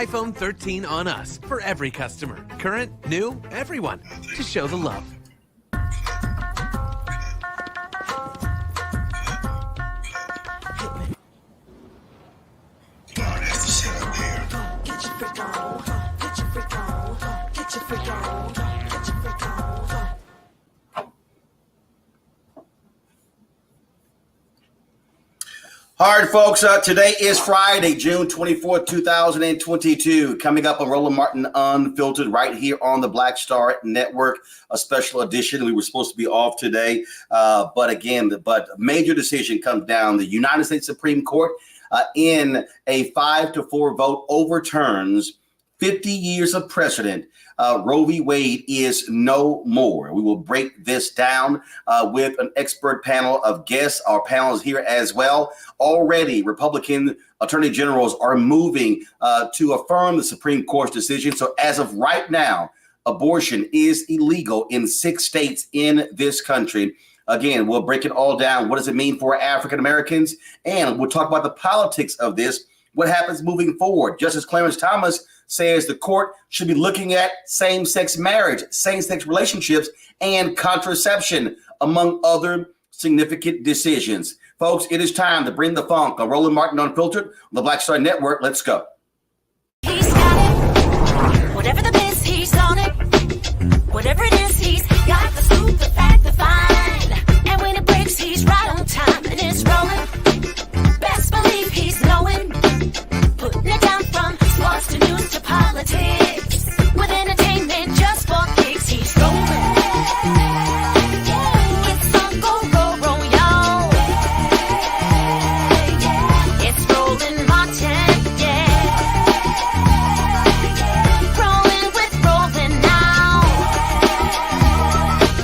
iPhone 13 on us for every customer. Current, new, everyone. To show the love. All right, folks, today is Friday, June 24th, 2022. Coming up on Roland Martin Unfiltered right here on the Black Star Network, a special edition. We were supposed to be off today, but major decision comes down. The United States Supreme Court, in a 5-4 vote, overturns 50 years of precedent. Roe v. Wade is no more. We will break this down with an expert panel of guests. Our panel is here as well. Already, Republican attorney generals are moving to affirm the Supreme Court's decision. So as of right now, abortion is illegal in 6 states in this country. Again, we'll break it all down. What does it mean for African Americans? And we'll talk about the politics of this. What happens moving forward? Justice Clarence Thomas says the court should be looking at same-sex marriage, same-sex relationships, and contraception, among other significant decisions. Folks, it is time to bring the funk on Roland Martin Unfiltered on the Black Star Network. Let's go. He's got it. Whatever the biz, he's on it. Whatever it is, he's got the scoop, the fact, the find. And when it breaks, he's right on time and it's rolling. Best believe he's knowing. Putting it down from sports to news to politics. With entertainment just for kicks, he's rolling. It's on go, y'all. It's Roland Martin, Rolling with Roland now.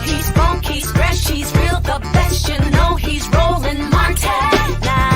He's funk, he's fresh, he's real, the best, you know he's Roland Martin now.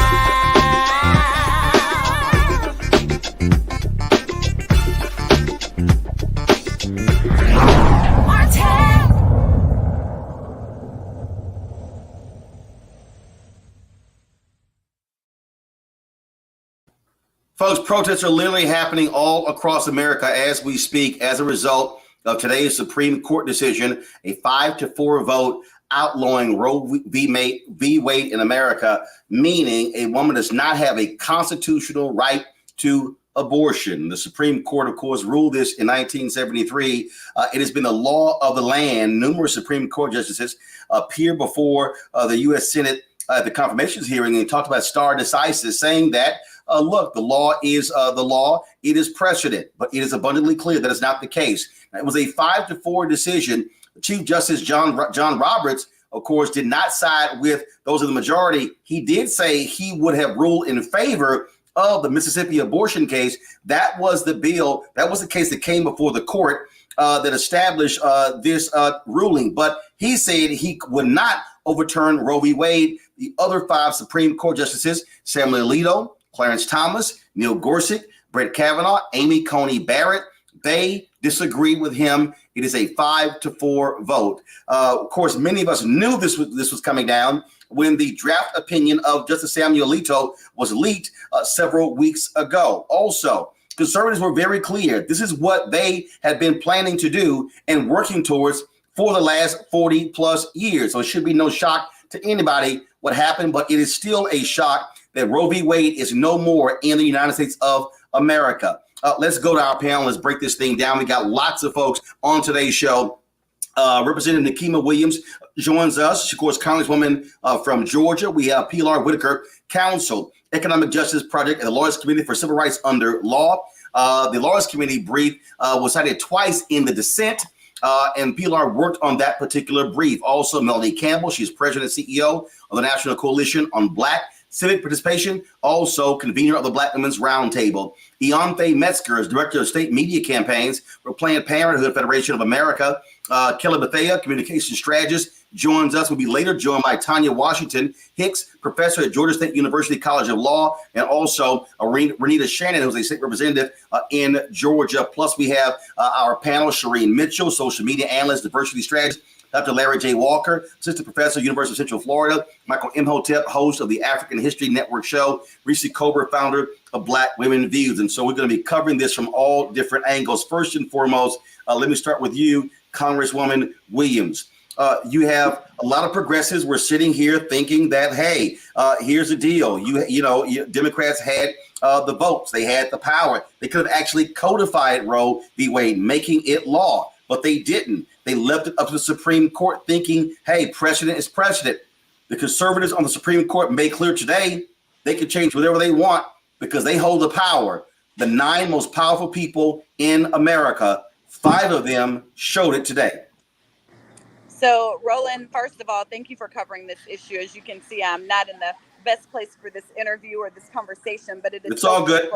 Folks, protests are literally happening all across America as we speak as a result of today's Supreme Court decision, a 5-4 vote outlawing Roe v. Wade in America, meaning a woman does not have a constitutional right to abortion. The Supreme Court, of course, ruled this in 1973. It has been the law of the land. Numerous Supreme Court justices appear before the U.S. Senate at the confirmations hearing and talked about stare decisis, saying that look, the law is the law. It is precedent, but it is abundantly clear that it's not the case. It was a 5-4 decision. Chief Justice John Roberts, of course, did not side with those of the majority. He did say he would have ruled in favor of the Mississippi abortion case. That was the bill. That was the case that came before the court that established this ruling. But he said he would not overturn Roe v. Wade. The other 5 Supreme Court justices, Samuel Alito, Clarence Thomas, Neil Gorsuch, Brett Kavanaugh, Amy Coney Barrett, they disagreed with him. It is a 5-4 vote. Of course, many of us knew this was coming down when the draft opinion of Justice Samuel Alito was leaked several weeks ago. Also, conservatives were very clear. This is what they had been planning to do and working towards for the last 40 plus years. So it should be no shock to anybody what happened, but it is still a shock that Roe v. Wade is no more in the United States of America. Let's go to our panel. Let's break this thing down. We got lots of folks on today's show. Representative Nikema Williams joins us. She, of course, Congresswoman from Georgia. We have Pilar Whitaker, Counsel, Economic Justice Project, and the Lawyers Committee for Civil Rights Under Law. The Lawyers Committee brief was cited twice in the dissent. And Pilar worked on that particular brief. Also, Melanie Campbell, she's president and CEO of the National Coalition on Black Civic Participation, also convener of the Black Women's Roundtable. Ianthe Metzger is director of state media campaigns for Planned Parenthood Federation of America. Kelly Bethea, communication strategist, joins us. We'll be later joined by Tanya Washington Hicks, professor at Georgia State University College of Law, and also Renita Shannon, who's a state representative in Georgia. Plus, we have our panel, Shireen Mitchell, social media analyst, diversity strategist, Dr. Larry J. Walker, assistant professor, University of Central Florida, Michael Imhotep, host of the African History Network show, Reese Cobra, founder of Black Women Views. And so we're going to be covering this from all different angles. First and foremost, let me start with you, Congresswoman Williams. You have a lot of progressives were sitting here thinking that, hey, here's the deal. Democrats had the votes. They had the power. They could have actually codified Roe v. Wade, making it law, but they didn't. They left it up to the Supreme Court thinking, hey, precedent is precedent. The conservatives on the Supreme Court made clear today they can change whatever they want because they hold the power. The 9 most powerful people in America, 5 of them showed it today. So, Roland, first of all, thank you for covering this issue. As you can see, I'm not in the best place for this interview or this conversation, but it's all good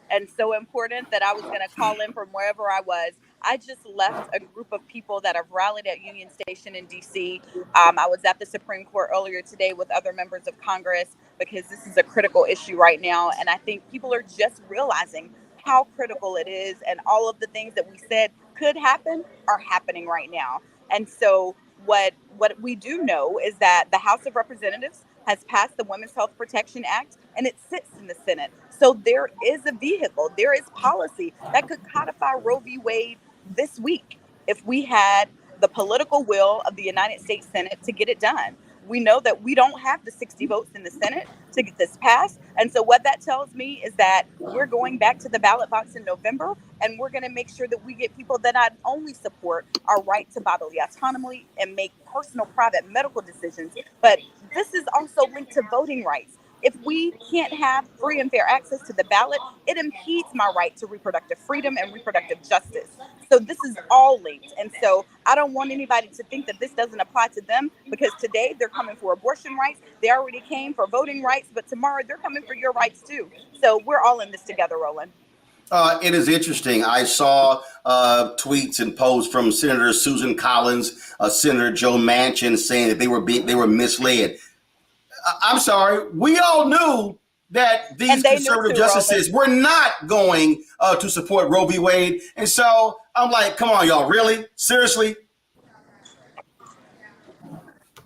and so important that I was going to call in from wherever I was. I just left a group of people that have rallied at Union Station in D.C. I was at the Supreme Court earlier today with other members of Congress because this is a critical issue right now. And I think people are just realizing how critical it is. And all of the things that we said could happen are happening right now. And so what we do know is that the House of Representatives has passed the Women's Health Protection Act, and it sits in the Senate. So there is a vehicle, there is policy that could codify Roe v. Wade this week if we had the political will of the United States Senate to get it done. We know that we don't have the 60 votes in the Senate to get this passed. And so what that tells me is that we're going back to the ballot box in November, and we're going to make sure that we get people that not only support our right to bodily autonomy and make personal private medical decisions, but this is also linked to voting rights. If we can't have free and fair access to the ballot, it impedes my right to reproductive freedom and reproductive justice. So this is all linked. And so I don't want anybody to think that this doesn't apply to them, because today they're coming for abortion rights. They already came for voting rights, but tomorrow they're coming for your rights too. So we're all in this together, Roland. It is interesting. I saw tweets and posts from Senator Susan Collins, Senator Joe Manchin saying that they were misled. I'm sorry. We all knew that these conservative justices were not going to support Roe v. Wade. And so I'm like, come on, y'all. Really? Seriously?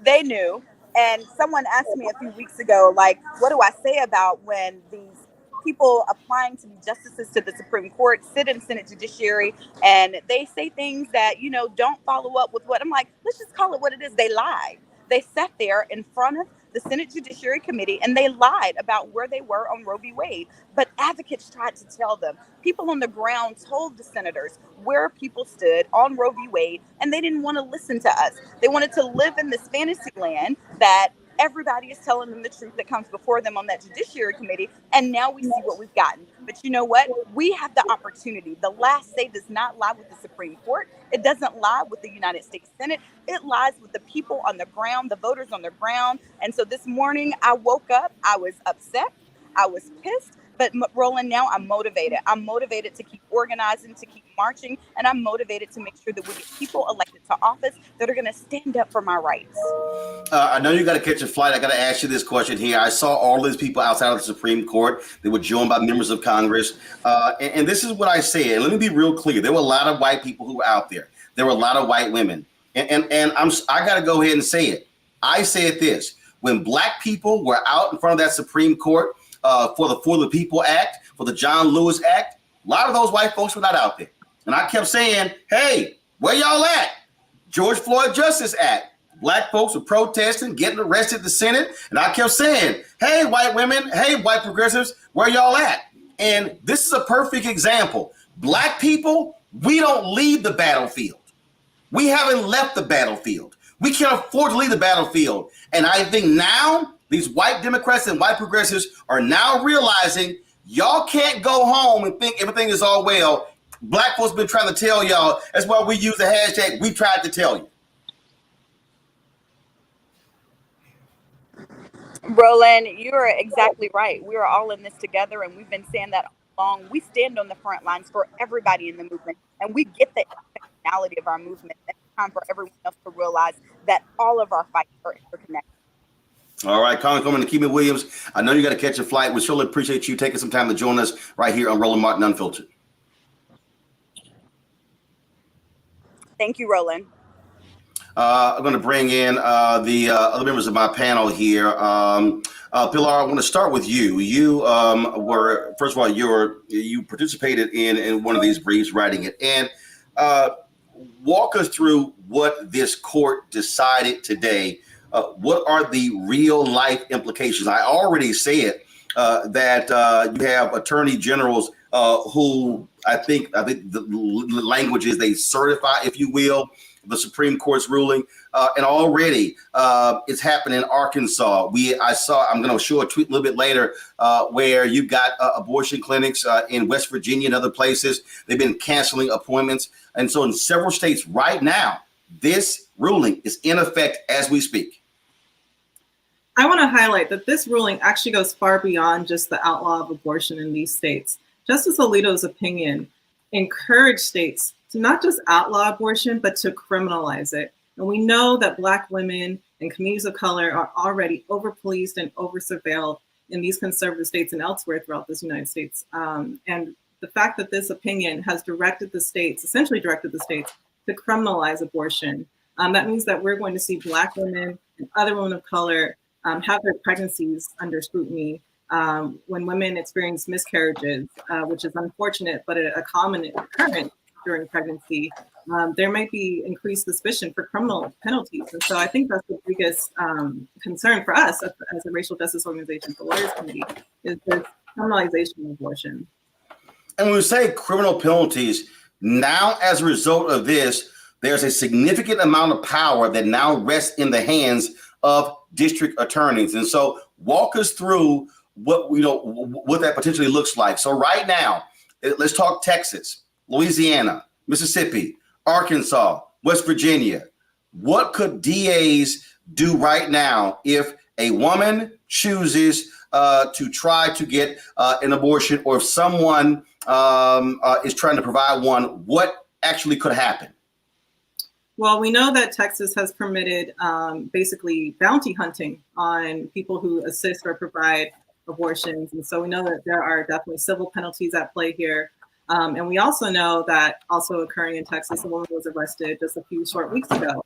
They knew. And someone asked me a few weeks ago, like, what do I say about when these people applying to be justices to the Supreme Court sit in Senate Judiciary and they say things that, don't follow up with what I'm like, let's just call it what it is. They lied. They sat there in front of the Senate Judiciary Committee and they lied about where they were on Roe v. Wade. But advocates tried to tell them. People on the ground told the senators where people stood on Roe v. Wade, and they didn't want to listen to us. They wanted to live in this fantasy land that everybody is telling them the truth that comes before them on that Judiciary Committee. And now we see what we've gotten. But you know what? We have the opportunity. The last say does not lie with the Supreme Court. It doesn't lie with the United States Senate. It lies with the people on the ground, the voters on the ground. And so this morning I woke up, I was upset, I was pissed. But Roland, now I'm motivated. I'm motivated to keep organizing, to keep marching, and I'm motivated to make sure that we get people elected to office that are going to stand up for my rights. I know you got to catch a flight. I got to ask you this question here. I saw all these people outside of the Supreme Court. They were joined by members of Congress. And this is what I said. And let me be real clear. There were a lot of white people who were out there. There were a lot of white women. And I got to go ahead and say it. I said this. When black people were out in front of that Supreme Court, for the People Act, for the John Lewis Act, a lot of those white folks were not out there. And I kept saying, hey, where y'all at? George Floyd Justice Act. Black folks were protesting, getting arrested in the Senate. And I kept saying, hey, white women, hey, white progressives, where y'all at? And this is a perfect example. Black people, we don't leave the battlefield. We haven't left the battlefield. We can't afford to leave the battlefield. And I think now these white Democrats and white progressives are now realizing y'all can't go home and think everything is all well. Black folks been trying to tell y'all. That's why we use the hashtag, we tried to tell you. Roland, you are exactly right. We are all in this together, and we've been saying that all along. We stand on the front lines for everybody in the movement, and we get the intersectionality of our movement. It's time for everyone else to realize that all of our fights are interconnected. All right, Congresswoman Nikema Williams, I know you got to catch a flight. We surely appreciate you taking some time to join us right here on Roland Martin Unfiltered. Thank you, Roland. I'm going to bring in the other members of my panel here. Pilar, I want to start with you. You were, first of all, you participated in one of these briefs, writing it, and walk us through what this court decided today. What are the real life implications? I already said that you have attorney generals who I think the language is they certify, if you will, the Supreme Court's ruling, and already it's happening in Arkansas. I'm going to show a tweet a little bit later where you've got abortion clinics in West Virginia and other places. They've been canceling appointments. And so in several states right now, this ruling is in effect as we speak. I want to highlight that this ruling actually goes far beyond just the outlaw of abortion in these states. Justice Alito's opinion encouraged states to not just outlaw abortion, but to criminalize it. And we know that Black women and communities of color are already over-policed and over-surveilled in these conservative states and elsewhere throughout this United States. And the fact that this opinion has essentially directed the states to criminalize abortion, that means that we're going to see Black women and other women of color have their pregnancies under scrutiny. When women experience miscarriages, which is unfortunate, but a common occurrence during pregnancy, there might be increased suspicion for criminal penalties. And so I think that's the biggest concern for us as a racial justice organization, the Lawyers Committee, is this criminalization of abortion. And when we say criminal penalties, now as a result of this, there's a significant amount of power that now rests in the hands of district attorneys. And so walk us through what that potentially looks like. So right now, let's talk Texas, Louisiana, Mississippi, Arkansas, West Virginia. What could DAs do right now if a woman chooses to try to get an abortion, or if someone is trying to provide one? What actually could happen? Well, we know that Texas has permitted basically bounty hunting on people who assist or provide abortions. And so we know that there are definitely civil penalties at play here. And we also know that also occurring in Texas, a woman was arrested just a few short weeks ago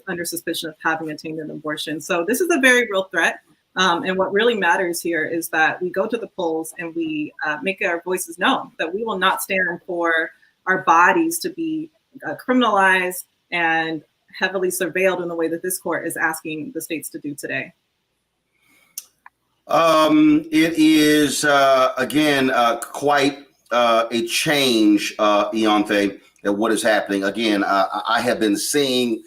under suspicion of having attained an abortion. So this is a very real threat. And what really matters here is that we go to the polls and we make our voices known, that we will not stand for our bodies to be criminalized and heavily surveilled in the way that this court is asking the states to do today. It is, again, quite a change, Ianthe, at what is happening. Again, I have been seeing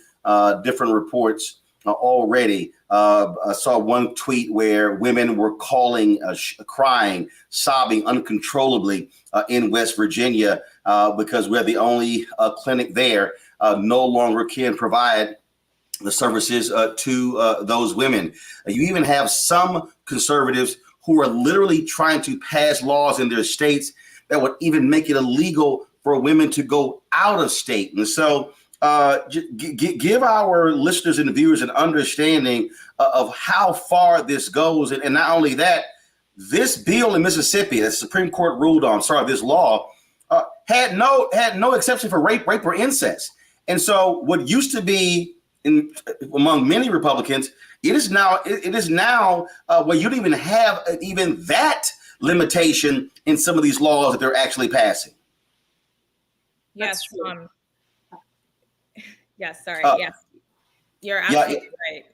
different reports already. I saw one tweet where women were calling, crying, sobbing uncontrollably in West Virginia because we're the only clinic there no longer can provide the services to those women. You even have some conservatives who are literally trying to pass laws in their states that would even make it illegal for women to go out of state. And so give our listeners and viewers an understanding of how far this goes. And not only that, this bill in Mississippi, the Supreme Court ruled on, this law had no exception for rape or incest. And so what used to be among many Republicans, it is now where you don't even have even that limitation in some of these laws that they're actually passing. Yes. Yes. Sorry. Yes. You're absolutely right.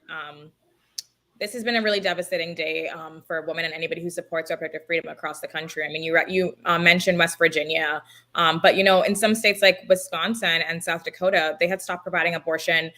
This has been a really devastating day for women and anybody who supports reproductive freedom across the country. I mean, you mentioned West Virginia, but in some states like Wisconsin and South Dakota, they had stopped providing abortion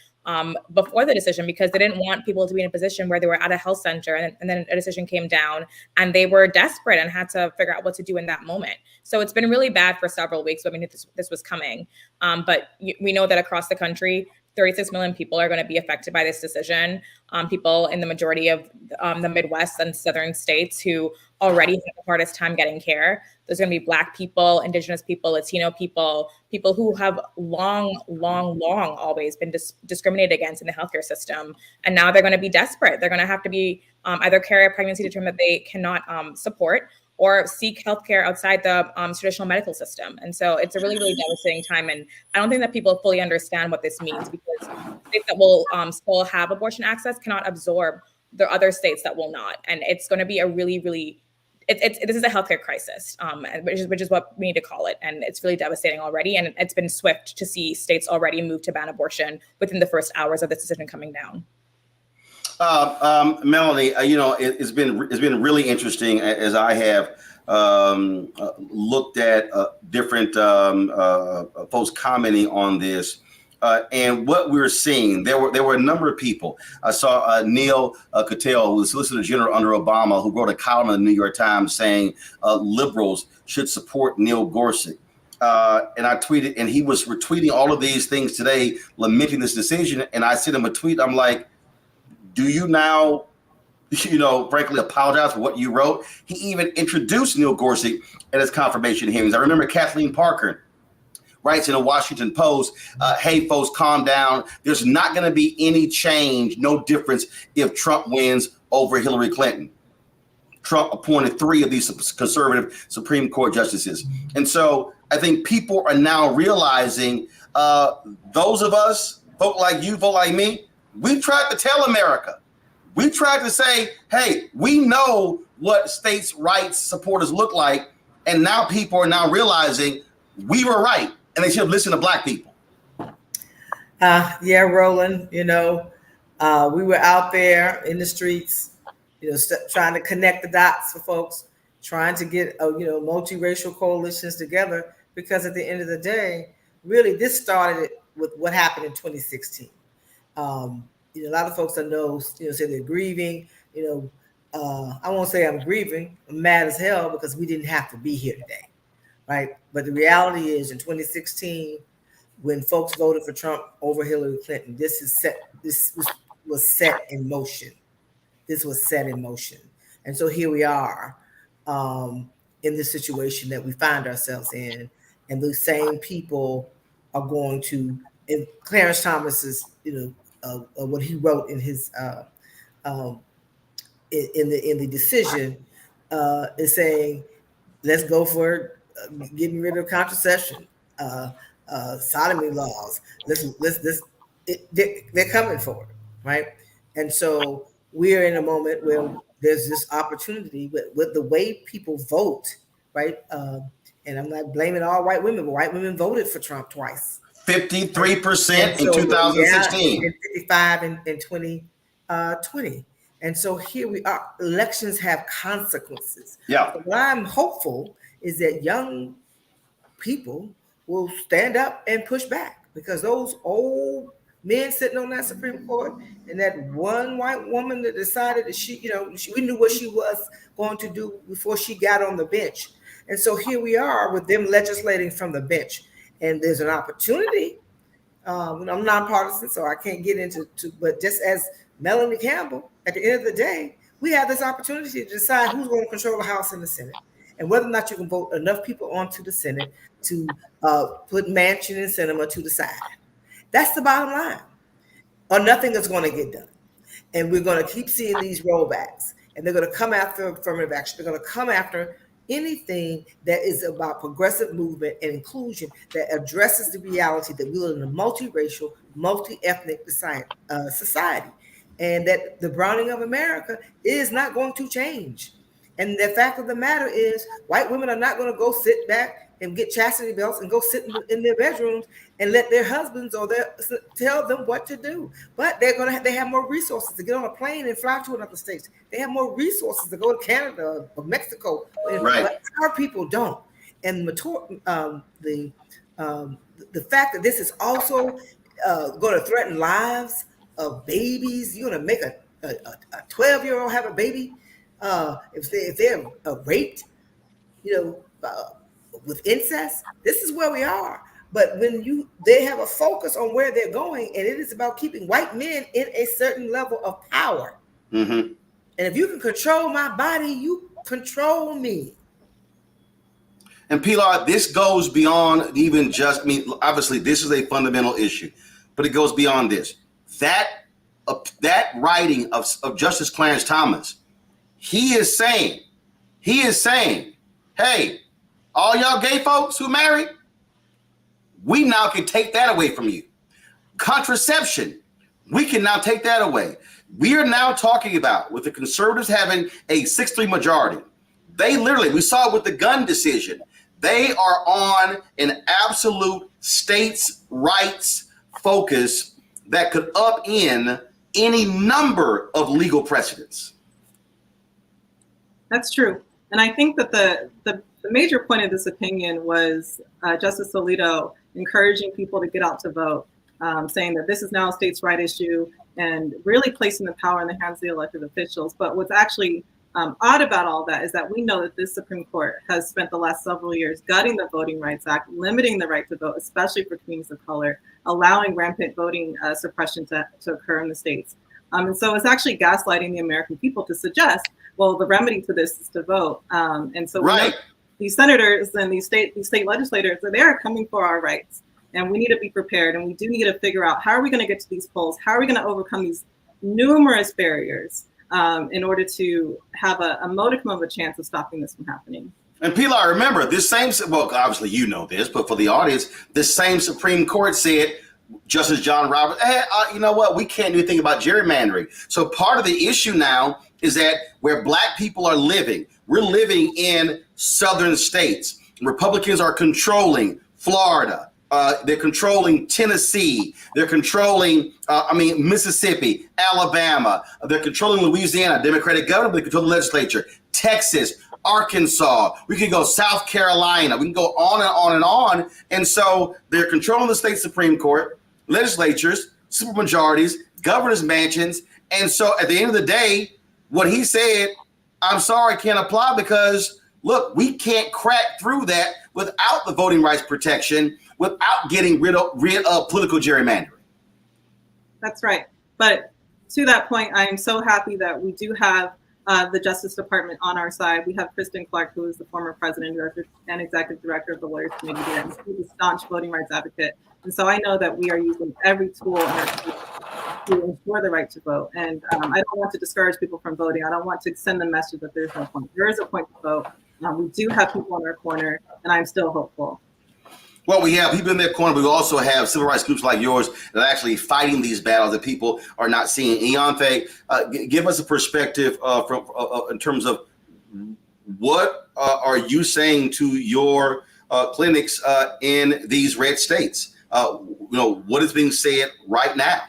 before the decision because they didn't want people to be in a position where they were at a health center and then a decision came down and they were desperate and had to figure out what to do in that moment. So it's been really bad for several weeks. I mean, this was coming, but we know that across the country, 36 million people are going to be affected by this decision. People in the majority of the Midwest and southern states who already have the hardest time getting care. There's going to be Black people, Indigenous people, Latino people who have long always been discriminated against in the healthcare system. And now they're going to be desperate. They're going to have to be either carry a pregnancy to term that they cannot support, or seek healthcare outside the traditional medical system. And so it's a really, really devastating time. And I don't think that people fully understand what this means, because states that will still have abortion access cannot absorb the other states that will not. And it's going to be a really, really, this is a healthcare crisis, which is what we need to call it. And it's really devastating already. And it's been swift to see states already move to ban abortion within the first hours of this decision coming down. Melanie, it's been really interesting as I have looked at different folks commenting on this. And what we're seeing, there were a number of people. I saw Neil Cattell, who was Solicitor General under Obama, who wrote a column in the New York Times saying liberals should support Neil Gorsuch. And I tweeted, and he was retweeting all of these things today, lamenting this decision. And I sent him a tweet. I'm like, do you now, frankly, apologize for what you wrote? He even introduced Neil Gorsuch at his confirmation hearings. I remember Kathleen Parker writes in the Washington Post, hey, folks, calm down. There's not going to be any change, no difference if Trump wins over Hillary Clinton. Trump appointed 3 of these conservative Supreme Court justices. And so I think people are now realizing those of us, vote like you, vote like me, we tried to tell America. We tried to say, hey, we know what states' rights supporters look like. And now people are now realizing we were right. And they should have listened to Black people. Yeah, Roland, we were out there in the streets, trying to connect the dots for folks, trying to get, multiracial coalitions together, because at the end of the day, really, this started with what happened in 2016. A lot of folks I know, say they're grieving. I won't say I'm grieving. I'm mad as hell because we didn't have to be here today. Right. But the reality is, in 2016, when folks voted for Trump over Hillary Clinton, this was set in motion. This was set in motion. And so here we are in this situation that we find ourselves in. And those same people are going to, and Clarence Thomas's, what he wrote in his in the decision is saying, let's go for getting rid of contraception, sodomy laws. They're coming for it, right? And so we're in a moment where there's this opportunity with the way people vote, right? And I'm not blaming all white women, but white women voted for Trump twice. 53% in 2016. And 55 in 2020. And so here we are. Elections have consequences. Yeah. So what I'm hopeful is that young people will stand up and push back, because those old men sitting on that Supreme Court and that one white woman that decided that we knew what she was going to do before she got on the bench. And so here we are with them legislating from the bench. And there's an opportunity. I'm nonpartisan, so I can't get into, but just as Melanie Campbell, at the end of the day, we have this opportunity to decide who's going to control the House and the Senate, and whether or not you can vote enough people onto the Senate to put Manchin and Sinema to the side. That's the bottom line. Or nothing is going to get done. And we're going to keep seeing these rollbacks, and they're going to come after affirmative action. They're going to come after anything that is about progressive movement and inclusion that addresses the reality that we live in a multiracial, multi-ethnic society, and that the browning of America is not going to change. And the fact of the matter is, white women are not going to go sit back and get chastity belts and go sit in their bedrooms and let their husbands or tell them what to do. But they have more resources to get on a plane and fly to another state. They have more resources to go to Canada or Mexico. Right. But our people don't. And the fact that this is also going to threaten lives of babies. You're going to make a 12-year-old have a baby if they're raped, with incest. This is where we are. But when they have a focus on where they're going, and it is about keeping white men in a certain level of power. Mm-hmm. And if you can control my body, you control me. And Pilar, this goes beyond even just, obviously this is a fundamental issue, but it goes beyond this. That writing of Justice Clarence Thomas, he is saying, hey, all y'all gay folks who married, we now can take that away from you. Contraception, we can now take that away. We are now talking about, with the conservatives having a 6-3 majority, they literally, we saw it with the gun decision, they are on an absolute states' rights focus that could upend any number of legal precedents. That's true. And I think that the major point of this opinion was Justice Alito encouraging people to get out to vote. saying that this is now a states' right issue and really placing the power in the hands of the elected officials. But what's actually odd about all that is that we know that this Supreme Court has spent the last several years gutting the Voting Rights Act, limiting the right to vote, especially for communities of color, allowing rampant voting suppression to occur in the states. And so it's actually gaslighting the American people to suggest, well, the remedy to this is to vote. And so right. These senators and these state legislators, they are coming for our rights. And we need to be prepared. And we do need to figure out, how are we going to get to these polls? How are we going to overcome these numerous barriers in order to have a modicum of a chance of stopping this from happening? And Pilar, remember, this same, well, obviously you know this, but for the audience, this same Supreme Court said, Justice John Roberts, hey, you know what, we can't do anything about gerrymandering. So part of the issue now is that where Black people are living, we're living in southern states. Republicans are controlling Florida. They're controlling Tennessee. They're controlling, Mississippi, Alabama. They're controlling Louisiana, Democratic governor, but they control the legislature. Texas, Arkansas. We can go South Carolina. We can go on and on and on. And so they're controlling the state Supreme Court, legislatures, supermajorities, governors' mansions. And so at the end of the day, what he said, I'm sorry, can't apply because, look, we can't crack through that without the voting rights protection, without getting rid of political gerrymandering. That's right. But to that point, I am so happy that we do have the Justice Department on our side. We have Kristen Clark, who is the former president and executive director of the Lawyers Committee there, and she's a staunch voting rights advocate. And so I know that we are using every tool in our to ensure the right to vote. And I don't want to discourage people from voting. I don't want to send the message that there's no point. There is a point to vote. We do have people in our corner, and I'm still hopeful. Well, we have people in their corner, but we also have civil rights groups like yours that are actually fighting these battles that people are not seeing. Ianthe, give us a perspective in terms of what are you saying to your clinics in these red states? What is being said right now?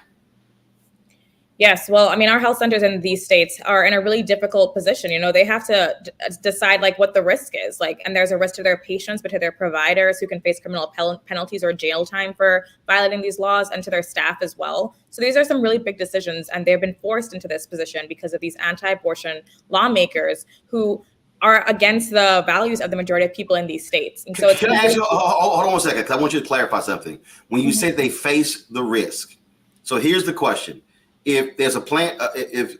Yes, well, our health centers in these states are in a really difficult position. They have to decide what the risk is, and there's a risk to their patients, but to their providers who can face criminal penalties or jail time for violating these laws, and to their staff as well. So these are some really big decisions, and they've been forced into this position because of these anti-abortion lawmakers who are against the values of the majority of people in these states. And so it's Can I ask you, hold on one second, because I want you to clarify something. When you said they face the risk, so here's the question. If there's a plan, if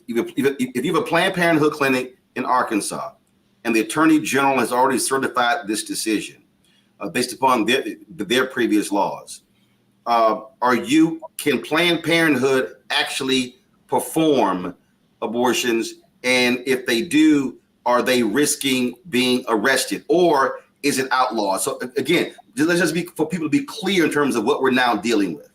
you have a Planned Parenthood clinic in Arkansas, and the Attorney General has already certified this decision based upon their previous laws, can Planned Parenthood actually perform abortions? And if they do, are they risking being arrested, or is it outlawed? So again, let's just for people to be clear in terms of what we're now dealing with.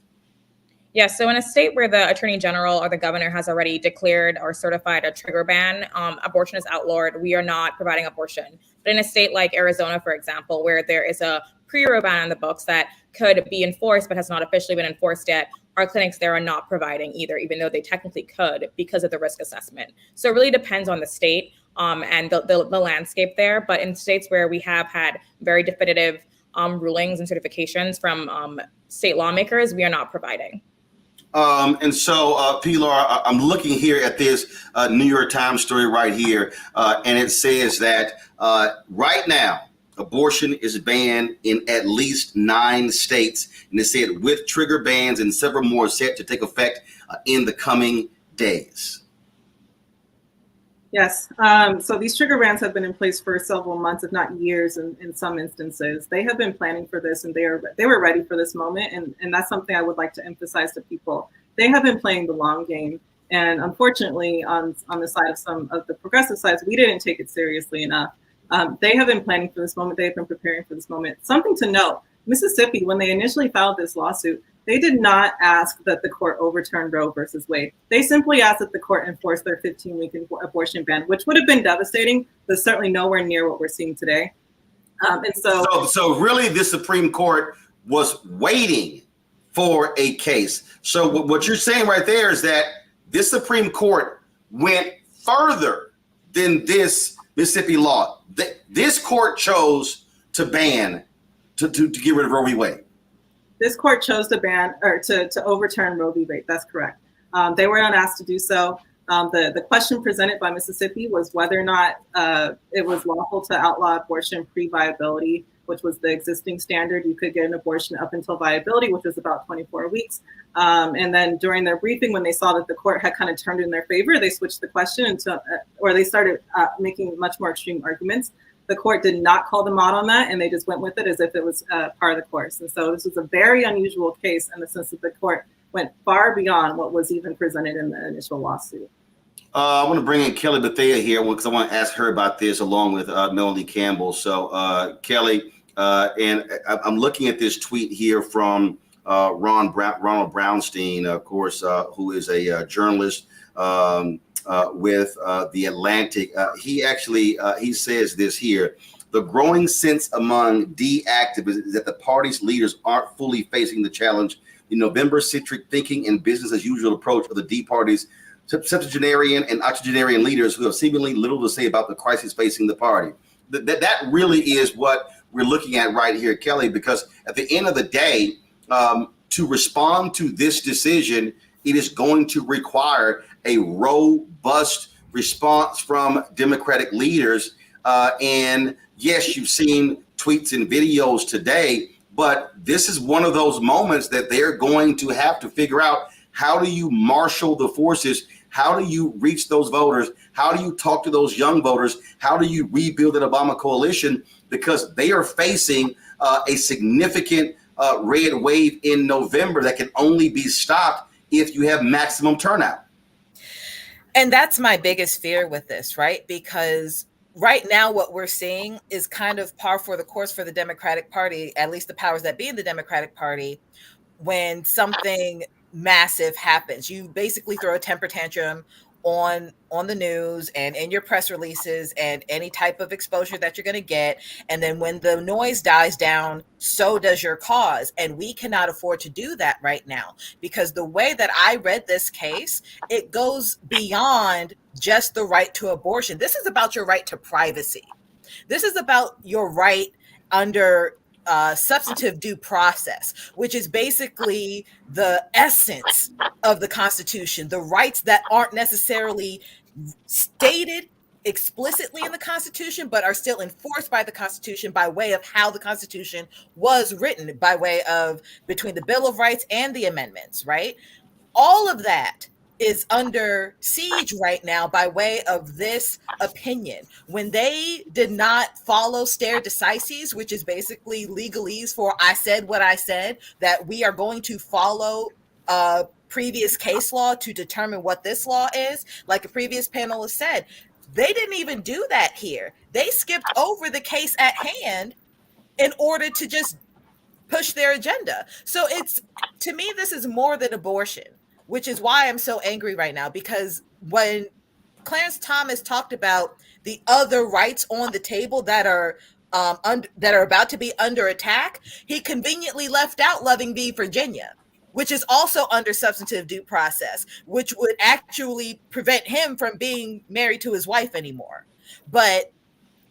Yeah, so in a state where the Attorney General or the governor has already declared or certified a trigger ban, abortion is outlawed. We are not providing abortion. But in a state like Arizona, for example, where there is a pre-Roe ban on the books that could be enforced but has not officially been enforced yet, our clinics there are not providing either, even though they technically could because of the risk assessment. So it really depends on the state and the landscape there. But in states where we have had very definitive rulings and certifications from state lawmakers, we are not providing. And so, Pilar, I'm looking here at this New York Times story right here, and it says that right now, abortion is banned in at least 9 states. And it said with trigger bans and several more set to take effect in the coming days. Yes. So these trigger bans have been in place for several months, if not years, in some instances. They have been planning for this, and they were ready for this moment. And that's something I would like to emphasize to people. They have been playing the long game. And unfortunately, on the side of some of the progressive sides, we didn't take it seriously enough. They have been planning for this moment. They have been preparing for this moment. Something to note, Mississippi, when they initially filed this lawsuit, they did not ask that the court overturn Roe versus Wade. They simply asked that the court enforce their 15-week abortion ban, which would have been devastating, but certainly nowhere near what we're seeing today. So really, the Supreme Court was waiting for a case. So what you're saying right there is that this Supreme Court went further than this Mississippi law. This court chose to ban, to get rid of Roe v. Wade. This court chose to ban or to overturn Roe v. Wade. That's correct. They were not asked to do so. The question presented by Mississippi was whether or not it was lawful to outlaw abortion pre-viability, which was the existing standard. You could get an abortion up until viability, which was about 24 weeks. And then during their briefing, when they saw that the court had kind of turned in their favor, they switched the question or they started making much more extreme arguments. The court did not call them out on that, and they just went with it as if it was part of the course. And so this was a very unusual case in the sense that the court went far beyond what was even presented in the initial lawsuit. I want to bring in Kelly Bethea here because I want to ask her about this along with Melanie Campbell. So Kelly, and I'm looking at this tweet here from Ronald Brownstein, of course, who is a journalist with The Atlantic. He says this here: the growing sense among D-activists is that the party's leaders aren't fully facing the challenge. The November-centric thinking and business as usual approach of the D party's septuagenarian and octogenarian leaders who have seemingly little to say about the crisis facing the party. That really is what we're looking at right here, Kelly, because at the end of the day, to respond to this decision, it is going to require a robust response from Democratic leaders. And yes, you've seen tweets and videos today, but this is one of those moments that they're going to have to figure out: how do you marshal the forces? How do you reach those voters? How do you talk to those young voters? How do you rebuild an Obama coalition? Because they are facing a significant red wave in November that can only be stopped if you have maximum turnout. And that's my biggest fear with this, right? Because right now what we're seeing is kind of par for the course for the Democratic Party, at least the powers that be in the Democratic Party. When something massive happens, you basically throw a temper tantrum on the news and in your press releases and any type of exposure that you're going to get. And then when the noise dies down, so does your cause. And we cannot afford to do that right now, because the way that I read this case, it goes beyond just the right to abortion. This is about your right to privacy. This is about your right under substantive due process, which is basically the essence of the Constitution, the rights that aren't necessarily stated explicitly in the Constitution, but are still enforced by the Constitution by way of how the Constitution was written, by way of between the Bill of Rights and the amendments, right? All of that is under siege right now by way of this opinion. When they did not follow stare decisis, which is basically legalese for I said what I said, that we are going to follow previous case law to determine what this law is, like a previous panelist said, they didn't even do that here. They skipped over the case at hand in order to just push their agenda. So to me, this is more than abortion, which is why I'm so angry right now, because when Clarence Thomas talked about the other rights on the table that are about to be under attack, he conveniently left out Loving v. Virginia, which is also under substantive due process, which would actually prevent him from being married to his wife anymore. But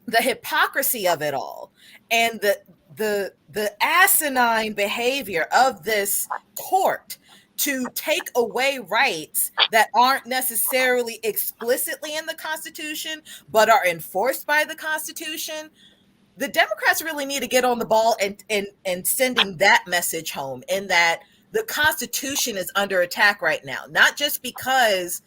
the hypocrisy of it all and the asinine behavior of this court to take away rights that aren't necessarily explicitly in the Constitution, but are enforced by the Constitution, the Democrats really need to get on the ball and sending that message home, in that the Constitution is under attack right now, not just because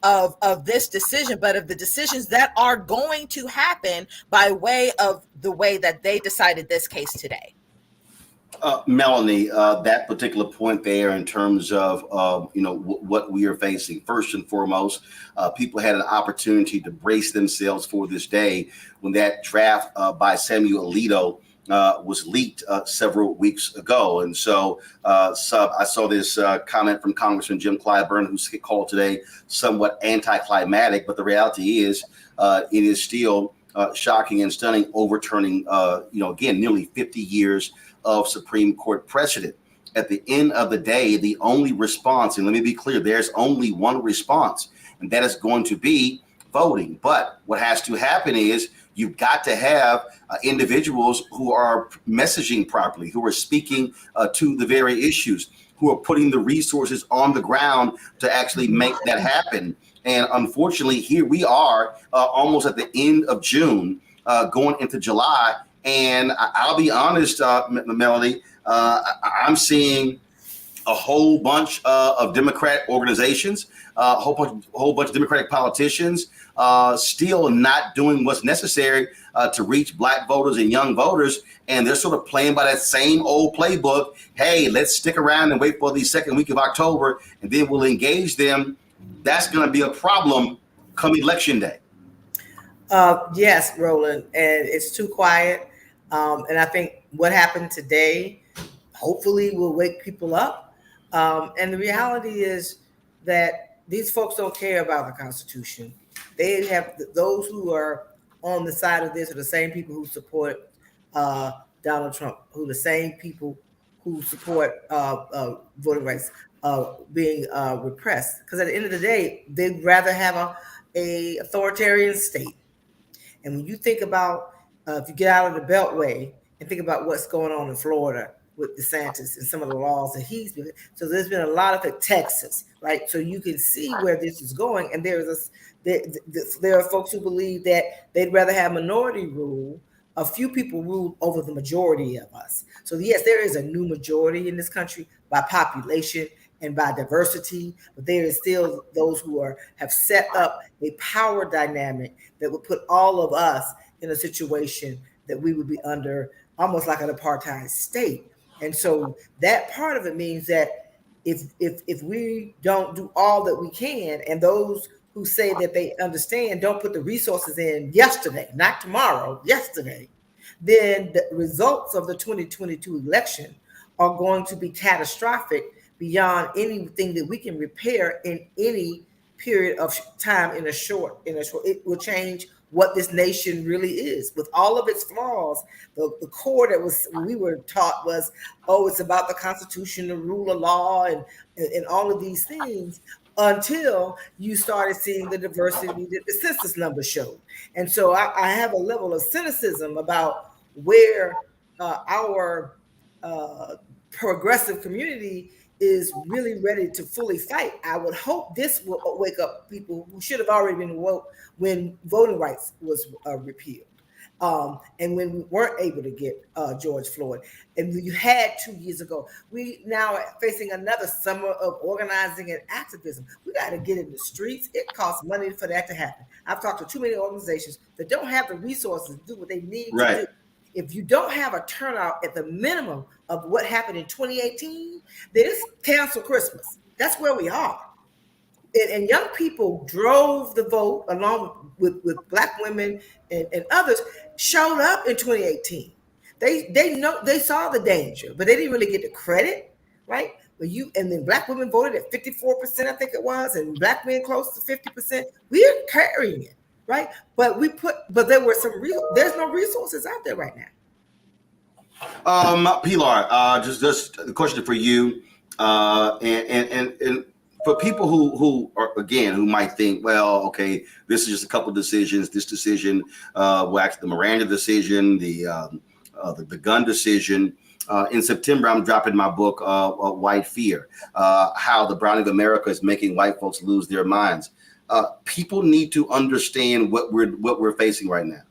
of this decision, but of the decisions that are going to happen by way of the way that they decided this case today. Melanie, that particular point there in terms of what we are facing, first and foremost, people had an opportunity to brace themselves for this day when that draft by Samuel Alito was leaked several weeks ago. And so I saw this comment from Congressman Jim Clyburn, who's called today somewhat anticlimactic, but the reality is it is still shocking and stunning, overturning, again, nearly 50 years of Supreme Court precedent. At the end of the day, the only response, and let me be clear, there's only one response, and that is going to be voting. But what has to happen is You've got to have individuals who are messaging properly, who are speaking to the very issues, who are putting the resources on the ground to actually make that happen. And unfortunately, here we are almost at the end of June, going into July. And I'll be honest, Melody, I'm seeing a whole bunch of Democratic organizations, a whole bunch of Democratic politicians still not doing what's necessary to reach Black voters and young voters. And they're sort of playing by that same old playbook. Hey, let's stick around and wait for the second week of October, and then we'll engage them. That's going to be a problem come election day. Yes, Roland, and it's too quiet. And I think what happened today, hopefully will wake people up. And the reality is that these folks don't care about the Constitution. They have those who are on the side of this are the same people who support Donald Trump, who are the same people who support voting rights being repressed. Because at the end of the day, they'd rather have a authoritarian state. And when you think about, if you get out of the Beltway and think about what's going on in Florida with DeSantis and some of the laws that he's been, so there's been a lot of it, Texas, right? So you can see where this is going. And there are folks who believe that they'd rather have minority rule, a few people rule over the majority of us. So yes, there is a new majority in this country by population and by diversity, but there is still those who have set up a power dynamic that would put all of us in a situation that we would be under almost like an apartheid state. And so that part of it means that if we don't do all that we can, and those who say that they understand don't put the resources in yesterday, not tomorrow, yesterday, then the results of the 2022 election are going to be catastrophic beyond anything that we can repair in any period of time in a short. It will change what this nation really is with all of its flaws. The core that we were taught was, oh, it's about the Constitution, the rule of law, and all of these things, until you started seeing the diversity that the census numbers showed. And so I have a level of cynicism about where our progressive community is really ready to fully fight. I would hope this will wake up people who should have already been woke when voting rights was repealed. And when we weren't able to get George Floyd, and you had 2 years ago, we now are facing another summer of organizing and activism. We got to get in the streets. It costs money for that to happen. I've talked to too many organizations that don't have the resources to do what they need to do. If you don't have a turnout at the minimum of what happened in 2018, then it's cancel Christmas. That's where we are. And young people drove the vote along with Black women and others, showed up in 2018. They saw the danger, but they didn't really get the credit, right? And then Black women voted at 54%, I think it was, and Black men close to 50%. We're carrying it, right? But there were there's no resources out there right now. Pilar, just a question for you, and for people who are, again, who might think, well, okay, this is just a couple of decisions. This decision, actually the Miranda decision, the gun decision. In September, I'm dropping my book, White Fear, how the browning of America is making white folks lose their minds. People need to understand what we're facing right now.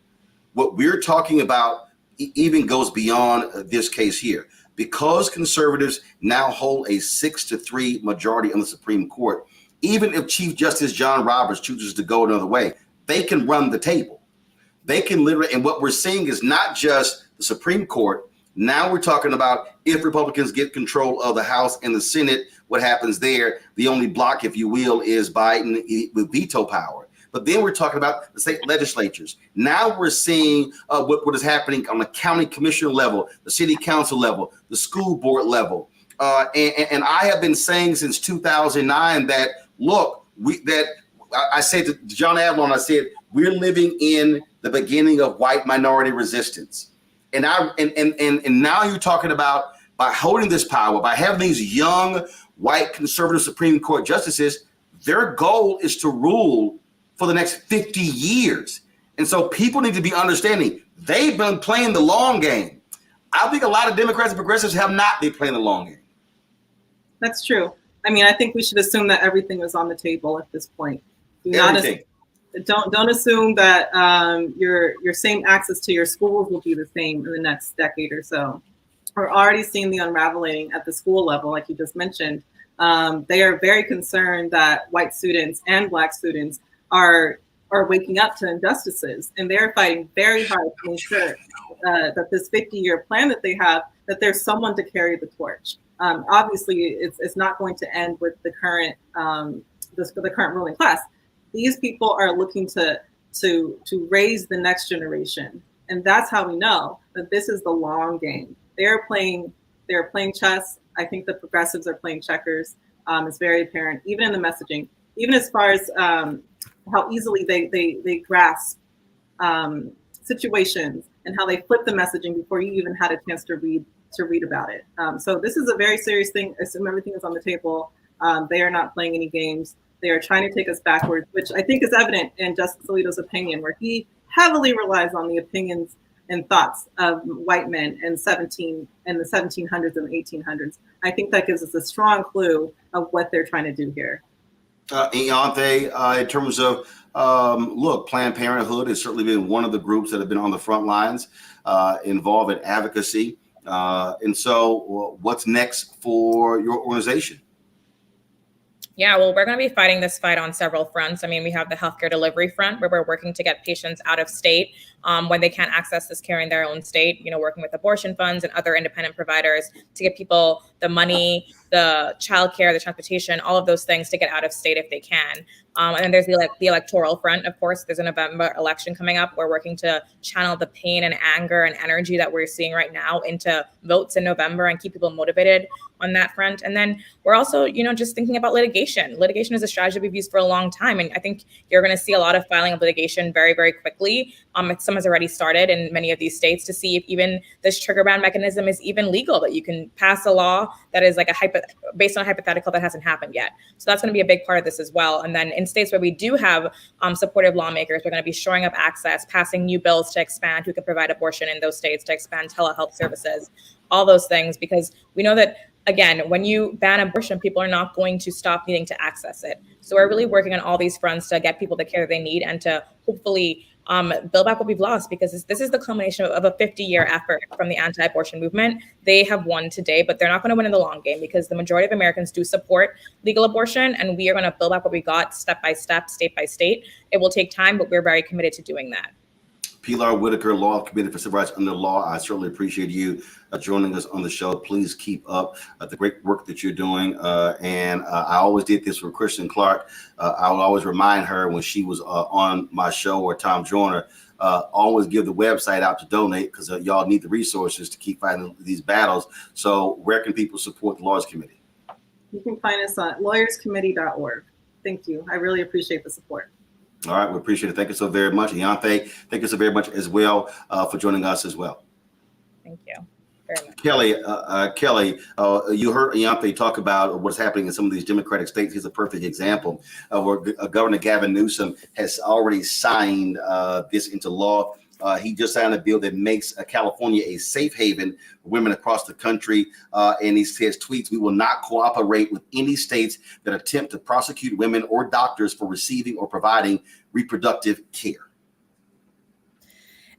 What we're talking about even goes beyond this case here. Because conservatives now hold a 6-3 majority on the Supreme Court, even if Chief Justice John Roberts chooses to go another way, they can run the table. They can literally, and what we're seeing is not just the Supreme Court. Now we're talking about if Republicans get control of the House and the Senate, what happens there? The only block, if you will, is Biden with veto power. But then we're talking about the state legislatures. Now we're seeing what is happening on the county commissioner level, the city council level, the school board level. And I have been saying since 2009 that, look, I said to John Avalon, I said, we're living in the beginning of white minority resistance. And now you're talking about, by holding this power, by having these young white conservative Supreme Court justices, their goal is to rule for the next 50 years. And so people need to be understanding they've been playing the long game. I think a lot of Democrats and progressives have not been playing the long game. That's true. I mean, I think we should assume that everything is on the table at this point. Everything. Don't assume that your same access to your schools will be the same in the next decade or so. We're already seeing the unraveling at the school level, like you just mentioned. They are very concerned that white students and Black students are waking up to injustices, and they're fighting very hard to ensure that this 50-year plan that they have, that there's someone to carry the torch. Obviously, it's not going to end with the current the current ruling class. These people are looking to raise the next generation, and that's how we know that this is the long game. They're playing chess. I think the progressives are playing checkers. It's very apparent, even in the messaging, even as far as how easily they grasp situations and how they flip the messaging before you even had a chance to read about it. So this is a very serious thing. Assume everything is on the table. They are not playing any games. They are trying to take us backwards, which I think is evident in Justice Alito's opinion, where he heavily relies on the opinions and thoughts of white men in the 1700s and the 1800s. I think that gives us a strong clue of what they're trying to do here. Ianthe, in terms of, look, Planned Parenthood has certainly been one of the groups that have been on the front lines, involved in advocacy. And so what's next for your organization? Yeah, well, we're going to be fighting this fight on several fronts. I mean, we have the healthcare delivery front, where we're working to get patients out of state when they can't access this care in their own state, working with abortion funds and other independent providers to get people the money, the childcare, the transportation, all of those things to get out of state if they can. And then there's the electoral front, of course. There's a November election coming up. We're working to channel the pain and anger and energy that we're seeing right now into votes in November and keep people motivated on that front. And then we're also, just thinking about litigation. Litigation is a strategy we've used for a long time. And I think you're going to see a lot of filing of litigation very, very quickly. Some has already started in many of these states to see if even this trigger ban mechanism is even legal, that you can pass a law that is like based on a hypothetical that hasn't happened yet. So that's going to be a big part of this as well. And then in states where we do have supportive lawmakers, we're going to be shoring up access, passing new bills to expand who can provide abortion in those states, to expand telehealth services, all those things, because we know that, again, when you ban abortion, people are not going to stop needing to access it. So we're really working on all these fronts to get people the care they need and to hopefully build back what we've lost, because this is the culmination of a 50-year effort from the anti-abortion movement. They have won today, but they're not going to win in the long game, because the majority of Americans do support legal abortion, and we are going to build back what we got step by step, state by state. It will take time, but we're very committed to doing that. Pilar Whitaker, Law Committee for Civil Rights Under Law. I certainly appreciate you joining us on the show. Please keep up the great work that you're doing. And I always did this for Kristen Clark. I would always remind her when she was on my show, or Tom Joyner, always give the website out to donate, because y'all need the resources to keep fighting these battles. So where can people support the Lawyers Committee? You can find us on lawyerscommittee.org. Thank you. I really appreciate the support. All right, we appreciate it. Thank you so very much. Ianthe, thank you so very much as well for joining us as well. Thank you very much. Kelly, you heard Ianthe talk about what's happening in some of these Democratic states. He's a perfect example of where Governor Gavin Newsom has already signed this into law. He just signed a bill that makes California a safe haven for women across the country. And he says, tweets, "We will not cooperate with any states that attempt to prosecute women or doctors for receiving or providing reproductive care."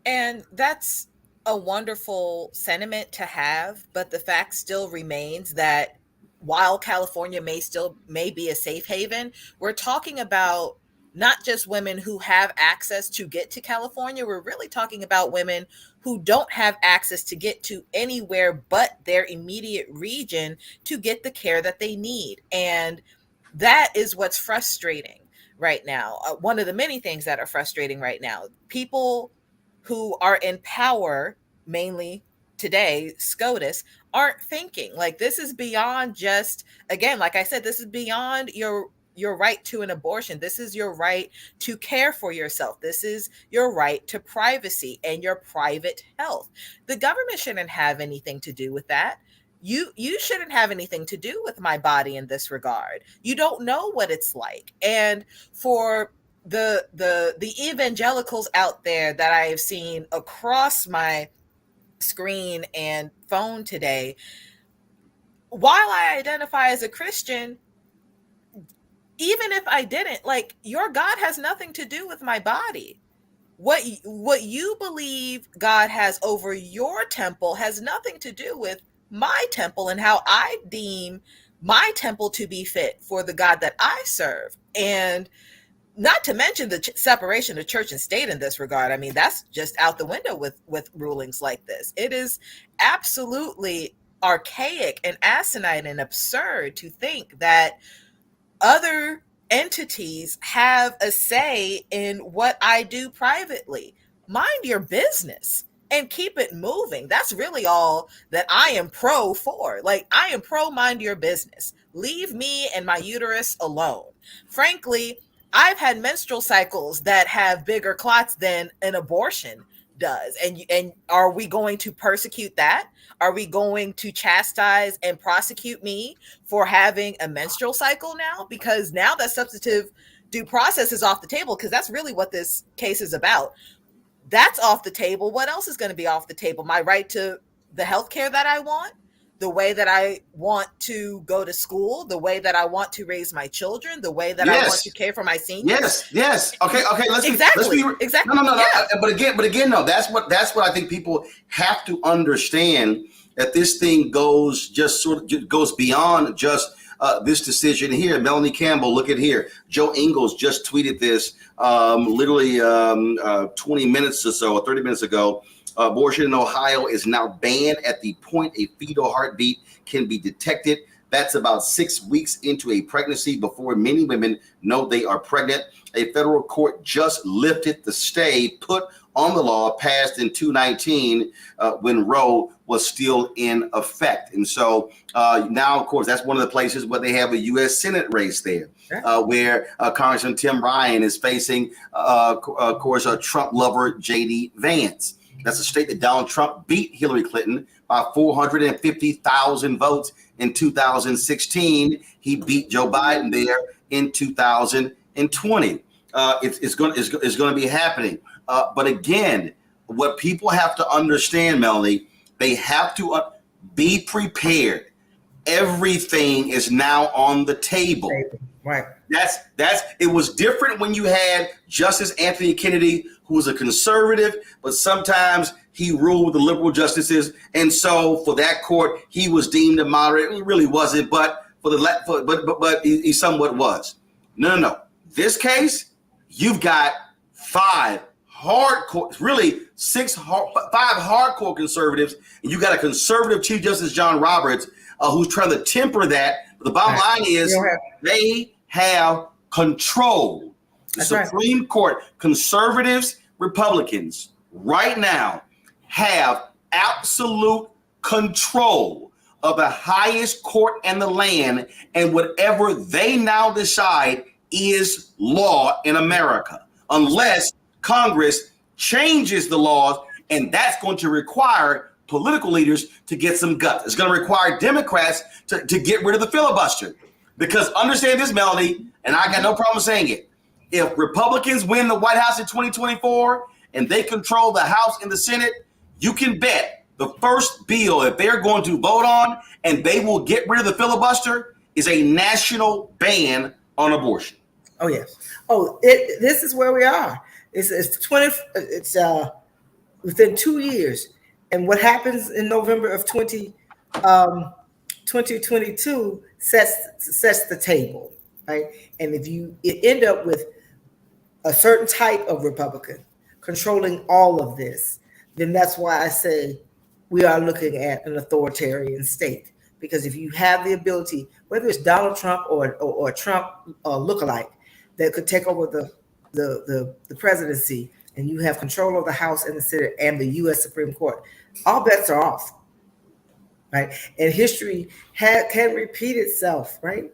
And that's a wonderful sentiment to have. But the fact still remains that while California may be a safe haven, we're talking about not just women who have access to get to California. We're really talking about women who don't have access to get to anywhere but their immediate region to get the care that they need. And that is what's frustrating right now. One of the many things that are frustrating right now, people who are in power, mainly today, SCOTUS, aren't thinking. Like, this is beyond just, again, like I said, this is beyond your right to an abortion. This is your right to care for yourself. This is your right to privacy and your private health. The government shouldn't have anything to do with that. You shouldn't have anything to do with my body in this regard. You don't know what it's like. And for the evangelicals out there that I have seen across my screen and phone today, while I identify as a Christian, even if I didn't, like, your God has nothing to do with my body. What you believe God has over your temple has nothing to do with my temple and how I deem my temple to be fit for the God that I serve. And not to mention the separation of church and state in this regard. I mean, that's just out the window with rulings like this. It is absolutely archaic and asinine and absurd to think that other entities have a say in what I do privately. Mind your business and keep it moving. That's really all that I am pro for. Like, I am pro mind your business. Leave me and my uterus alone. Frankly, I've had menstrual cycles that have bigger clots than an abortion does. And are we going to persecute that? Are we going to chastise and prosecute me for having a menstrual cycle now? Because now that substantive due process is off the table, because that's really what this case is about. That's off the table. What else is going to be off the table? My right to the healthcare that I want, the way that I want to go to school, the way that I want to raise my children, the way that I want to care for my seniors. Yes. Okay. Let's be exactly. No. Yeah. But again, no. That's what I think people have to understand, that this thing goes beyond just this decision here. Melanie Campbell, look at here. Joe Ingles just tweeted this literally 20 minutes or so, or 30 minutes ago. Abortion in Ohio is now banned at the point a fetal heartbeat can be detected. That's about 6 weeks into a pregnancy before many women know they are pregnant. A federal court just lifted the stay put on the law passed in 2019 when Roe was still in effect. And so now, of course, that's one of the places where they have a U.S. Senate race there, where Congressman Tim Ryan is facing, of course, a Trump lover, J.D. Vance. That's a state that Donald Trump beat Hillary Clinton by 450,000 votes in 2016. He beat Joe Biden there in 2020. It's going to be happening. But again, what people have to understand, Melanie, they have to be prepared. Everything is now on the table. Right. It was different when you had Justice Anthony Kennedy, who was a conservative, but sometimes he ruled with the liberal justices, and so for that court, he was deemed a moderate. He really wasn't, but but he somewhat was. No. This case, you've got five hardcore conservatives, and you got a conservative Chief Justice John Roberts who's trying to temper that. But the bottom line is they have control. The Supreme Court, conservatives, Republicans, right now have absolute control of the highest court in the land, and whatever they now decide is law in America, unless Congress changes the laws, and that's going to require political leaders to get some guts. It's going to require Democrats to get rid of the filibuster. Because understand this, Melanie, and I got no problem saying it. If Republicans win the White House in 2024 and they control the House and the Senate, you can bet the first bill that they're going to vote on, and they will get rid of the filibuster, is a national ban on abortion. Oh, yes. This is where we are. It's within 2 years. And what happens in November of 2022 sets the table, right? And if you end up with a certain type of Republican controlling all of this, then that's why I say we are looking at an authoritarian state. Because if you have the ability, whether it's Donald Trump or Trump lookalike, that could take over the presidency, and you have control of the House and the Senate and the U.S. Supreme Court, all bets are off, right? And history can repeat itself, right?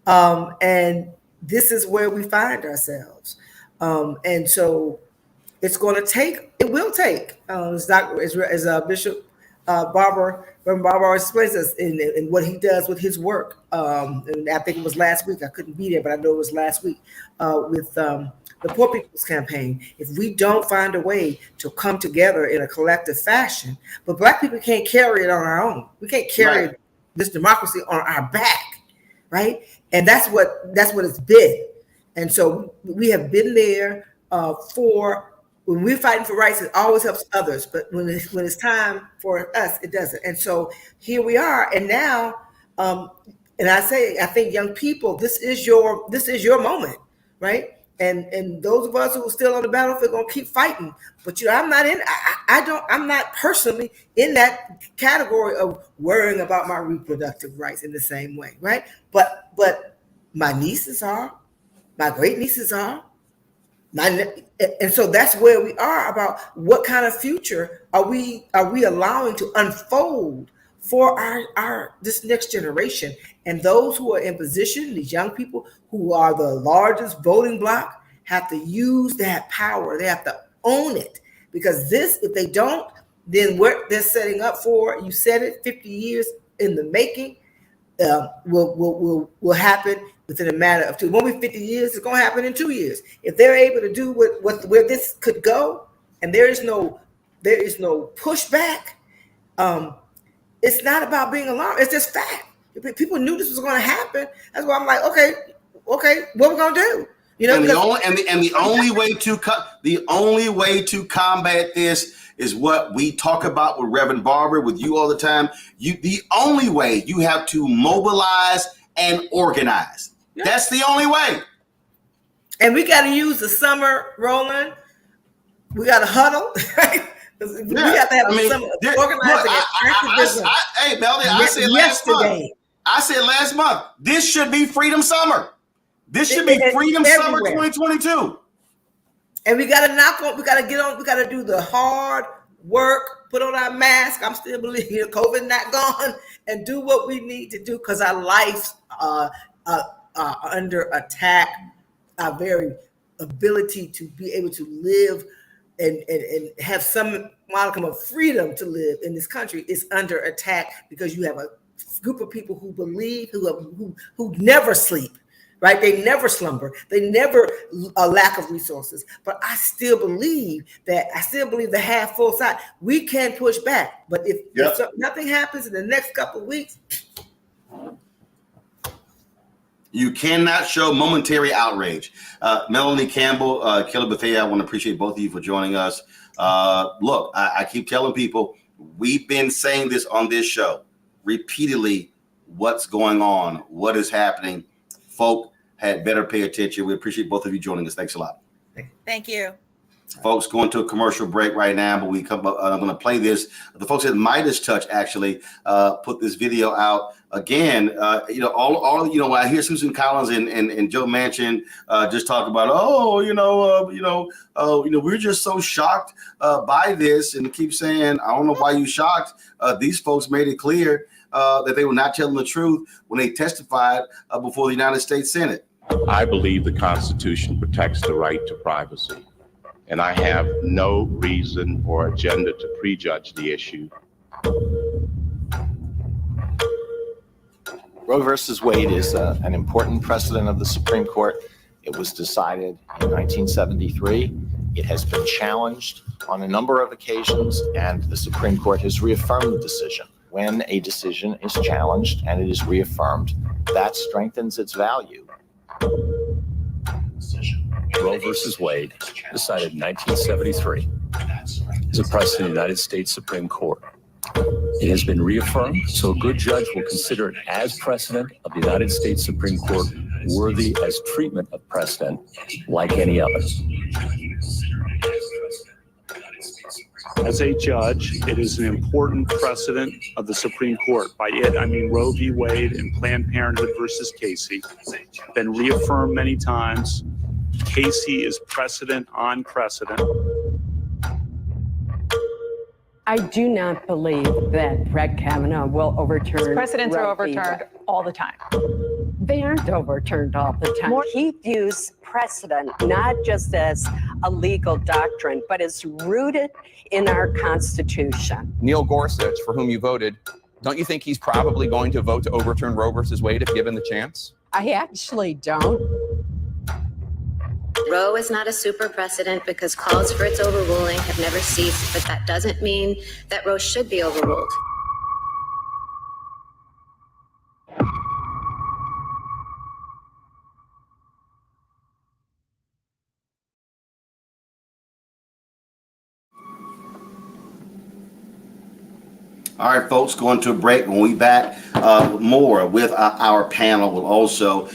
And this is where we find ourselves. And so it will take, as Bishop Barber explains us in what he does with his work. And I think it was last week. I couldn't be there, but I know it was last week with the Poor People's Campaign, if we don't find a way to come together in a collective fashion, but Black people can't carry it on our own. We can't carry this democracy on our back, right? And that's what it's been. And so we have been there for, when we're fighting for rights, it always helps others. But when it's time for us, it doesn't. And so here we are. And now, and I think young people, this is your moment, right? And those of us who are still on the battlefield are gonna keep fighting. But I'm not personally in that category of worrying about my reproductive rights in the same way, right? But my nieces are, my great nieces are, and so that's where we are about what kind of future are we allowing to unfold for our this next generation. And those who are in position, these young people who are the largest voting bloc, have to use that power. They have to own it, because if they don't, then what they're setting up for, you said it, 50 years in the making, will happen within a matter of 2. It won't be 50 years. It's going to happen in 2 years. If they're able to do where this could go, and there is no pushback. It's not about being alarmed. It's just fact. People knew this was going to happen. That's why I'm like, okay, what we're going to do? You know, the only way to combat this is what we talk about with Reverend Barber, with you all the time. The only way, you have to mobilize and organize. Yeah. That's the only way. And we got to use the summer, Roland. We got to huddle. Right? We got to have some organizing activism. Hey, Melody, I said last month, this should be Freedom Summer. This should be Freedom Summer 2022. And we got to get on, we got to do the hard work, put on our mask. I'm still believing COVID not gone, and do what we need to do, because our lives are under attack. Our very ability to be able to live and have some modicum of freedom to live in this country is under attack, because you have a group of people who believe, who never sleep, right? They never slumber. They never a lack of resources. But I still believe the half full side. We can push back, but if nothing happens in the next couple of weeks, you cannot show momentary outrage. Melanie Campbell, Kelly Bethea, I want to appreciate both of you for joining us. Look, I keep telling people, we've been saying this on this show repeatedly, what's going on, what is happening. Folk had better pay attention. We appreciate both of you joining us. Thanks a lot. Thank you. Folks, going to a commercial break right now, but I'm going to play this. The folks at Midas Touch actually put this video out again. When I hear Susan Collins and Joe Manchin just talk about, we're just so shocked by this, and keep saying, I don't know why you shocked. These folks made it clear that they were not telling the truth when they testified before the United States Senate. I believe the Constitution protects the right to privacy, and I have no reason or agenda to prejudge the issue. Roe versus Wade is an important precedent of the Supreme Court. It was decided in 1973. It has been challenged on a number of occasions, and the Supreme Court has reaffirmed the decision. When a decision is challenged and it is reaffirmed, that strengthens its value. Roe versus Wade, decided in 1973, is a precedent of the United States Supreme Court. It has been reaffirmed, so a good judge will consider it as precedent of the United States Supreme Court, worthy as treatment of precedent like any other. As a judge, it is an important precedent of the Supreme Court. By it, I mean Roe v. Wade and Planned Parenthood versus Casey. Been reaffirmed many times. Casey is precedent on precedent. I do not believe that Brett Kavanaugh will overturn. Precedents are overturned all the time. They aren't overturned all the time. He views precedent not just as a legal doctrine, but as rooted in our Constitution. Neil Gorsuch, for whom you voted, don't you think he's probably going to vote to overturn Roe versus Wade if given the chance? I actually don't. Roe is not a super precedent because calls for its overruling have never ceased, but that doesn't mean that Roe should be overruled. All right, folks, going to a break. When we back, more with our panel. We'll also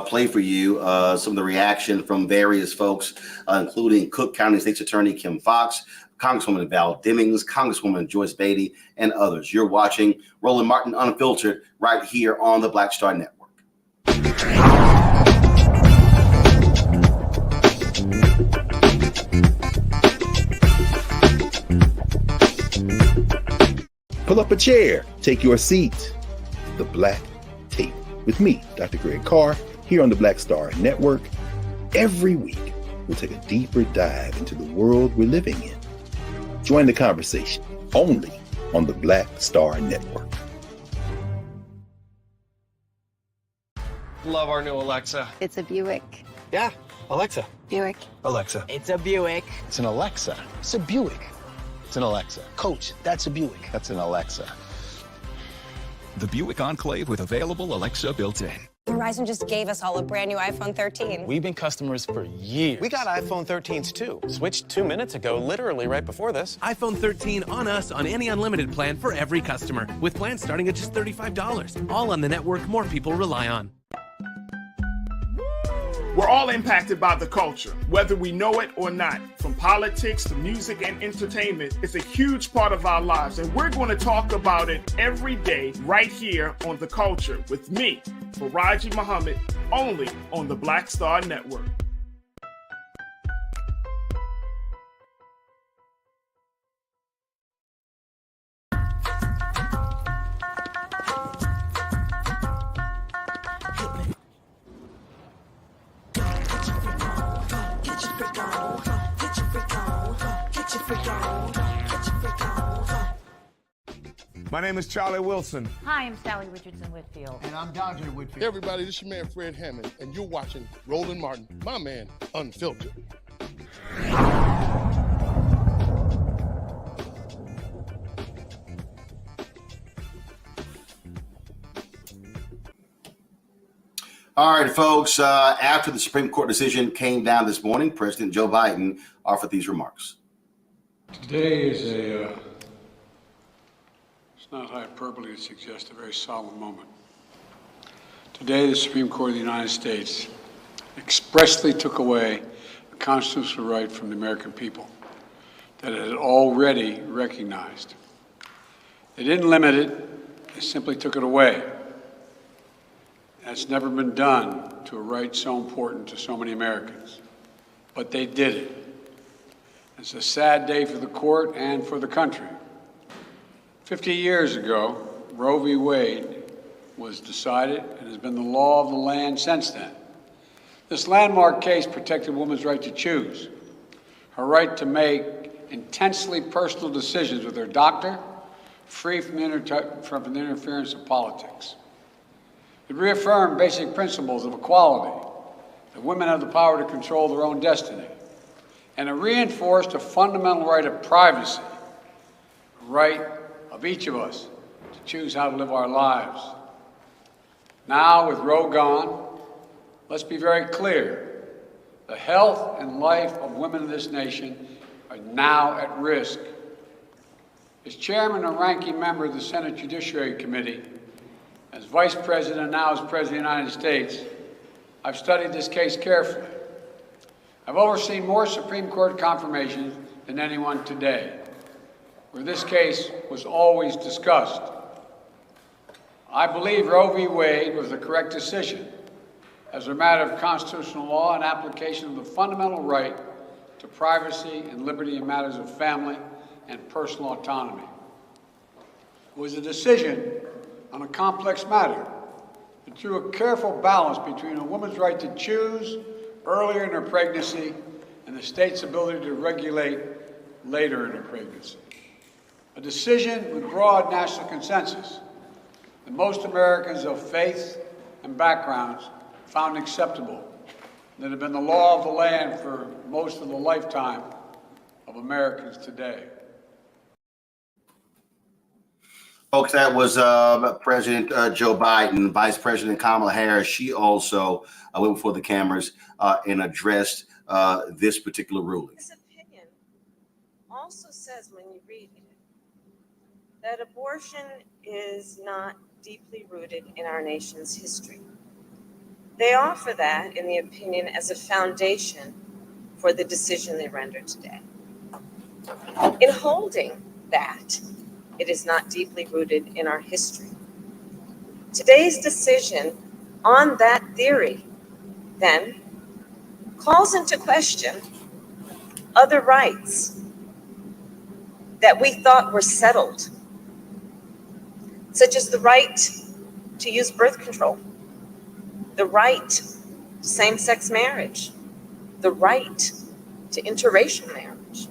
play for you some of the reaction from various folks, including Cook County State's Attorney Kim Foxx, Congresswoman Val Demings, Congresswoman Joyce Beatty, and others. You're watching Roland Martin Unfiltered right here on the Black Star Network. Pull up a chair, take your seat. The Black Tape with me, Dr. Greg Carr, here on the Black Star Network. Every week, we'll take a deeper dive into the world we're living in. Join the conversation only on the Black Star Network. Love our new Alexa. It's a Buick. Yeah, Alexa. Buick. Alexa. It's a Buick. It's an Alexa. It's a Buick. It's an Alexa. Coach, that's a Buick. That's an Alexa. The Buick Enclave with available Alexa built in. Verizon just gave us all a brand new iPhone 13. We've been customers for years. We got iPhone 13s too. Switched 2 minutes ago, literally right before this. iPhone 13 on us on any unlimited plan for every customer, with plans starting at just $35. All on the network more people rely on. We're all impacted by the culture, whether we know it or not. From politics to music and entertainment, it's a huge part of our lives, and we're going to talk about it every day right here on The Culture with me, Faraji Muhammad, only on the Black Star Network. My name is Charlie Wilson. Hi, I'm Sally Richardson Whitfield. And I'm Dante Whitfield. Hey everybody, this is your man Fred Hammond, and you're watching Roland Martin, my man, Unfiltered. All right, folks, after the Supreme Court decision came down this morning, President Joe Biden offered these remarks. Today is it's not hyperbole to suggest a very solemn moment. Today, the Supreme Court of the United States expressly took away a constitutional right from the American people that it had already recognized. They didn't limit it, they simply took it away. That's never been done to a right so important to so many Americans. But they did it. It's a sad day for the court and for the country. 50 years ago, Roe v. Wade was decided and has been the law of the land since then. This landmark case protected a woman's right to choose, her right to make intensely personal decisions with her doctor, free from the interference of politics. It reaffirmed basic principles of equality, that women have the power to control their own destiny, and it reinforced a fundamental right of privacy, a right of each of us to choose how to live our lives. Now, with Roe gone, let's be very clear. The health and life of women in this nation are now at risk. As chairman and ranking member of the Senate Judiciary Committee, as vice president and now as president of the United States, I've studied this case carefully. I've overseen more Supreme Court confirmations than anyone today, where this case was always discussed. I believe Roe v. Wade was the correct decision as a matter of constitutional law and application of the fundamental right to privacy and liberty in matters of family and personal autonomy. It was a decision on a complex matter, but through a careful balance between a woman's right to choose earlier in her pregnancy and the state's ability to regulate later in her pregnancy. A decision with broad national consensus that most Americans of faith and backgrounds found acceptable. that have been the law of the land for most of the lifetime of Americans today. Folks, that was President Joe Biden. Vice President Kamala Harris, she also went before the cameras and addressed this particular ruling. This opinion also says, when you read it, that abortion is not deeply rooted in our nation's history. They offer that in the opinion as a foundation for the decision they rendered today. In holding that it is not deeply rooted in our history, today's decision on that theory then calls into question other rights that we thought were settled, such as the right to use birth control, the right to same-sex marriage, the right to interracial marriage.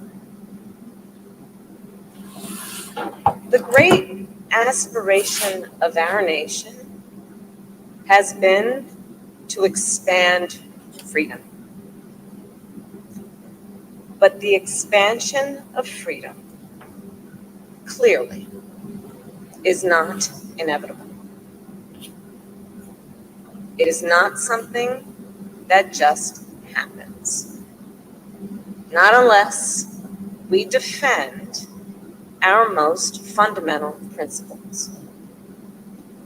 The great aspiration of our nation has been to expand freedom. But the expansion of freedom clearly is not inevitable. It is not something that just happens. Not unless we defend our most fundamental principles.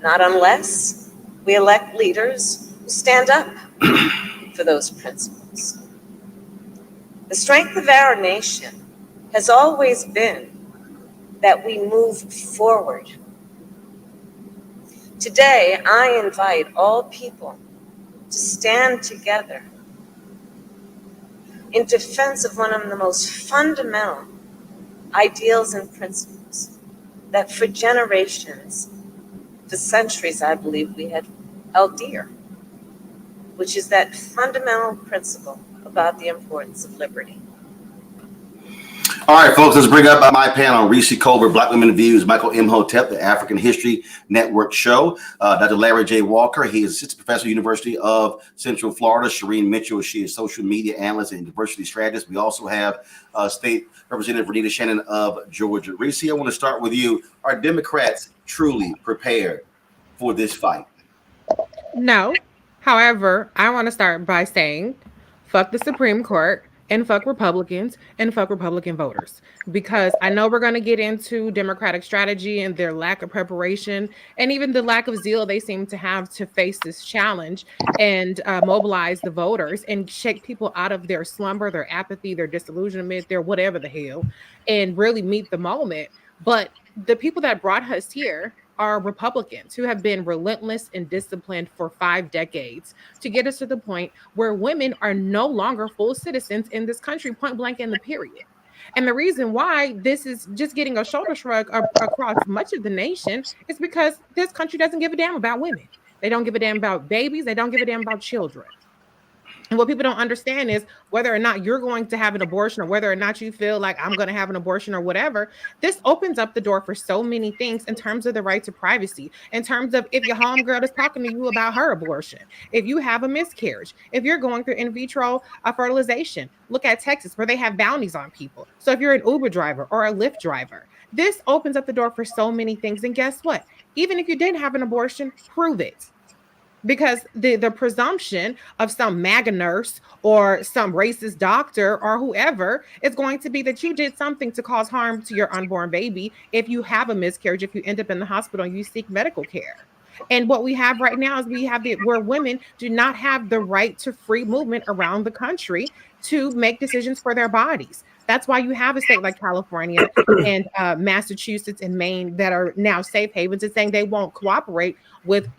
Not unless we elect leaders who stand up for those principles. The strength of our nation has always been that we move forward. Today, I invite all people to stand together in defense of one of the most fundamental ideals and principles that for generations, for centuries, I believe we had held dear, which is that fundamental principle about the importance of liberty. All right, folks, let's bring up my panel. Reese Colbert, Black Women Views, Michael Imhotep, the African History Network show. Dr. Larry J. Walker, he is assistant professor at the University of Central Florida. Shireen Mitchell, she is social media analyst and diversity strategist. We also have State Representative Renita Shannon of Georgia. Reese, I want to start with you. Are Democrats truly prepared for this fight? No. However, I want to start by saying, fuck the Supreme Court. And fuck Republicans and fuck Republican voters, because I know we're going to get into Democratic strategy and their lack of preparation and even the lack of zeal they seem to have to face this challenge and mobilize the voters and shake people out of their slumber, their apathy, their disillusionment, their whatever the hell, and really meet the moment. But the people that brought us here are Republicans who have been relentless and disciplined for 5 decades to get us to the point where women are no longer full citizens in this country, point blank in the period. And the reason why this is just getting a shoulder shrug across much of the nation is because this country doesn't give a damn about women. They don't give a damn about babies. They don't give a damn about children. And what people don't understand is whether or not you're going to have an abortion or whether or not you feel like I'm going to have an abortion or whatever, this opens up the door for so many things in terms of the right to privacy, in terms of if your homegirl is talking to you about her abortion, if you have a miscarriage, if you're going through in vitro fertilization. Look at Texas where they have bounties on people. So if you're an Uber driver or a Lyft driver, this opens up the door for so many things. And guess what? Even if you didn't have an abortion, prove it. Because the presumption of some MAGA nurse or some racist doctor or whoever is going to be that you did something to cause harm to your unborn baby if you have a miscarriage, if you end up in the hospital and you seek medical care. And what we have right now is where women do not have the right to free movement around the country to make decisions for their bodies. That's why you have a state like California and Massachusetts and Maine that are now safe havens and saying they won't cooperate with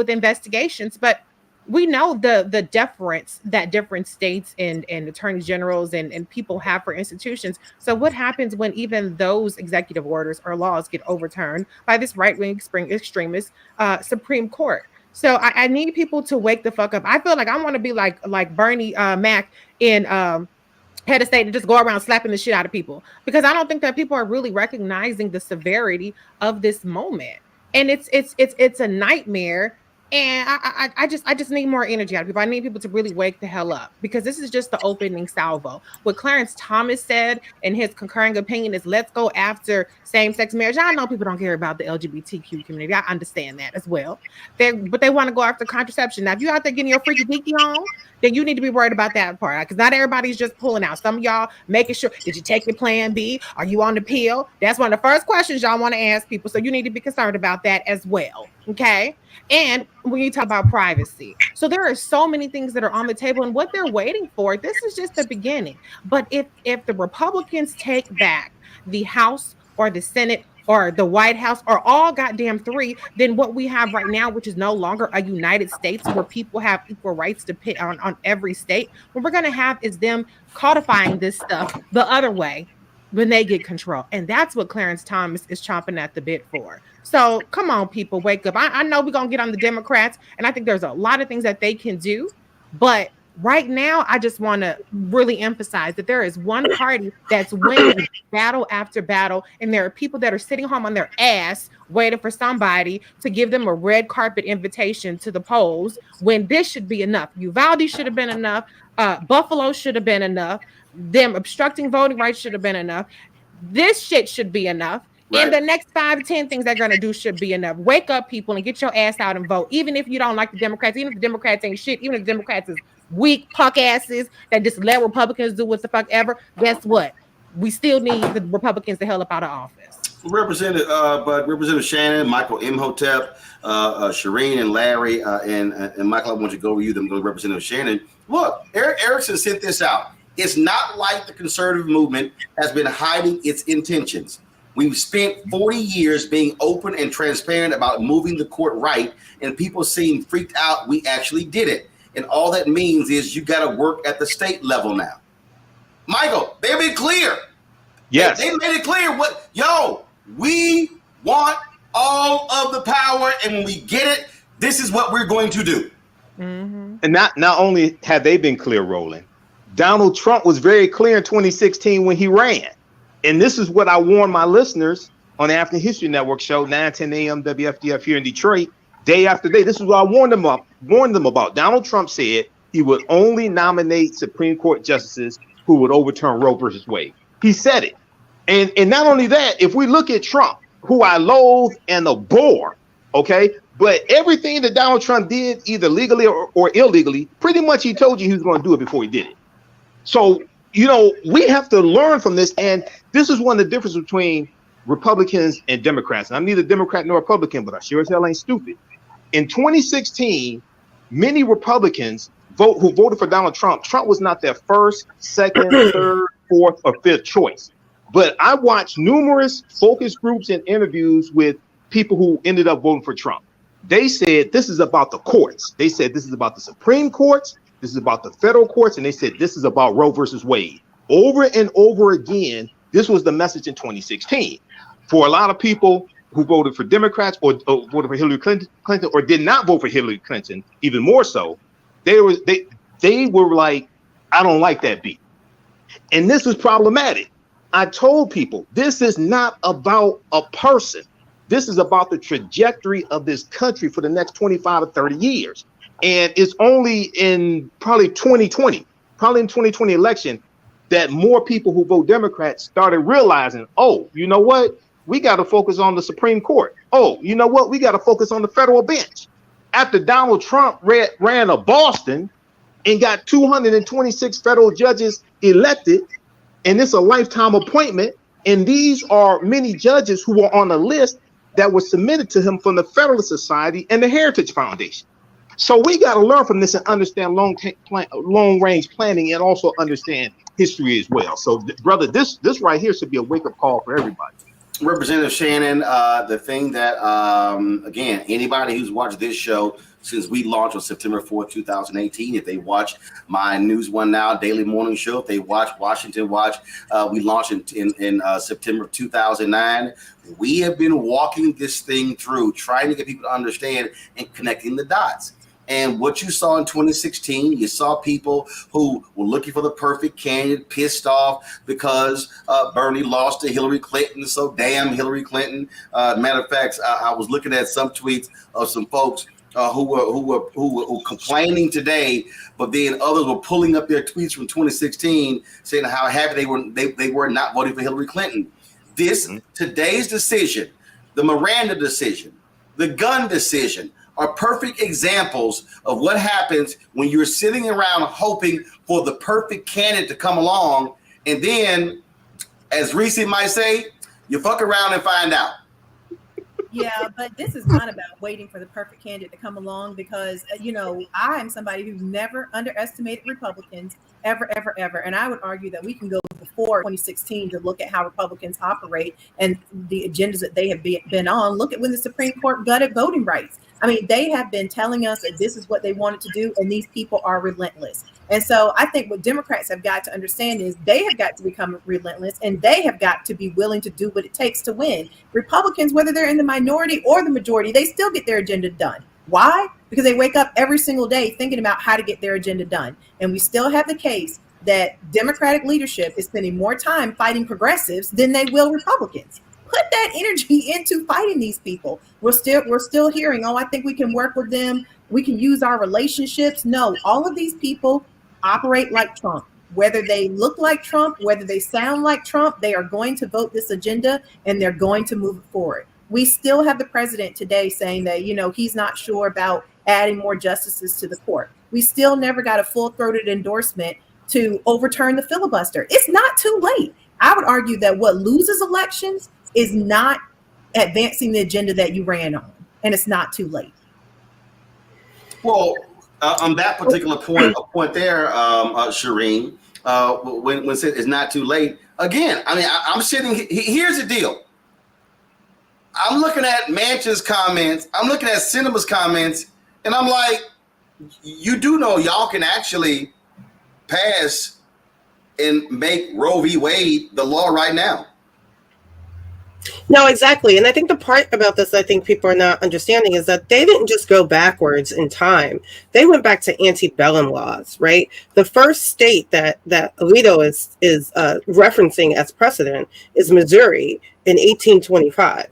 investigations. But we know the deference that different states and attorneys generals and people have for institutions. So what happens when even those executive orders or laws get overturned by this right-wing extremist Supreme Court? So I need people to wake the fuck up. I feel like I want to be like Bernie Mac in head of state and just go around slapping the shit out of people, because I don't think that people are really recognizing the severity of this moment. And it's a nightmare And I just need more energy out of people. I need people to really wake the hell up, because this is just the opening salvo. What Clarence Thomas said in his concurring opinion is, let's go after same-sex marriage. I know people don't care about the LGBTQ community. I understand that as well. But they want to go after contraception. Now, if you're out there getting your freaky deaky on, then you need to be worried about that part, because not everybody's just pulling out. Some of y'all making sure, did you take your plan B? Are you on the pill? That's one of the first questions y'all want to ask people. So you need to be concerned about that as well. Okay. And when you talk about privacy, so there are so many things that are on the table, and what they're waiting for, this is just the beginning. But if the Republicans take back the House or the Senate or the White House or all goddamn three, then what we have right now, which is no longer a United States where people have equal rights to pit on every state, what we're going to have is them codifying this stuff the other way when they get control. And that's what Clarence Thomas is chomping at the bit for. So come on, people, wake up. I know we're going to get on the Democrats, and I think there's a lot of things that they can do. But right now, I just want to really emphasize that there is one party that's winning battle after battle, and there are people that are sitting home on their ass waiting for somebody to give them a red carpet invitation to the polls, when this should be enough. Uvalde should have been enough. Buffalo should have been enough. Them obstructing voting rights should have been enough. This shit should be enough. Right. And the next 5 to 10 things they're going to do should be enough. Wake up, people, and get your ass out and vote. Even if you don't like the Democrats, even if the Democrats ain't shit, even if the Democrats is weak punk asses that just let Republicans do what the fuck ever, guess what? We still need the Republicans the hell up out of office. Representative Shannon, Michael Imhotep, Shireen and Larry, and Michael, I want you to go over you, them go to Representative Shannon. Look, Eric Erickson sent this out. It's not like the conservative movement has been hiding its intentions. We've spent 40 years being open and transparent about moving the court right, and people seem freaked out we actually did it. And all that means is you got to work at the state level now. Michael, they've been clear. Yes. They made it clear we want all of the power, and when we get it, this is what we're going to do. Mm-hmm. And not only have they been clear, Roland, Donald Trump was very clear in 2016 when he ran. And this is what I warned my listeners on the African History Network show, 9:10 a.m. WFDF here in Detroit, day after day. This is what I warned them about. Donald Trump said he would only nominate Supreme Court justices who would overturn Roe versus Wade. He said it. And not only that, if we look at Trump, who I loathe and abhor, okay, but everything that Donald Trump did, either legally or illegally, pretty much he told you he was going to do it before he did it. So, we have to learn from this. And this is one of the differences between Republicans and Democrats. And I'm neither Democrat nor Republican, but I sure as hell ain't stupid. In 2016, many Republicans who voted for Donald Trump, Trump was not their first, second, third, fourth, or fifth choice. But I watched numerous focus groups and interviews with people who ended up voting for Trump. They said this is about the courts. They said this is about the Supreme Courts. This is about the federal courts. And they said this is about Roe versus Wade. Over and over again, this was the message in 2016. For a lot of people who voted for Democrats or voted for Hillary Clinton or did not vote for Hillary Clinton, even more so, they were like, I don't like that beat. And this is problematic. I told people this is not about a person. This is about the trajectory of this country for the next 25 or 30 years. And it's only in probably 2020 election that more people who vote Democrats started realizing, oh, you know what? We got to focus on the Supreme Court. Oh, you know what? We got to focus on the federal bench. After Donald Trump ran a Boston and got 226 federal judges elected, and it's a lifetime appointment, and these are many judges who were on a list that was submitted to him from the Federalist Society and the Heritage Foundation. So we got to learn from this and understand long-range planning and also understand history as well. So, brother, this right here should be a wake-up call for everybody. Representative Shannon, the thing that, again, anybody who's watched this show since we launched on September 4th, 2018, if they watch my News One Now daily morning show, if they watch Washington Watch, we launched in September of 2009. We have been walking this thing through, trying to get people to understand and connecting the dots. And what you saw in 2016, you saw people who were looking for the perfect candidate, pissed off because Bernie lost to Hillary Clinton. So damn Hillary Clinton. Matter of fact, I was looking at some tweets of some folks who were complaining today, but then others were pulling up their tweets from 2016 saying how happy they were not voting for Hillary Clinton. Today's decision, the Miranda decision, the gun decision are perfect examples of what happens when you're sitting around hoping for the perfect candidate to come along, and then, as Reese might say, you fuck around and find out. Yeah, but this is not about waiting for the perfect candidate to come along, because, I am somebody who's never underestimated Republicans, ever. And I would argue that we can go before 2016 to look at how Republicans operate and the agendas that they have been on. Look at when the Supreme Court gutted voting rights. I mean, they have been telling us that this is what they wanted to do, and these people are relentless. And so I think what Democrats have got to understand is they have got to become relentless, and they have got to be willing to do what it takes to win. Republicans, whether they're in the minority or the majority, they still get their agenda done. Why? Because they wake up every single day thinking about how to get their agenda done. And we still have the case that Democratic leadership is spending more time fighting progressives than they will Republicans. Put that energy into fighting these people. We're still hearing, I think we can work with them. We can use our relationships. No, all of these people operate like Trump. Whether they look like Trump, whether they sound like Trump, they are going to vote this agenda and they're going to move it forward. We still have the president today saying that, he's not sure about adding more justices to the court. We still never got a full-throated endorsement to overturn the filibuster. It's not too late. I would argue that what loses elections is not advancing the agenda that you ran on, and it's not too late. Well, on that particular point there, Shireen, when it's not too late, again, I mean, I'm sitting, here's the deal. I'm looking at Manchin's comments, I'm looking at Sinema's comments, and I'm like, you do know y'all can actually pass and make Roe v. Wade the law right now. No, exactly. And I think the part about this I think people are not understanding is that they didn't just go backwards in time. They went back to antebellum laws, right? The first state that Alito is referencing as precedent is Missouri in 1825.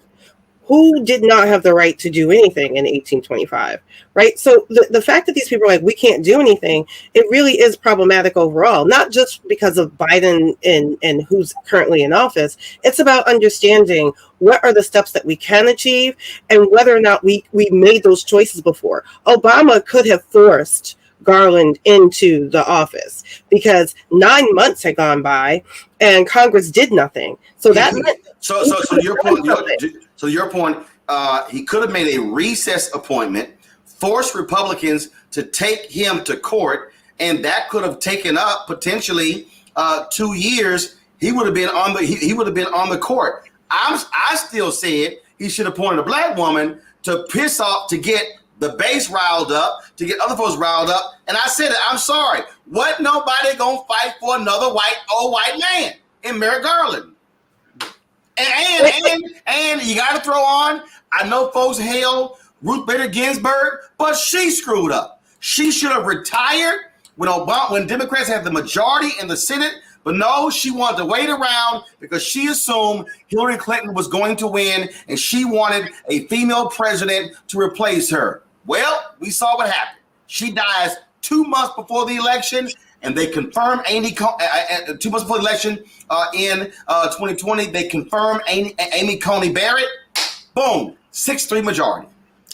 Who did not have the right to do anything in 1825, right? So the fact that these people are like, we can't do anything, it really is problematic overall, not just because of Biden and who's currently in office. It's about understanding what are the steps that we can achieve and whether or not we made those choices before. Obama could have forced Garland into the office because 9 months had gone by and Congress did nothing. So that meant your point, he could have made a recess appointment, forced Republicans to take him to court, and that could have taken up potentially 2 years. He would have been on the court. I still said he should have appointed a black woman to piss off, to get the base riled up, to get other folks riled up. And I said it, I'm sorry. What nobody gonna fight for another old white man in Merrick Garland? And you got to throw on, I know folks hail Ruth Bader Ginsburg, but she screwed up. She should have retired when Democrats had the majority in the Senate, but no, she wanted to wait around because she assumed Hillary Clinton was going to win and she wanted a female president to replace her. Well, we saw what happened. She dies 2 months before the election, and they confirm 2 months before the election in 2020. They confirm Amy Coney Barrett. Boom, 6-3 majority.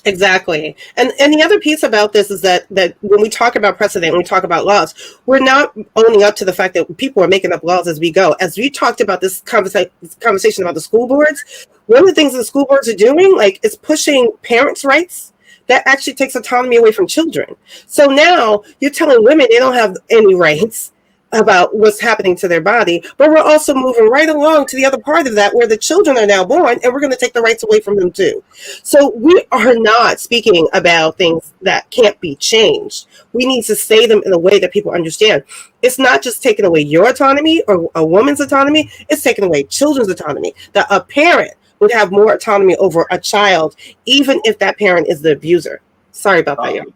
Exactly. And the other piece about this is that when we talk about precedent, when we talk about laws, we're not owning up to the fact that people are making up laws as we go. As we talked about this conversation about the school boards, one of the things that the school boards are doing, is pushing parents' rights. That actually takes autonomy away from children. So now you're telling women they don't have any rights about what's happening to their body, but we're also moving right along to the other part of that where the children are now born and we're going to take the rights away from them too. So we are not speaking about things that can't be changed. We need to say them in a way that people understand. It's not just taking away your autonomy or a woman's autonomy, it's taking away children's autonomy. That a parent would have more autonomy over a child, even if that parent is the abuser. Sorry about that, y'all.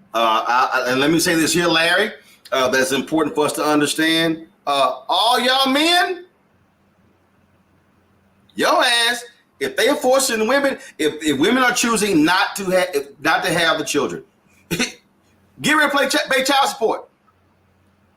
And let me say this here, Larry, that's important for us to understand. All y'all men, your ass, if they are forcing women, if women are choosing not to have the children, Get ready to pay child support.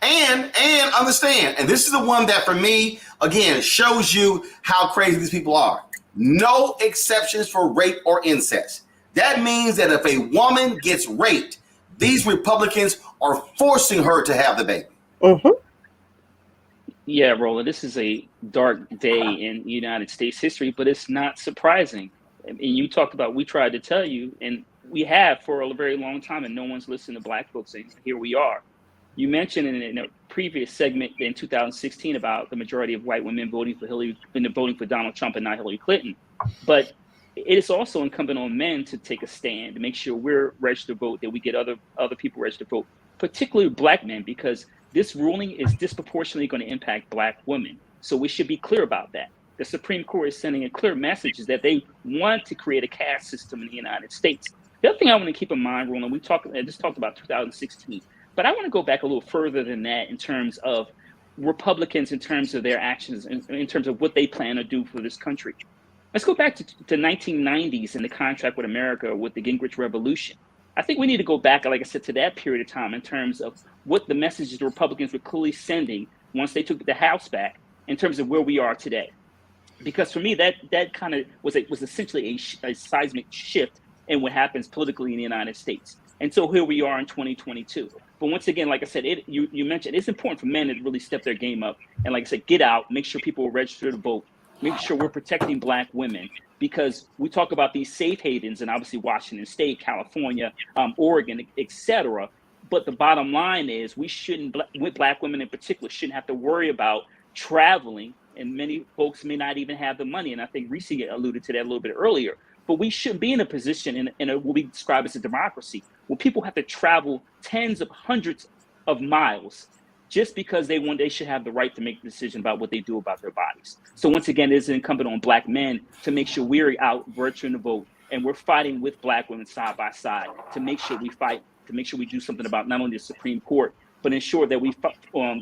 And understand, and this is the one that for me, again, shows you how crazy these people are. No exceptions for rape or incest. That means that if a woman gets raped, these Republicans are forcing her to have the baby. Mm-hmm. Yeah, Roland, this is a dark day in United States history, but it's not surprising. And you talked about, we tried to tell you, and we have for a very long time, and no one's listened to Black folks, and here we are. You mentioned in a previous segment in 2016 about the majority of white women voting for Donald Trump and not Hillary Clinton. But it is also incumbent on men to take a stand to make sure we're registered to vote, that we get other people registered to vote, particularly Black men, because this ruling is disproportionately going to impact Black women. So we should be clear about that. The Supreme Court is sending a clear message that they want to create a caste system in the United States. The other thing I want to keep in mind, Roland, I just talked about 2016. But I want to go back a little further than that in terms of Republicans, in terms of their actions, in terms of what they plan to do for this country. Let's go back to 1990s and the contract with America with the Gingrich Revolution. I think we need to go back, like I said, to that period of time in terms of what the messages the Republicans were clearly sending once they took the House back in terms of where we are today. Because for me, that kind of was essentially a seismic shift in what happens politically in the United States. And so here we are in 2022. But once again, like I said, you mentioned it's important for men to really step their game up. And like I said, get out, make sure people are registered to vote, make sure we're protecting Black women, because we talk about these safe havens and obviously Washington State, California, Oregon, et cetera. But the bottom line is we shouldn't, with Black women in particular, shouldn't have to worry about traveling. And many folks may not even have the money. And I think Reese alluded to that a little bit earlier. But we should be in a position in what we describe as a democracy where people have to travel tens of hundreds of miles just because they should have the right to make a decision about what they do about their bodies. So once again, it is incumbent on Black men to make sure we're out registering to vote, and we're fighting with Black women side by side to make sure we fight, to make sure we do something about not only the Supreme Court, but ensure that we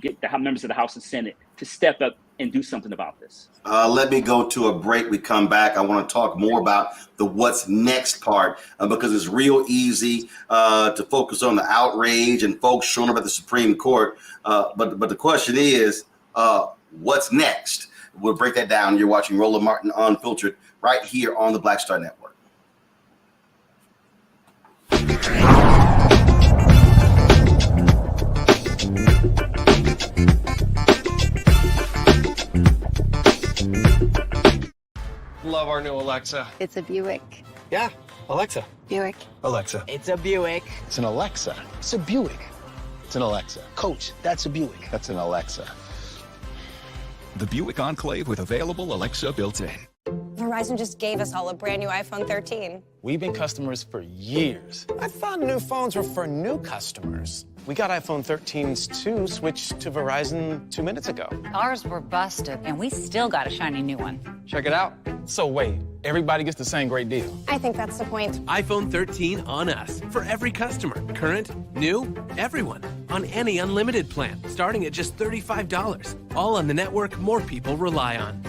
get the members of the House and Senate to step up and do something about this. Let me go to a break. We come back. I want to talk more about the what's next part because it's real easy to focus on the outrage and folks showing up at the Supreme Court. But the question is, what's next? We'll break that down. You're watching Roland Martin Unfiltered right here on the Black Star Network. Love our new Alexa. It's a Buick. Yeah, Alexa. Buick. Alexa. It's a Buick. It's an Alexa. It's a Buick. It's an Alexa. Coach, that's a Buick. That's an Alexa. The Buick Enclave with available Alexa built-in. Verizon just gave us all a brand new iPhone 13. We've been customers for years. I thought new phones were for new customers. We got iPhone 13s too, switched to Verizon 2 minutes ago. Ours were busted, and we still got a shiny new one. Check it out. So wait, everybody gets the same great deal. I think that's the point. iPhone 13 on us for every customer. Current, new, everyone. On any unlimited plan, starting at just $35. All on the network more people rely on.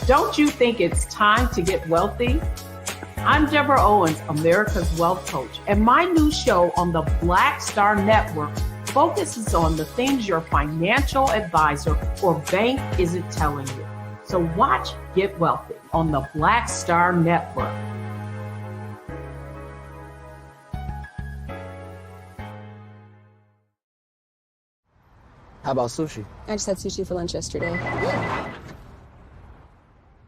Don't you think it's time to get wealthy? I'm Deborah Owens, America's Wealth Coach, and my new show on the Black Star Network focuses on the things your financial advisor or bank isn't telling you. So watch Get Wealthy on the Black Star Network. How about sushi? I just had sushi for lunch yesterday.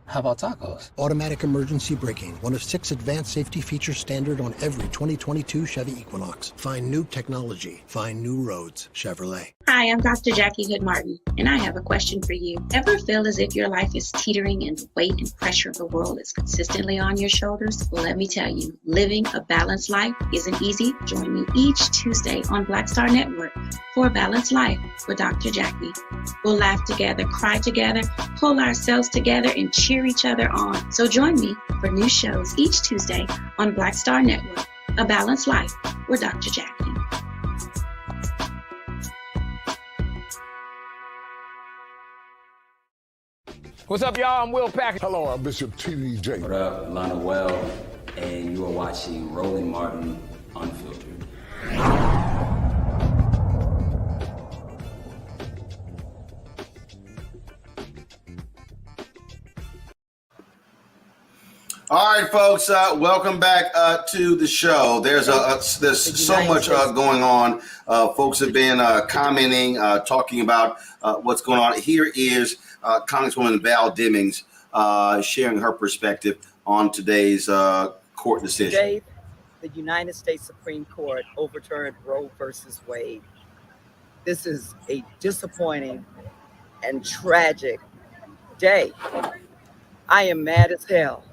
How about tacos? Automatic emergency braking, one of 6 advanced safety features standard on every 2022 Chevy Equinox. Find new technology. Find new roads. Chevrolet. Hi, I'm Dr. Jackie Hood Martin, and I have a question for you. Ever feel as if your life is teetering and the weight and pressure of the world is consistently on your shoulders? Well, let me tell you, living a balanced life isn't easy. Join me each Tuesday on Black Star Network for a Balanced Life with Dr. Jackie. We'll laugh together, cry together, pull ourselves together, and cheer each other on. So join me for new shows each Tuesday on Black Star Network, A Balanced Life with Dr. Jackie. What's up, y'all? I'm Will Packer. Hello, I'm Bishop T.D. Jakes. What up, Lana Well, and you are watching Roland Martin Unfiltered. All right, folks. Welcome back to the show. There's so much going on. Folks have been commenting, talking about what's going on. Here is Congresswoman Val Demings sharing her perspective on today's court decision. Today, the United States Supreme Court overturned Roe versus Wade. This is a disappointing and tragic day. I am mad as hell.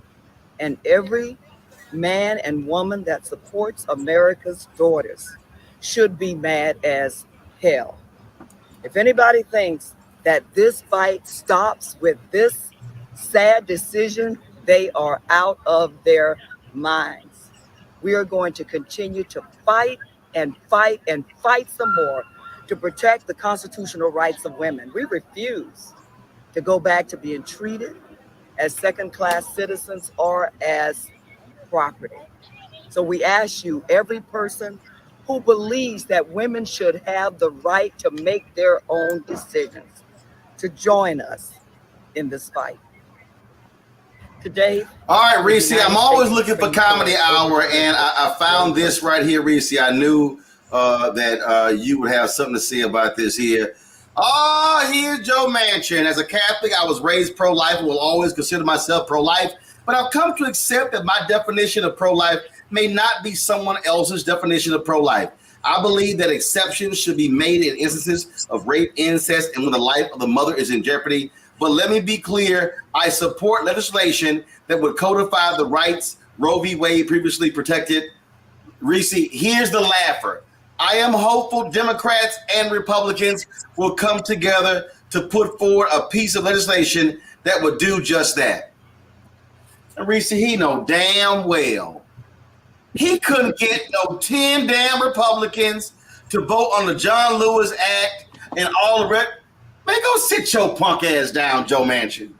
And every man and woman that supports America's daughters should be mad as hell. If anybody thinks that this fight stops with this sad decision, they are out of their minds. We are going to continue to fight and fight and fight some more to protect the constitutional rights of women. We refuse to go back to being treated as second-class citizens or as property. So we ask you, every person who believes that women should have the right to make their own decisions, to join us in this fight. Today. All right, Reese, I'm always looking for Comedy Hour, and I found this right here, Reese. I knew that you would have something to say about this here. Oh, here's Joe Manchin. As a Catholic, I was raised pro-life and will always consider myself pro-life, but I've come to accept that my definition of pro-life may not be someone else's definition of pro-life. I believe that exceptions should be made in instances of rape, incest, and when the life of the mother is in jeopardy. But let me be clear, I support legislation that would codify the rights Roe v. Wade previously protected. Reese, here's the laugher. I am hopeful Democrats and Republicans will come together to put forward a piece of legislation that would do just that. And Reese, he know damn well he couldn't get no 10 damn Republicans to vote on the John Lewis Act and all the rest. Man, go sit your punk ass down, Joe Manchin.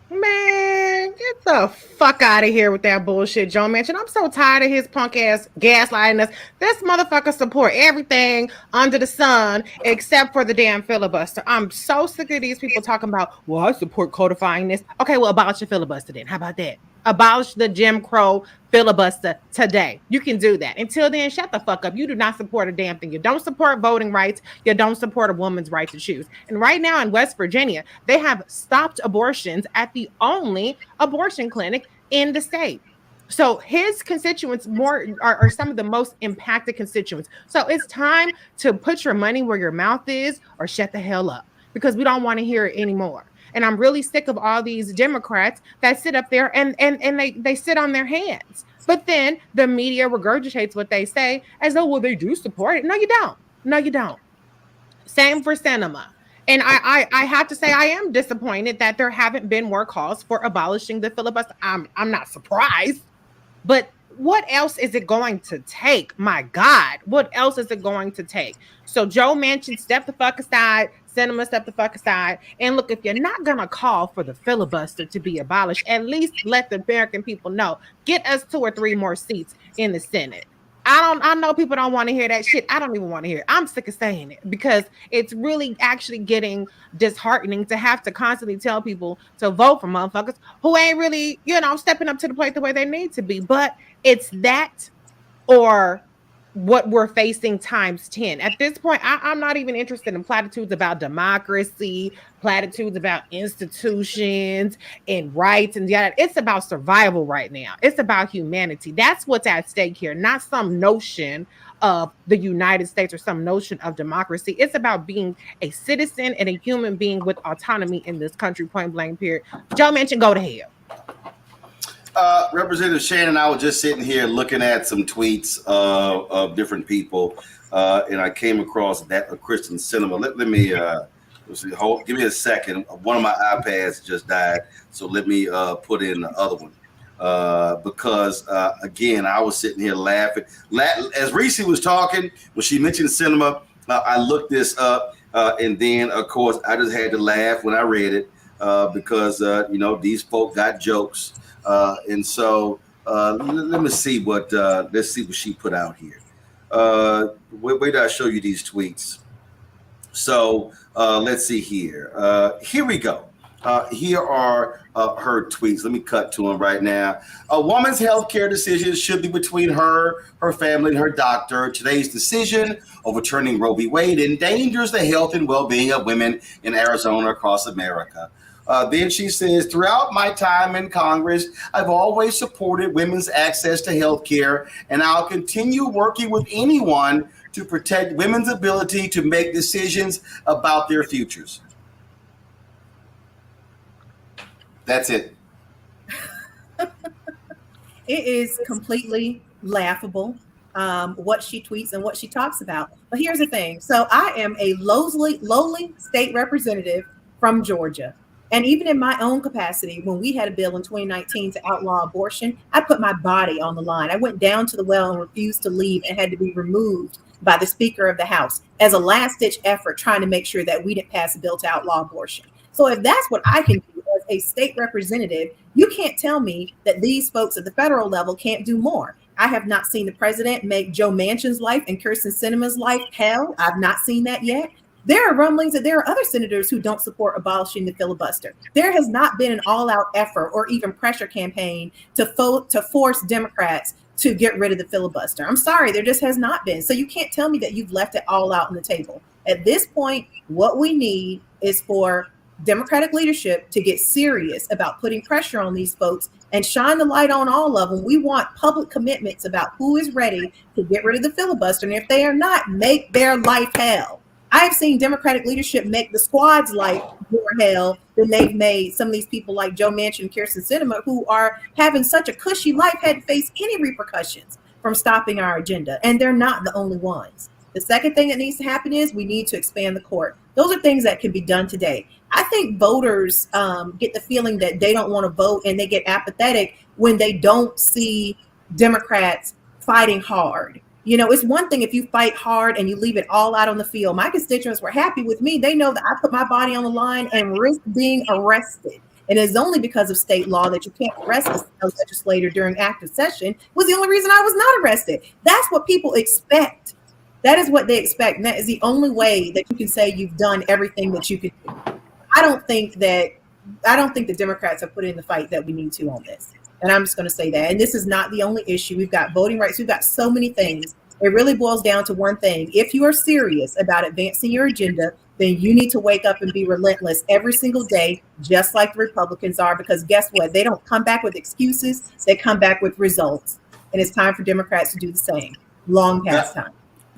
Man, get the fuck out of here with that bullshit, Joe Manchin. I'm so tired of his punk ass gaslighting us. This motherfucker support everything under the sun except for the damn filibuster. I'm so sick of these people talking about, well, I support codifying this. Okay, well, abolish your filibuster then. How about that? Abolish the Jim Crow filibuster today. You can do that. Until then, shut the fuck up. You do not support a damn thing. You don't support voting rights. You don't support a woman's right to choose. And right now in West Virginia, they have stopped abortions at the only abortion clinic in the state. So his constituents are some of the most impacted constituents. So it's time to put your money where your mouth is or shut the hell up, because we don't want to hear it anymore. And I'm really sick of all these Democrats that sit up there and they sit on their hands. But then the media regurgitates what they say as though, well, they do support it. No, you don't. No, you don't. Same for cinema. And I have to say, I am disappointed that there haven't been more calls for abolishing the filibuster. I'm not surprised. But what else is it going to take? My God, what else is it going to take? So Joe Manchin, step the fuck aside. Cinema, step the fuck aside. And look, if you're not going to call for the filibuster to be abolished, at least let the American people know. Get us 2 or 3 more seats in the Senate. I know people don't want to hear that shit. I don't even want to hear it. I'm sick of saying it because it's really actually getting disheartening to have to constantly tell people to vote for motherfuckers who ain't really, stepping up to the plate the way they need to be. But it's that or what we're facing times 10. At this point, I'm not even interested in platitudes about democracy, platitudes about institutions and rights and yada. It's about survival right now. It's about humanity. That's what's at stake here, not some notion of the United States or some notion of democracy. It's about being a citizen and a human being with autonomy in this country, point blank, period. Joe Manchin, go to hell. Representative Shannon and I were just sitting here looking at some tweets of different people, and I came across that of Kristen Cinema. Let me give me a second. One of my iPads just died, so let me put in the other one because again, I was sitting here laughing. As Reese was talking, when she mentioned cinema, I looked this up, and then of course I just had to laugh when I read it because these folk got jokes. And so let's see what she put out here. Where did I show you these tweets? So let's see here. Here we go. Here are her tweets. Let me cut to them right now. A woman's health care decisions should be between her family, and her doctor. Today's decision overturning Roe v. Wade endangers the health and well-being of women in Arizona across America. Then she says, throughout my time in Congress, I've always supported women's access to health care, and I'll continue working with anyone to protect women's ability to make decisions about their futures. That's it. It is completely laughable what she tweets and what she talks about. But here's the thing. So I am a lowly state representative from Georgia. And even in my own capacity, when we had a bill in 2019 to outlaw abortion, I put my body on the line. I went down to the well and refused to leave and had to be removed by the Speaker of the House as a last-ditch effort trying to make sure that we didn't pass a bill to outlaw abortion. So if that's what I can do as a state representative, you can't tell me that these folks at the federal level can't do more. I have not seen the president make Joe Manchin's life and Kyrsten Sinema's life hell. I've not seen that yet. There are rumblings that there are other senators who don't support abolishing the filibuster. There has not been an all-out effort or even pressure campaign to force Democrats to get rid of the filibuster. I'm sorry, there just has not been. So you can't tell me that you've left it all out on the table. At this point, what we need is for Democratic leadership to get serious about putting pressure on these folks and shine the light on all of them. We want public commitments about who is ready to get rid of the filibuster. And if they are not, make their life hell. I've seen Democratic leadership make the squad's life more hell than they've made some of these people like Joe Manchin and Kyrsten Sinema, who are having such a cushy life, hadn't faced any repercussions from stopping our agenda. And they're not the only ones. The second thing that needs to happen is we need to expand the court. Those are things that can be done today. I think voters get the feeling that they don't want to vote, and they get apathetic when they don't see Democrats fighting hard. You know, it's one thing if you fight hard and you leave it all out on the field. My constituents were happy with me. They know that I put my body on the line and risk being arrested. And it's only because of state law that you can't arrest a legislator during active session was the only reason I was not arrested. That's what people expect. That is what they expect. And that is the only way that you can say you've done everything that you could do. I don't think the Democrats have put in the fight that we need to on this. And I'm just going to say that. And this is not the only issue. We've got voting rights. We've got so many things. It really boils down to one thing. If you are serious about advancing your agenda, then you need to wake up and be relentless every single day, just like the Republicans are, because guess what? They don't come back with excuses. They come back with results. And it's time for Democrats to do the same. Long past time.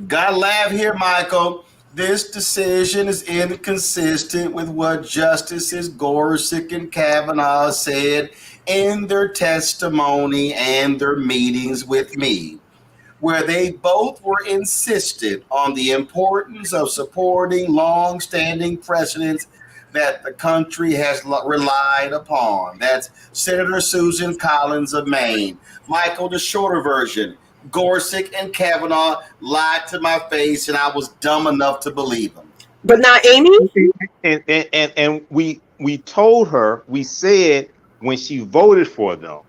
Gotta laugh here, Michael. This decision is inconsistent with what Justices Gorsuch and Kavanaugh said in their testimony and their meetings with me, where they both were insistent on the importance of supporting long-standing precedents that the country has relied upon. That's Senator Susan Collins of Maine. Michael, the shorter version, Gorsuch and Kavanaugh lied to my face, and I was dumb enough to believe them. But not Amy? And we told her, we said when she voted for them,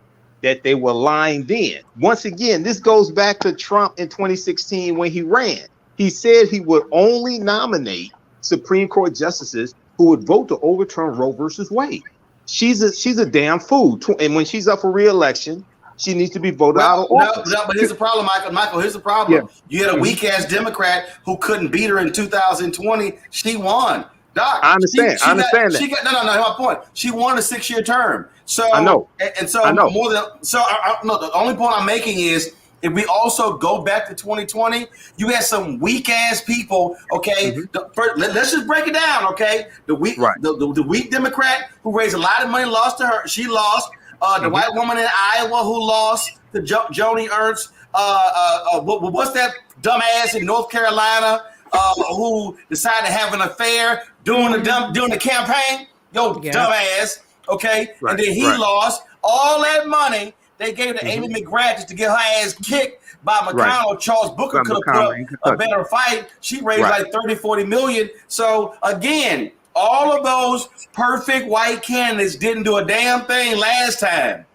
that they were lying then. Once again, this goes back to Trump in 2016 when he ran. He said he would only nominate Supreme Court justices who would vote to overturn Roe versus Wade. She's a damn fool. And when she's up for re-election, she needs to be voted out of office. No, but here's the problem, Michael. Michael, here's the problem. Yeah. You had a weak-ass Democrat who couldn't beat her in 2020. She won. Doc, I understand. I understand that. No, my point. She won a 6-year term. So I know. And so more than so. No, the only point I'm making is if we also go back to 2020, you had some weak ass people. Okay, let's just break it down. Okay, the weak Democrat who raised a lot of money lost to her. She lost. The white woman in Iowa who lost to Joni Ernst. What's that dumbass in North Carolina who decided to have an affair during the campaign? Dumbass. Okay, and then he lost all that money they gave to Amy McGrath just to get her ass kicked by McConnell. Charles Booker could have put a better fight. She raised like 30-40 million. So again, all of those perfect white candidates didn't do a damn thing last time.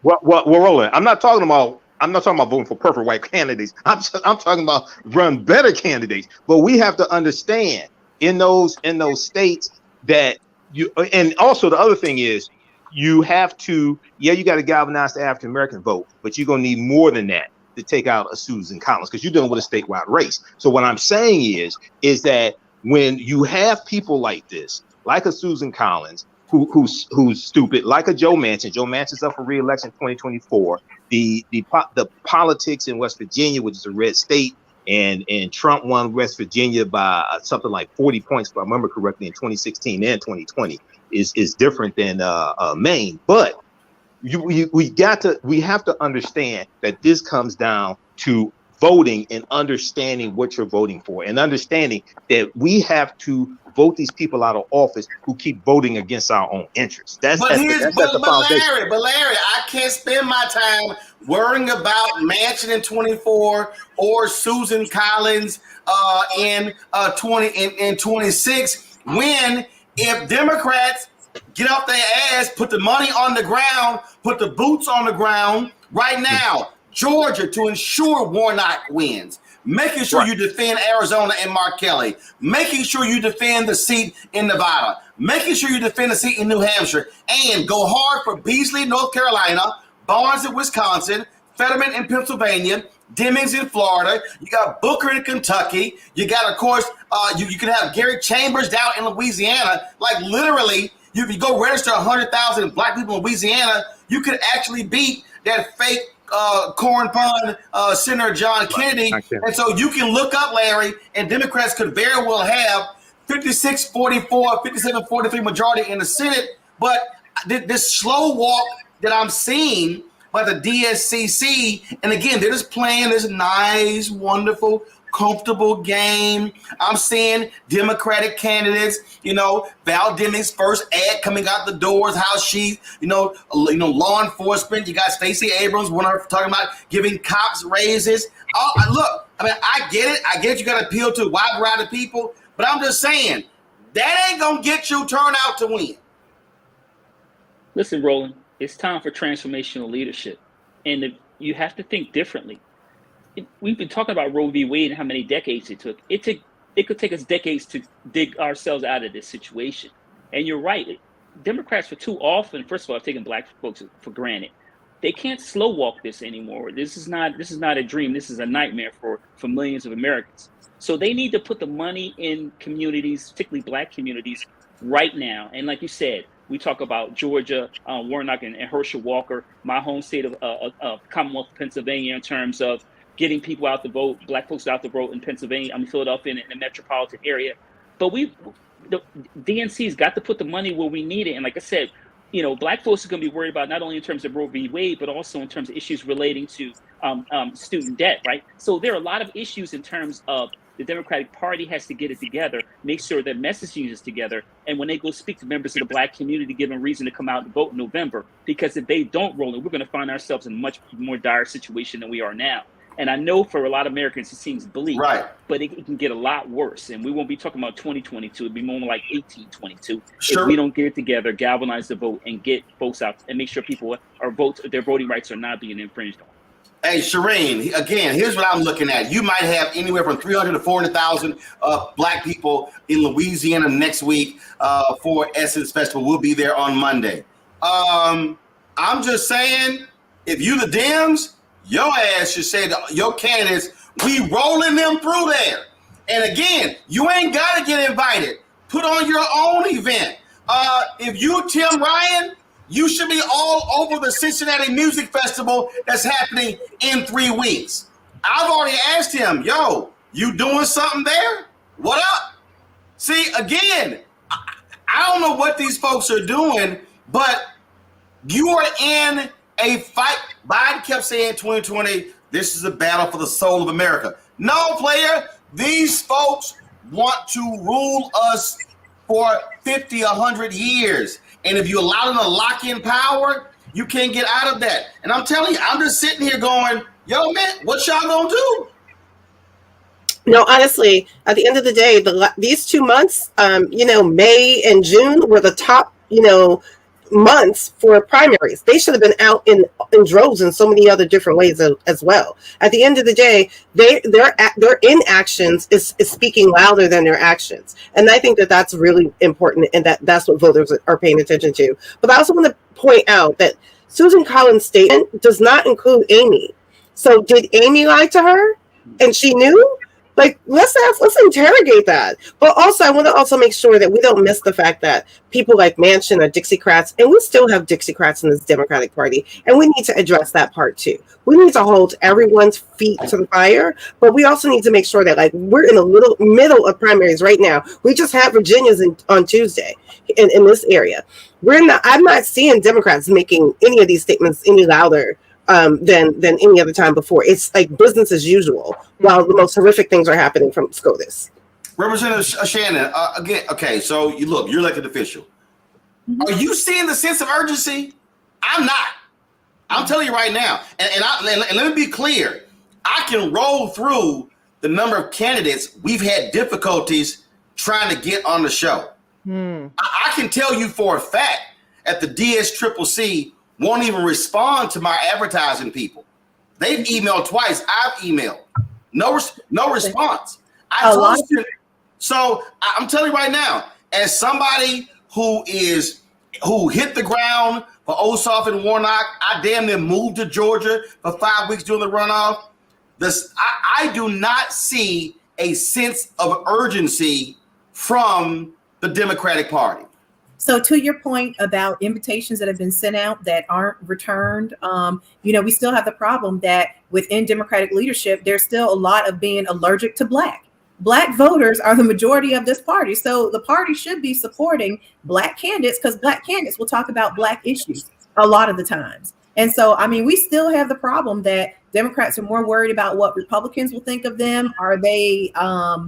Well, Roland, I'm not talking about I'm not talking about voting for perfect white candidates. I'm talking about run better candidates. But we have to understand in those states that you, and also the other thing is you have to, you got to galvanize the African American vote, but you're gonna need more than that to take out a Susan Collins, because you're dealing with a statewide race. So what I'm saying is that when you have people like this, like a Susan Collins, who's stupid, like a Joe Manchin's up for re-election 2024. The politics in West Virginia, which is a red state, and Trump won West Virginia by something like 40 points, if I remember correctly, in 2016 and 2020, is different than Maine. But we have to understand that this comes down to voting and understanding what you're voting for, and understanding that we have to vote these people out of office who keep voting against our own interests. But Larry, I can't spend my time worrying about Manchin in 24 or Susan Collins in 26 when, if Democrats get off their ass, put the money on the ground, put the boots on the ground right now, Georgia, to ensure Warnock wins, making sure you defend Arizona and Mark Kelly, making sure you defend the seat in Nevada, making sure you defend the seat in New Hampshire, and go hard for Beasley, North Carolina, Barnes in Wisconsin, Fetterman in Pennsylvania, Demings in Florida. You got Booker in Kentucky. You got, of course, you can have Gary Chambers down in Louisiana. Like, literally, if you go register 100,000 black people in Louisiana, you could actually beat that fake corn pond Senator John Kennedy. And so you can look up, Larry, and Democrats could very well have 56-44, 57-43 majority in the Senate. But this slow walk that I'm seeing by the DSCC, and again, they're just playing this nice, wonderful, comfortable game. I'm seeing Democratic candidates, Val Demings' first ad coming out the doors, how she, law enforcement. You got Stacey Abrams, one of her talking about giving cops raises. Look, I get it. I get you got to appeal to a wide variety of people, but I'm just saying that ain't gonna get you turnout to win. Listen, Roland, it's time for transformational leadership, and you have to think differently. We've been talking about Roe v. Wade and how many decades it took. It could take us decades to dig ourselves out of this situation. And you're right. Democrats for too often, first of all, have taken black folks for granted. They can't slow walk this anymore. This is not a dream. This is a nightmare for millions of Americans. So they need to put the money in communities, particularly black communities, right now. And like you said, we talk about Georgia, Warnock, and Herschel Walker, my home state of Commonwealth of Pennsylvania, in terms of getting people out to vote, black folks out to vote in Pennsylvania, Philadelphia, in the metropolitan area. But the DNC's got to put the money where we need it. And like I said, black folks are going to be worried about not only in terms of Roe v. Wade, but also in terms of issues relating to student debt, right? So there are a lot of issues in terms of the Democratic Party has to get it together, make sure their messaging is together, and when they go speak to members of the black community, give them reason to come out and vote in November. Because if they don't roll it, we're going to find ourselves in a much more dire situation than we are now. And I know for a lot of Americans, it seems bleak, right? But it can get a lot worse. And we won't be talking about 2022. It'll be more like 1822. Sure. If we don't get it together, galvanize the vote, and get folks out, and make sure people their voting rights are not being infringed on. Hey, Shireen, again, here's what I'm looking at. You might have anywhere from 300 to 400,000 black people in Louisiana next week for Essence Festival. We'll be there on Monday. I'm just saying, if you the Dems, your ass should say to your candidates, we rolling them through there. And again, you ain't got to get invited. Put on your own event. If you Tim Ryan, you should be all over the Cincinnati Music Festival that's happening in 3 weeks. I've already asked him, you doing something there? What up? See, again, I don't know what these folks are doing, but you are in a fight. Biden kept saying 2020, this is a battle for the soul of America. No, player, these folks want to rule us for 50, 100 years. And if you allow them to lock in power, you can't get out of that. And I'm telling you, I'm just sitting here going, man, what y'all gonna do? No, honestly, at the end of the day, these 2 months, May and June were the top, months for primaries. They should have been out in droves in so many other different ways as well. At the end of the day, their inactions is speaking louder than their actions, and I think that that's really important, and that's what voters are paying attention to. But I also want to point out that Susan Collins' statement does not include Amy. So did Amy lie to her, and she knew? Like, let's interrogate that. But also, I want to also make sure that we don't miss the fact that people like Manchin are Dixiecrats, and we still have Dixiecrats in this Democratic Party, and we need to address that part too. We need to hold everyone's feet to the fire, but we also need to make sure that, like, we're in the middle of primaries right now. We just had Virginia's on Tuesday in this area. I'm not seeing Democrats making any of these statements any louder than any other time before. It's like business as usual, while the most horrific things are happening from SCOTUS. Representative Shannon, again, okay, so you're elected official. Are you seeing the sense of urgency? I'm not. I'm telling you right now, and let me be clear. I can roll through the number of candidates we've had difficulties trying to get on the show. I can tell you for a fact at the DSCCC won't even respond to my advertising people. They've emailed twice. I've emailed. No response. So I'm telling you right now, as somebody who hit the ground for Ossoff and Warnock, I damn near moved to Georgia for 5 weeks during the runoff. I do not see a sense of urgency from the Democratic Party. So to your point about invitations that have been sent out that aren't returned, we still have the problem that within Democratic leadership, there's still a lot of being allergic to Black. Black voters are the majority of this party. So the party should be supporting Black candidates because Black candidates will talk about Black issues a lot of the times. And so, we still have the problem that Democrats are more worried about what Republicans will think of them. Are they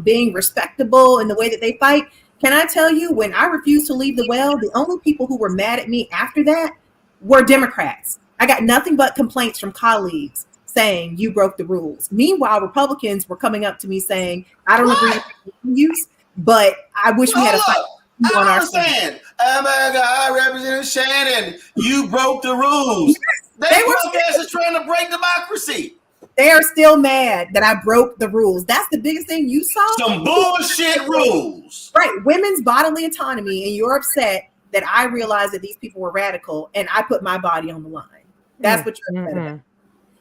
being respectable in the way that they fight? Can I tell you, when I refused to leave the well, the only people who were mad at me after that were Democrats. I got nothing but complaints from colleagues saying you broke the rules. Meanwhile, Republicans were coming up to me saying, I don't agree with your views, but I wish we had a fight on our side. Oh my God, Representative Shannon, you broke the rules. They were trying to break democracy. They are still mad that I broke the rules. That's the biggest thing you saw. Some bullshit rules. Right. Women's bodily autonomy. And you're upset that I realized that these people were radical and I put my body on the line. That's what you're upset about.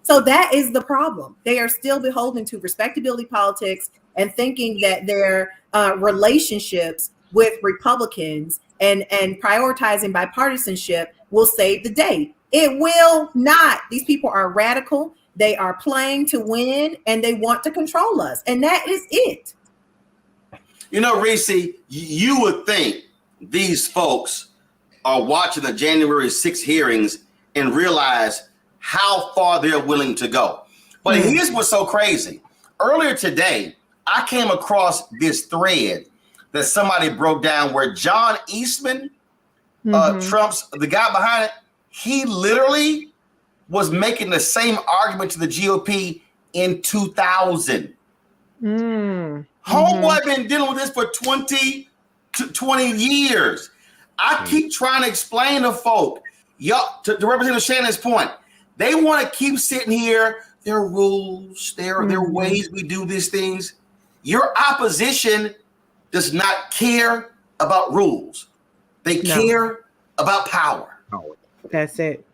So that is the problem. They are still beholden to respectability politics and thinking that their relationships with Republicans and prioritizing bipartisanship will save the day. It will not. These people are radical. They are playing to win, and they want to control us. And that is it. Reese, you would think these folks are watching the January 6th hearings and realize how far they're willing to go. But here's what's so crazy. Earlier today, I came across this thread that somebody broke down where John Eastman, Trump's, the guy behind it, he literally was making the same argument to the GOP in 2000. Homeboy been dealing with this for 20 years. I keep trying to explain to folk, to Representative Shannon's point, they want to keep sitting here. There are rules, there are ways we do these things. Your opposition does not care about rules. They care about power. That's it.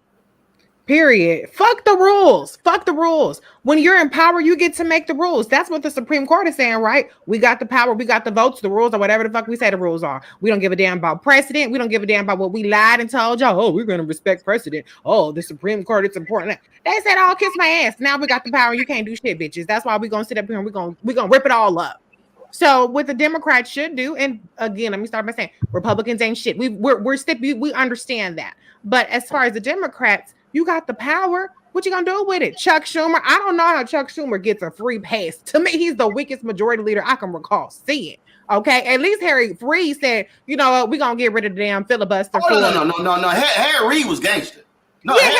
Period. Fuck the rules. Fuck the rules. When you're in power, you get to make the rules. That's what the Supreme Court is saying, right? We got the power. We got the votes, the rules, or whatever the fuck we say the rules are. We don't give a damn about precedent. We don't give a damn about what we lied and told y'all. Oh, we're going to respect precedent. Oh, the Supreme Court, it's important. They said, oh, kiss my ass. Now we got the power. You can't do shit, bitches. That's why we're going to sit up here and we're going to rip it all up. So what the Democrats should do, and again, let me start by saying Republicans ain't shit. We understand that. But as far as the Democrats, you got the power. What you gonna do with it? Chuck Schumer. I don't know how Chuck Schumer gets a free pass. To me, he's the weakest majority leader I can recall seeing. Okay, at least Harry Reid said, you know what, we're gonna get rid of the damn filibuster. No. Harry Reid was gangster. No, yeah,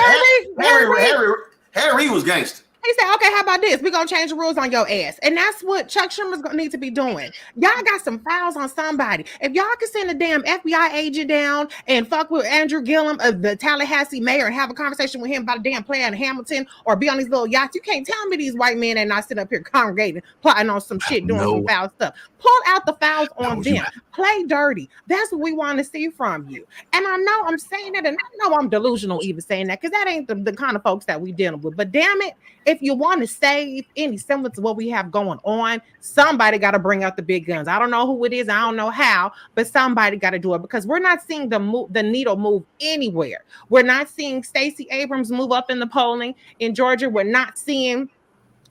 Harry Reid was gangster. He said, okay, how about this? We're going to change the rules on your ass. And that's what Chuck Schumer's going to need to be doing. Y'all got some files on somebody. If y'all can send a damn FBI agent down and fuck with Andrew Gillum, the Tallahassee mayor, and have a conversation with him about a damn play in Hamilton, or be on these little yachts, you can't tell me these white men ain't not sitting up here congregating, plotting on some shit, doing some foul stuff. Pull out the files on them. Play dirty. That's what we want to see from you. And I know I'm saying that, and I know I'm delusional even saying that, because that ain't the kind of folks that we dealing with. But damn it, if you want to save any semblance of what we have going on, somebody got to bring out the big guns. I don't know who it is. I don't know how, but somebody got to do it, because we're not seeing the needle move anywhere. We're not seeing Stacey Abrams move up in the polling in Georgia. We're not seeing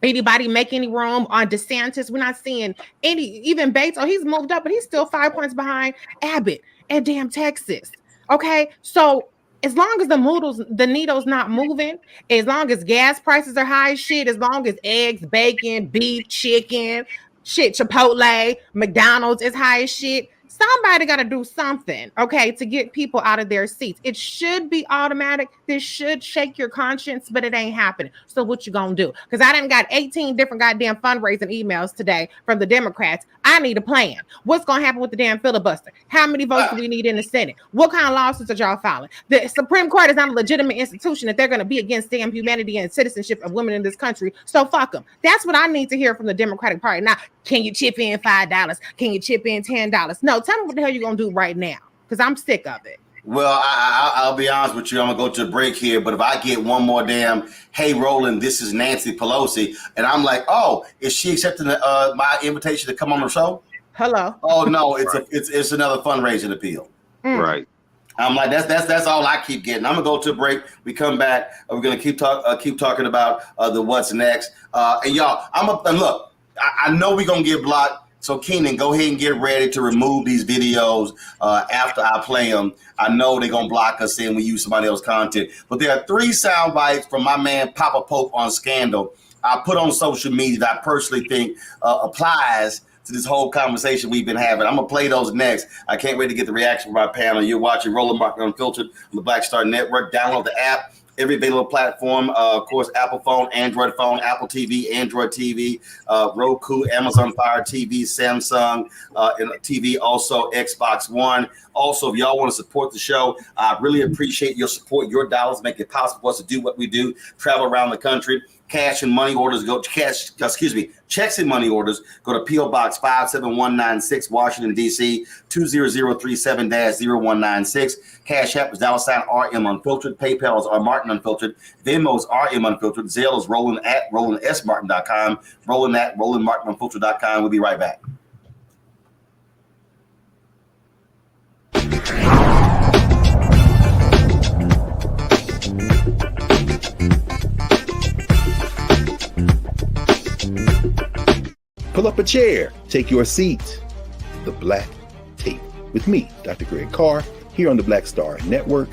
anybody make any room on DeSantis. We're not seeing even Bates. Oh, he's moved up, but he's still 5 points behind Abbott and damn Texas. Okay, so as long as the needle's not moving, as long as gas prices are high as shit, as long as eggs, bacon, beef, chicken, shit, Chipotle, McDonald's is high as shit, somebody got to do something, okay, to get people out of their seats. It should be automatic. This should shake your conscience, but it ain't happening. So what you gonna do? Because I done got 18 different goddamn fundraising emails today from the Democrats. I need a plan. What's gonna happen with the damn filibuster? How many votes do we need in the Senate? What kind of lawsuits are y'all filing? The Supreme Court is not a legitimate institution that they're gonna be against damn humanity and citizenship of women in this country. So fuck them. That's what I need to hear from the Democratic Party. Now, can you chip in $5? Can you chip in $10? No, tell me what the hell you're gonna do right now, because I'm sick of it. Well, I'll be honest with you. I'm gonna go to a break here, but if I get one more damn, hey Roland, this is Nancy Pelosi, and I'm like, oh, is she accepting my invitation to come on the show? Hello. Oh no, it's another fundraising appeal. Right. I'm like, that's all I keep getting. I'm gonna go to a break. We come back. We're gonna keep talking about the what's next. And y'all, and look, I know we're gonna get blocked. So Keenan, go ahead and get ready to remove these videos after I play them. I know they're gonna block us saying we use somebody else's content. But there are 3 sound bites from my man Papa Pope on Scandal I put on social media that I personally think applies to this whole conversation we've been having. I'm gonna play those next. I can't wait to get the reaction from our panel. You're watching Roland Martin Unfiltered on the Black Star Network. Download the app. Every available platform, of course, Apple phone, Android phone, Apple TV, Android TV, Roku, Amazon Fire TV, Samsung TV, also Xbox One. Also, if y'all want to support the show, I really appreciate your support. Your dollars make it possible for us to do what we do, travel around the country. Checks and money orders go to P.O. Box 57196, Washington, D.C. 20037-0196. Cash App is $RM Unfiltered. PayPal is R Martin Unfiltered. Venmo is RM Unfiltered. Zelle is Roland at RolandSMartin.com. Roland at RolandMartinUnfiltered.com. We'll be right back. Pull up a chair, take your seat. The Black Tape with me, Dr. Greg Carr, here on the Black Star Network.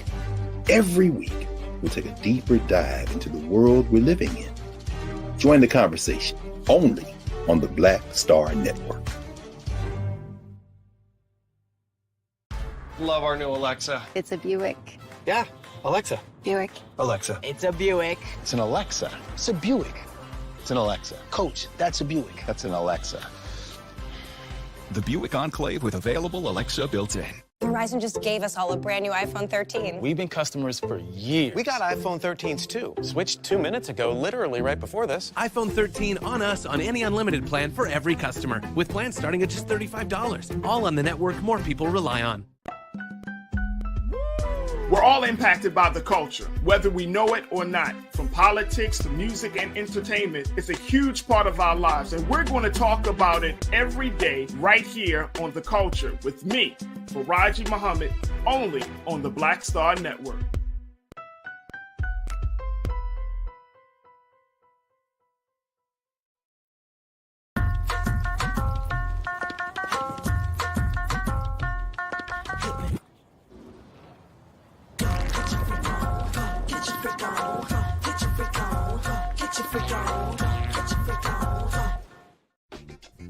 Every week, we'll take a deeper dive into the world we're living in. Join the conversation only on the Black Star Network. Love our new Alexa. It's a Buick. Yeah, Alexa. Buick. Alexa. It's a Buick. It's an Alexa. It's a Buick. It's an Alexa. Coach, that's a Buick. That's an Alexa. The Buick Enclave with available Alexa built in. Verizon just gave us all a brand new iPhone 13. We've been customers for years. We got iPhone 13s too. Switched 2 minutes ago, literally right before this. iPhone 13 on us on any unlimited plan for every customer, with plans starting at just $35. All on the network more people rely on. We're all impacted by the culture, whether we know it or not. From politics to music and entertainment, it's a huge part of our lives, and we're going to talk about it every day right here on The Culture with me, Faraji Muhammad, only on the Black Star Network.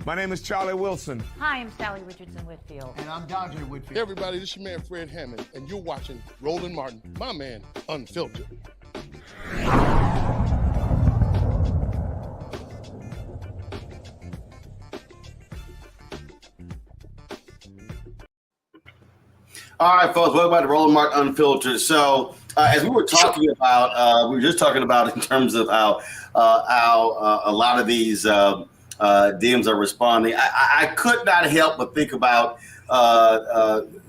My name is Charlie Wilson. Hi, I'm Sally Richardson Whitfield. And I'm Dante Whitfield. Hey everybody, this is your man Fred Hammond, and you're watching Roland Martin, my man, Unfiltered. All right, folks, welcome back to Roland Martin Unfiltered. So, as we were talking about, we were just talking about in terms of how a lot of these DMs are responding. I could not help but think about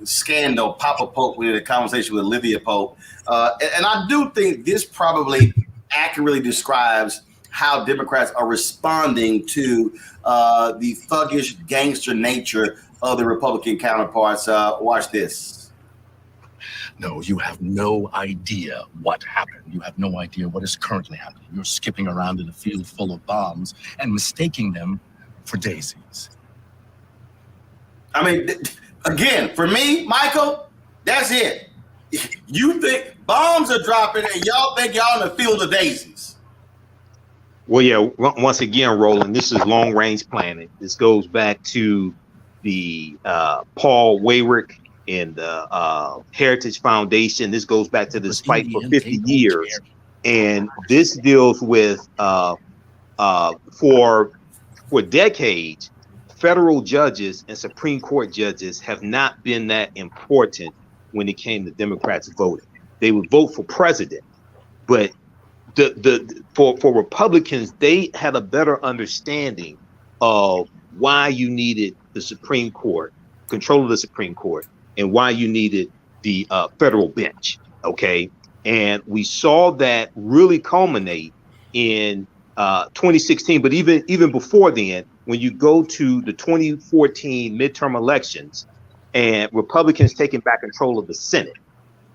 Scandal, Papa Pope, we had a conversation with Olivia Pope. And I do think this probably accurately describes how Democrats are responding to the thuggish gangster nature of the Republican counterparts. Watch this. No, you have no idea what happened. You have no idea what is currently happening. You're skipping around in a field full of bombs and mistaking them for daisies. I mean, again, for me, Michael, that's it. You think bombs are dropping and y'all think y'all in a field of daisies. Well, yeah, once again, Roland, this is long-range planning. This goes back to the Paul Wayrick and the Heritage Foundation. This goes back to this fight for 50 years. And this deals with, for decades, federal judges and Supreme Court judges have not been that important when it came to Democrats voting. They would vote for president, but for Republicans, they had a better understanding of why you needed the Supreme Court, control of the Supreme Court, and why you needed the federal bench. Okay, and we saw that really culminate in 2016, but even before then, when you go to the 2014 midterm elections and Republicans taking back control of the Senate,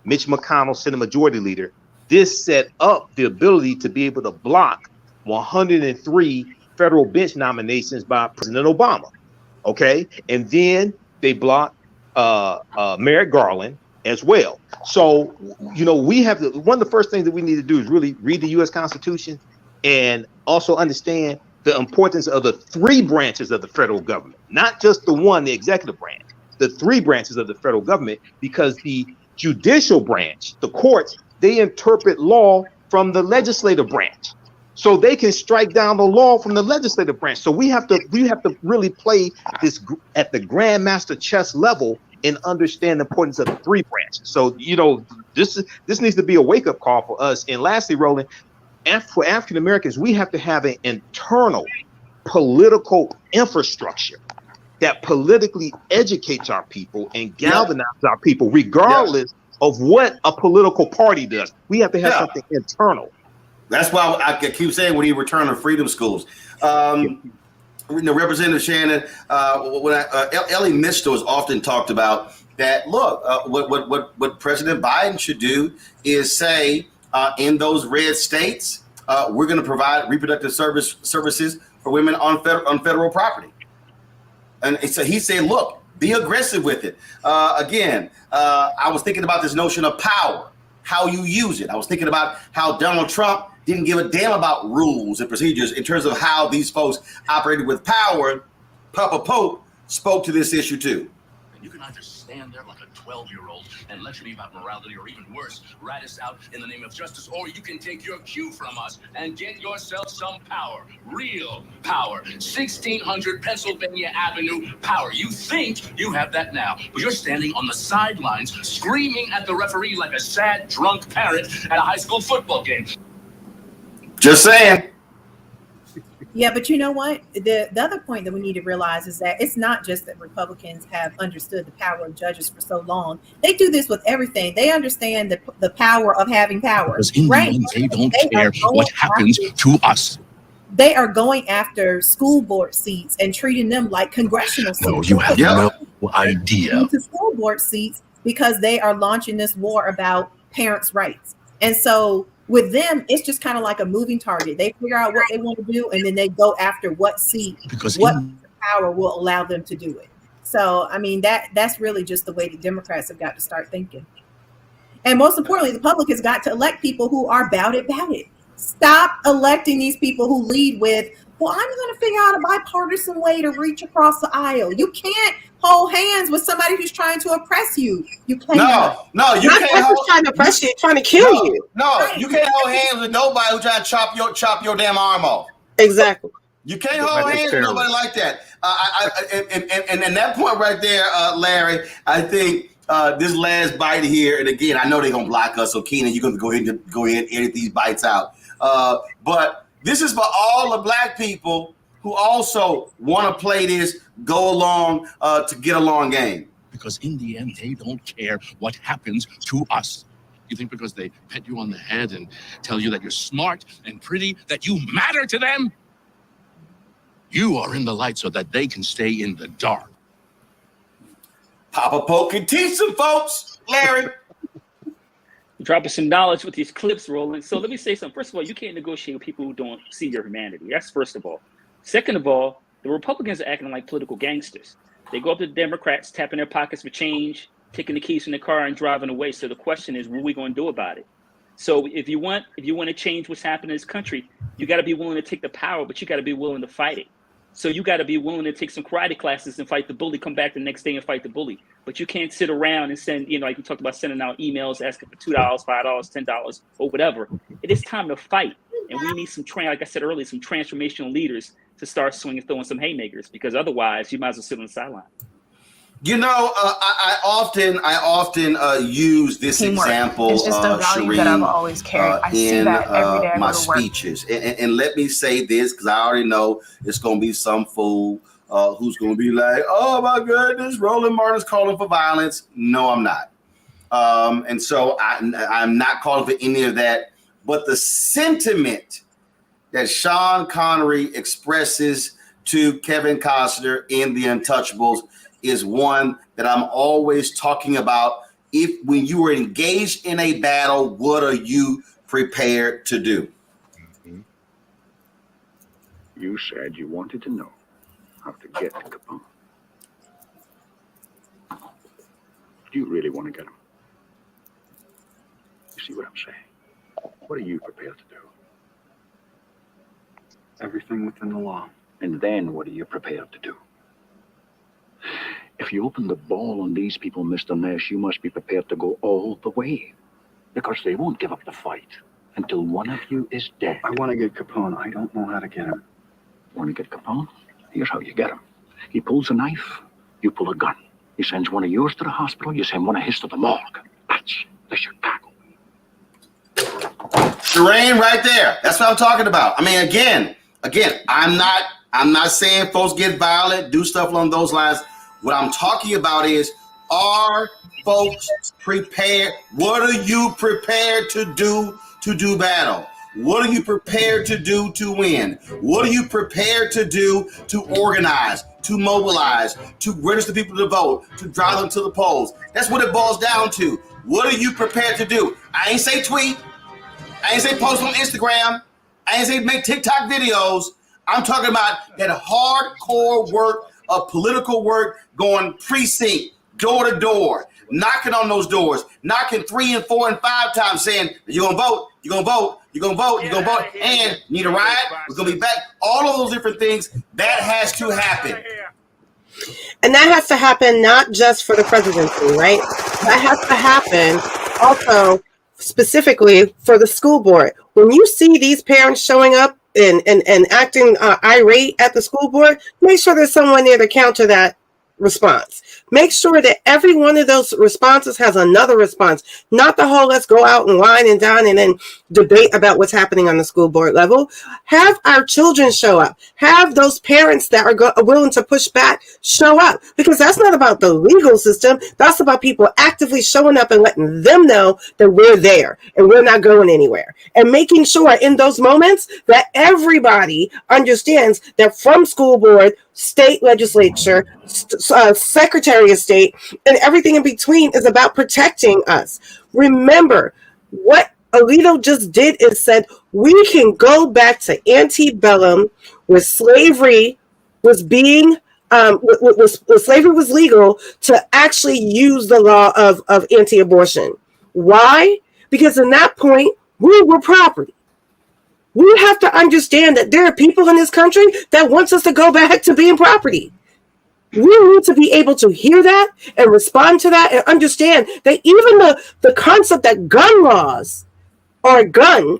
Mitch McConnell, Senate Majority Leader, this set up the ability to be able to block 103 federal bench nominations by President Obama. Okay, and then they blocked Merrick Garland as well. So, you know, we have to, one of the first things that we need to do is really read the U.S. Constitution and also understand the importance of the three branches of the federal government, not just the one, the executive branch, the three branches of the federal government, because the judicial branch, the courts, they interpret law from the legislative branch. So they can strike down the law from the legislative branch. So we have to really play this at the grandmaster chess level and understand the importance of the three branches. So, you know, this needs to be a wake-up call for us. And lastly, Roland, for African Americans, we have to have an internal political infrastructure that politically educates our people and galvanizes our people, regardless of what a political party does. We have to have something internal. That's why I keep saying when you return to freedom schools. Representative Shannon, Ellie Mitchell has often talked about that. Look, what President Biden should do is say, in those red states, we're going to provide reproductive services for women on federal property. And so he said, look, be aggressive with it. Again, I was thinking about this notion of power, how you use it. I was thinking about how Donald Trump didn't give a damn about rules and procedures in terms of how these folks operated with power. Papa Pope spoke to this issue too. You can either stand there like a 12-year-old and lecture me about morality, or even worse, rat us out in the name of justice, or you can take your cue from us and get yourself some power, real power. 1600 Pennsylvania Avenue power. You think you have that now, but you're standing on the sidelines screaming at the referee like a sad, drunk parent at a high school football game. Just saying. Yeah, but you know what? The other point that we need to realize is that it's not just that Republicans have understood the power of judges for so long. They do this with everything. They understand the power of having power. Because in the end, they don't care what happens to us. They are going after school board seats and treating them like congressional seats. No, you have no idea. To school board seats because they are launching this war about parents' rights. And so with them, it's just kind of like a moving target. They figure out what they want to do, and then they go after what seat, what power will allow them to do it. So, I mean, that's really just the way the Democrats have got to start thinking. And most importantly, the public has got to elect people who are about it. Stop electing these people who lead with, well, I'm going to figure out a bipartisan way to reach across the aisle. You can't hold hands with somebody who's trying to oppress you. You cannot. No, you can't. Trying to oppress you, trying to kill you. No, you can't hold hands with nobody who's trying to chop your damn arm off. Exactly. You can't hold hands with nobody like that. And that point right there, Larry, I think this last bite here, and again, I know they're gonna block us, so Keenan, you're gonna go ahead and edit these bites out. But this is for all the black people who also want to play this go along to get along game. Because in the end, they don't care what happens to us. You think because they pet you on the head and tell you that you're smart and pretty, that you matter to them? You are in the light so that they can stay in the dark. Papa Poke can teach some folks, Larry. Dropping some knowledge with these clips, Roland. So let me say something. First of all, you can't negotiate with people who don't see your humanity. That's first of all. Second of all, the Republicans are acting like political gangsters. They go up to the Democrats, tapping their pockets for change, taking the keys from the car and driving away. So the question is, what are we going to do about it? So if you want to change what's happening in this country, you got to be willing to take the power, but you got to be willing to fight it. So you got to be willing to take some karate classes and fight the bully, come back the next day and fight the bully. But you can't sit around and send, like we talked about, sending out emails asking for $2, $5, $10 or whatever. It is time to fight. And we need some, like I said earlier, some transformational leaders to start swinging, throwing some haymakers, because otherwise you might as well sit on the sideline. You know, I often use this Teamwork. example, It's just a value that I've always carried. I see that every day I my go to work. speeches. And let me say this, because I already know it's going to be some fool who's going to be like, oh my goodness, Roland Martin's calling for violence. No, I'm not. And so I'm not calling for any of that. But the sentiment that Sean Connery expresses to Kevin Costner in The Untouchables is one that I'm always talking about. When you are engaged in a battle, what are you prepared to do? You said you wanted to know how to get Capone. Do you really want to get him? You see what I'm saying? What are you prepared to do? Everything within the law. And then what are you prepared to do? If you open the ball on these people, Mr. Nash, you must be prepared to go all the way. Because they won't give up the fight until one of you is dead. I want to get Capone. I don't know how to get him. Want to get Capone? Here's how you get him. He pulls a knife, you pull a gun. He sends one of yours to the hospital, you send one of his to the morgue. That's the Chicago. Shireen, right there. That's what I'm talking about. I mean, again, I'm not saying folks get violent, do stuff along those lines. What I'm talking about is, are folks prepared? What are you prepared to do battle? What are you prepared to do to win? What are you prepared to do to organize, to mobilize, to register people to vote, to drive them to the polls? That's what it boils down to. What are you prepared to do? I ain't say tweet. I ain't say post on Instagram. I ain't say make TikTok videos. I'm talking about that hardcore work of political work, going precinct, door to door, knocking on those doors, knocking 3 and 4 and 5 times, saying, you're going to vote, you're going to vote, you're going to vote, you're going to vote, and need a ride, we're going to be back. All of those different things, that has to happen. And that has to happen not just for the presidency, right? That has to happen also specifically for the school board. When you see these parents showing up and acting irate at the school board, make sure there's someone there to counter that response. Make sure that every one of those responses has another response, not the whole let's go out and wine and dine and then debate about what's happening on the school board level. Have our children show up. Have those parents that are willing to push back show up, because that's not about the legal system. That's about people actively showing up and letting them know that we're there and we're not going anywhere, and making sure in those moments that everybody understands that from school board, state legislature, secretary of state, and everything in between is about protecting us. Remember, what Alito just did is said we can go back to antebellum, where slavery was being slavery was legal, to actually use the law of anti-abortion. Why? Because in that point we were property. We have to understand that there are people in this country that wants us to go back to being property. We need to be able to hear that and respond to that and understand that even the concept that gun laws or a gun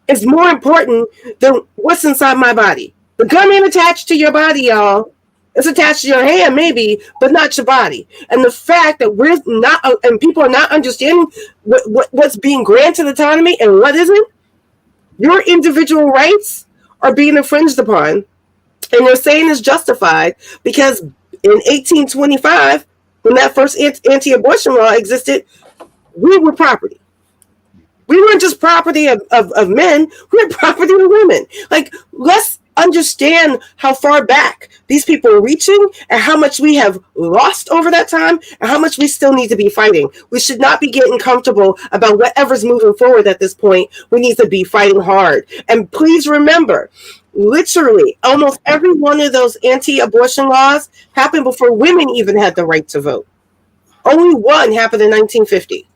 is more important than what's inside my body. The gun ain't attached to your body, y'all. It's attached to your hand, maybe, but not your body. And the fact that we're not, and people are not understanding what's being granted autonomy and what isn't, your individual rights are being infringed upon. And they're saying it's justified because in 1825, when that first anti-abortion law existed, we were property. We weren't just property of men, we were property of women. Like, let's understand how far back these people are reaching and how much we have lost over that time and how much we still need to be fighting. We should not be getting comfortable about whatever's moving forward at this point. We need to be fighting hard. And please remember, literally, almost every one of those anti-abortion laws happened before women even had the right to vote. Only one happened in 1950.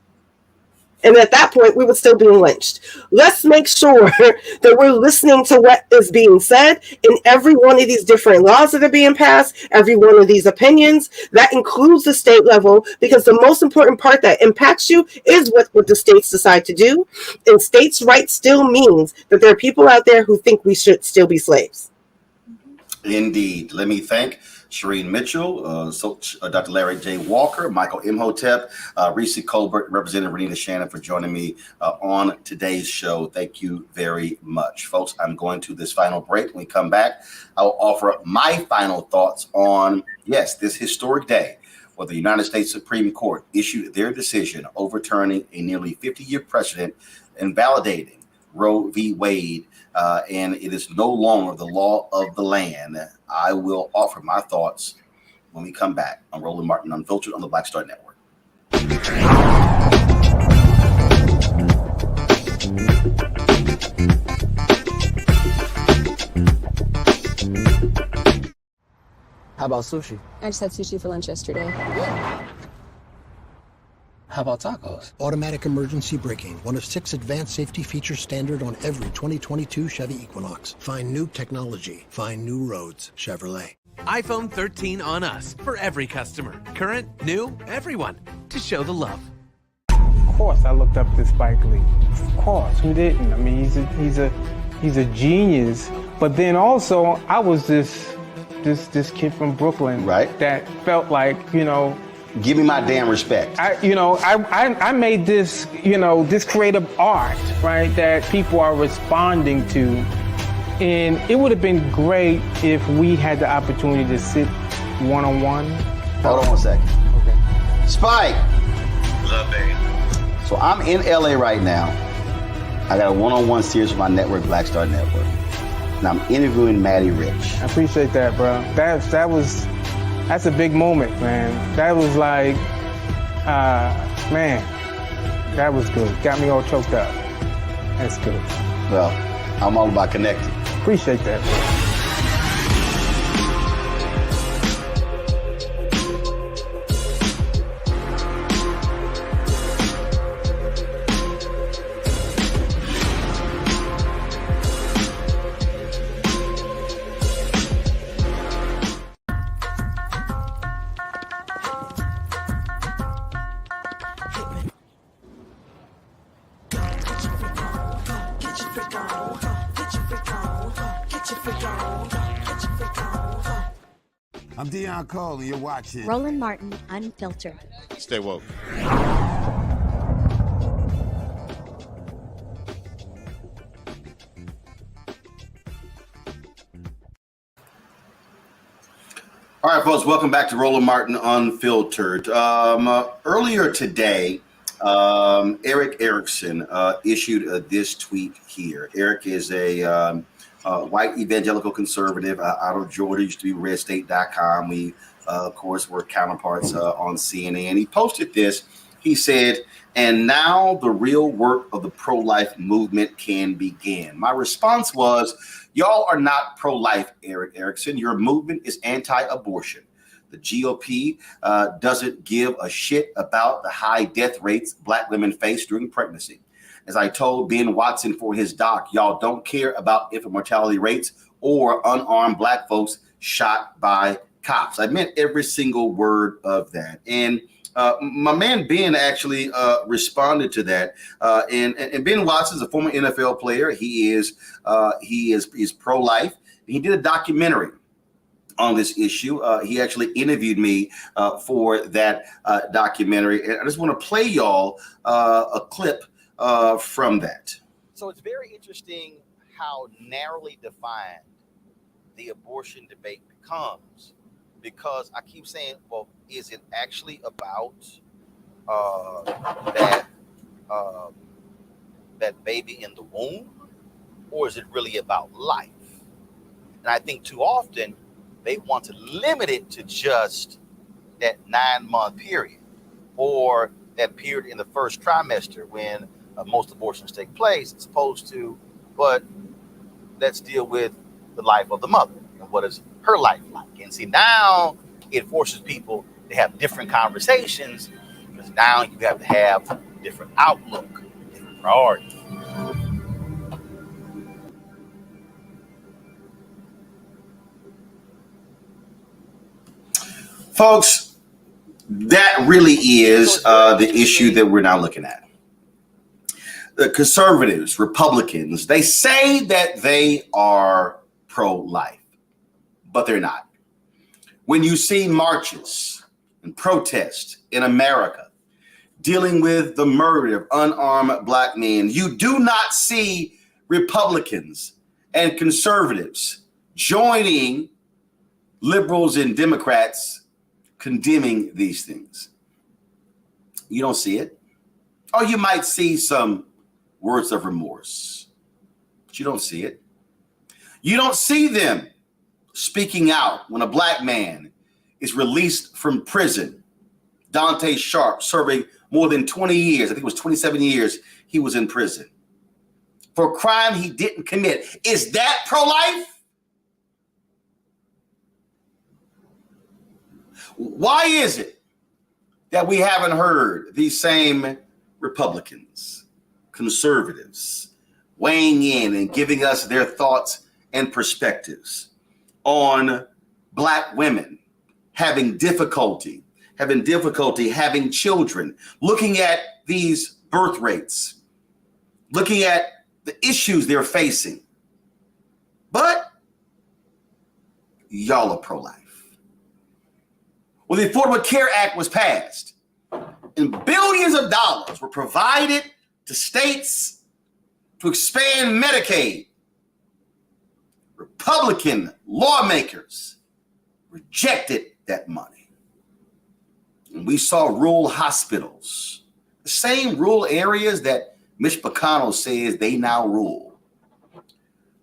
And at that point, we were still being lynched. Let's make sure that we're listening to what is being said in every one of these different laws that are being passed, every one of these opinions. That includes the state level, because the most important part that impacts you is what the states decide to do. And states' rights still means that there are people out there who think we should still be slaves. Indeed. Let me thank Shireen Mitchell, Dr. Larry J. Walker, Michael Imhotep, Reese Colbert, Representative Renita Shannon for joining me on today's show. Thank you very much. Folks, I'm going to this final break. When we come back, I will offer up my final thoughts on, yes, this historic day where the United States Supreme Court issued their decision overturning a nearly 50-year precedent and validating Roe v. Wade, and it is no longer the law of the land. I will offer my thoughts when we come back on Roland Martin Unfiltered on the Black Star Network. How about sushi? I just had sushi for lunch yesterday. How about tacos? Automatic emergency braking, one of 6 advanced safety features standard on every 2022 Chevy Equinox. Find new technology. Find new roads. Chevrolet. iPhone 13 on us for every customer. Current, new, everyone. To show the love. Of course, I looked up to Spike Lee. Of course, who didn't? I mean, he's a genius. But then also, I was this kid from Brooklyn, right? That felt like, you know, give me my damn respect. I made this, this creative art, right, that people are responding to. And it would have been great if we had the opportunity to sit one-on-one. Hold on one second. Okay. Spike. What's up, baby? So I'm in LA right now. I got a one-on-one series with my network, Black Star Network. And I'm interviewing Maddie Rich. I appreciate that, bro. That's a big moment, man. That was like, man, that was good. Got me all choked up. That's good. Well, I'm all about connecting. Appreciate that, bro. I'm Dion Cole, and you're watching Roland Martin Unfiltered. Stay woke. All right, folks, welcome back to Roland Martin Unfiltered. Earlier today, Eric Erickson issued this tweet here. Eric is a white evangelical conservative out of Georgia, used to be redstate.com. We, of course, were counterparts on CNN. He posted this. He said, "And now the real work of the pro-life movement can begin." My response was, y'all are not pro-life, Eric Erickson. Your movement is anti-abortion. The GOP doesn't give a shit about the high death rates Black women face during pregnancy. As I told Ben Watson for his doc, y'all don't care about infant mortality rates or unarmed Black folks shot by cops. I meant every single word of that. And my man Ben actually responded to that. And Ben Watson is a former NFL player. He is pro-life. He did a documentary on this issue. He actually interviewed me for that documentary. And I just want to play y'all a clip from that. So it's very interesting how narrowly defined the abortion debate becomes, because I keep saying, well, is it actually about that baby in the womb, or is it really about life? And I think too often they want to limit it to just that 9-month period, or that period in the first trimester when most abortions take place, as opposed to, but let's deal with the life of the mother and what is her life like. And see, now it forces people to have different conversations, because now you have to have different outlook, different priorities. Folks, that really is the issue that we're now looking at. The conservatives, Republicans, they say that they are pro-life, but they're not. When you see marches and protests in America dealing with the murder of unarmed black men, you do not see Republicans and conservatives joining liberals and Democrats condemning these things. You don't see it. Or you might see some words of remorse, but you don't see it. You don't see them speaking out when a black man is released from prison. Dante Sharp serving more than 20 years, I think it was 27 years he was in prison for a crime he didn't commit. Is that pro-life? Why is it that we haven't heard these same Republicans, conservatives weighing in and giving us their thoughts and perspectives on black women having difficulty having children, looking at these birth rates, looking at the issues they're facing? But y'all are pro-life. Well, the Affordable Care Act was passed, and billions of dollars were provided to states to expand Medicaid. Republican lawmakers rejected that money. And we saw rural hospitals, the same rural areas that Mitch McConnell says they now rule.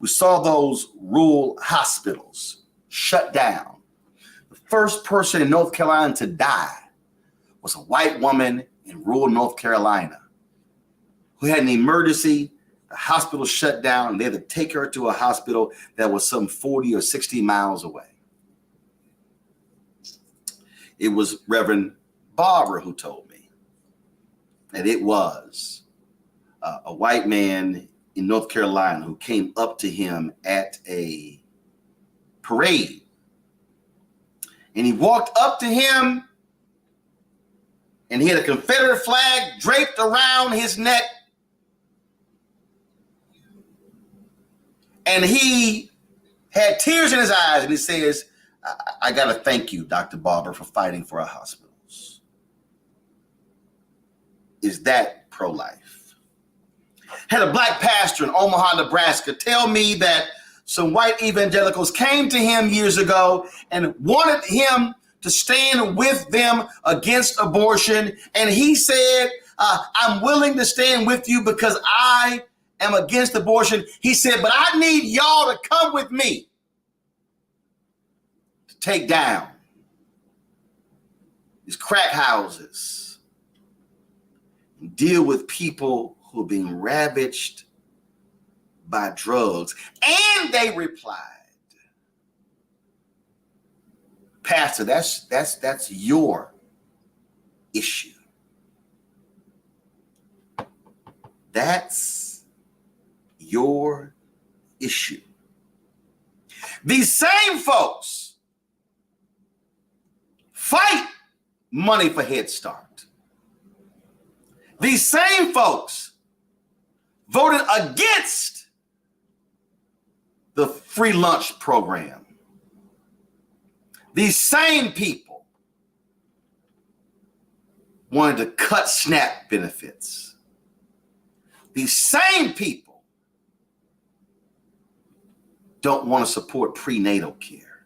We saw those rural hospitals shut down. The first person in North Carolina to die was a white woman in rural North Carolina who had an emergency. The hospital shut down, and they had to take her to a hospital that was some 40 or 60 miles away. It was Reverend Barber who told me that it was a white man in North Carolina who came up to him at a parade. And he walked up to him, and he had a Confederate flag draped around his neck. And he had tears in his eyes, and he says, I got to thank you, Dr. Barber, for fighting for our hospitals. Is that pro-life? Had a black pastor in Omaha, Nebraska tell me that some white evangelicals came to him years ago and wanted him to stand with them against abortion. And he said, I'm willing to stand with you because I am against abortion. He said, but I need y'all to come with me to take down these crack houses and deal with people who are being ravaged by drugs. And they replied, Pastor, that's your issue. That's your issue. These same folks fight money for Head Start. These same folks voted against the free lunch program. These same people wanted to cut SNAP benefits. These same people don't want to support prenatal care.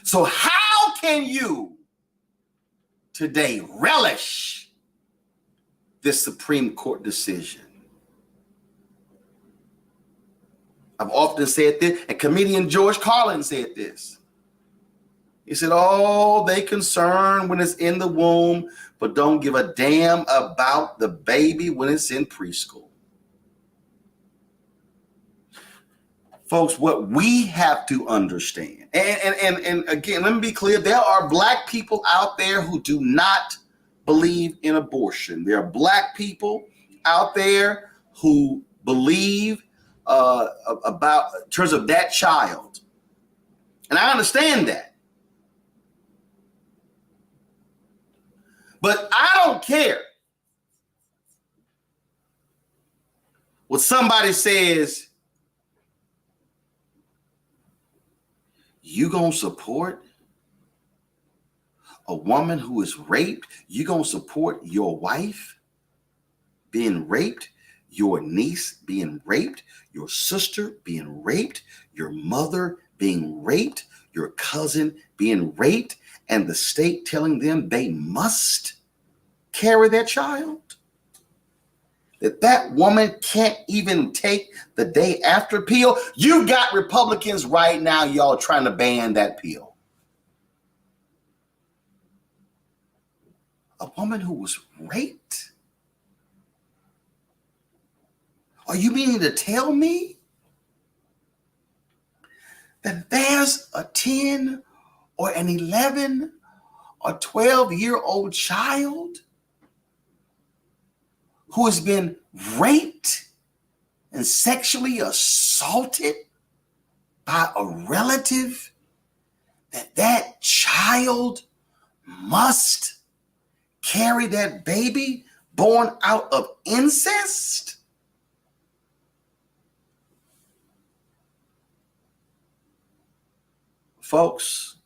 So how can you today relish this Supreme Court decision? I've often said this, and comedian George Carlin said this. He said, oh, they concerned when it's in the womb, but don't give a damn about the baby when it's in preschool. Folks, what we have to understand, and again, let me be clear, there are Black people out there who do not believe in abortion. There are Black people out there who believe about in terms of that child. And I understand that. But I don't care what somebody says. You gonna support a woman who is raped? You gonna support your wife being raped? Your niece being raped? Your sister being raped? Your mother being raped? Your cousin being raped? And the state telling them they must carry their child? That woman can't even take the day after pill? You got Republicans right now, y'all, trying to ban that pill. A woman who was raped? Are you meaning to tell me that there's a 10 or an 11 or 12-year-old child who has been raped and sexually assaulted by a relative, that child must carry that baby born out of incest? Folks,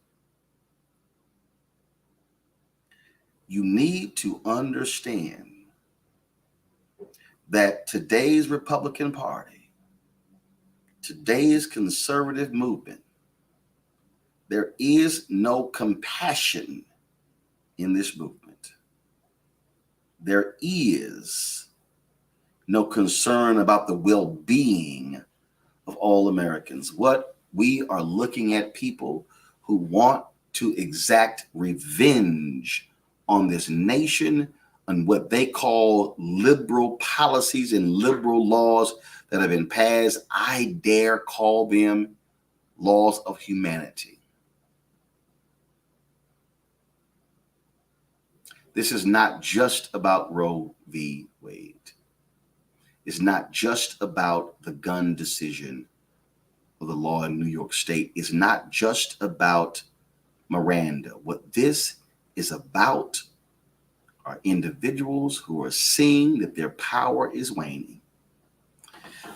you need to understand that today's Republican Party, today's conservative movement, there is no compassion in this movement. There is no concern about the well-being of all Americans. What we are looking at people who want to exact revenge on this nation and what they call liberal policies and liberal laws that have been passed. I dare call them laws of humanity. This is not just about Roe v. Wade. It's not just about the gun decision of the law in New York State. It's not just about Miranda. What this is about are individuals who are seeing that their power is waning.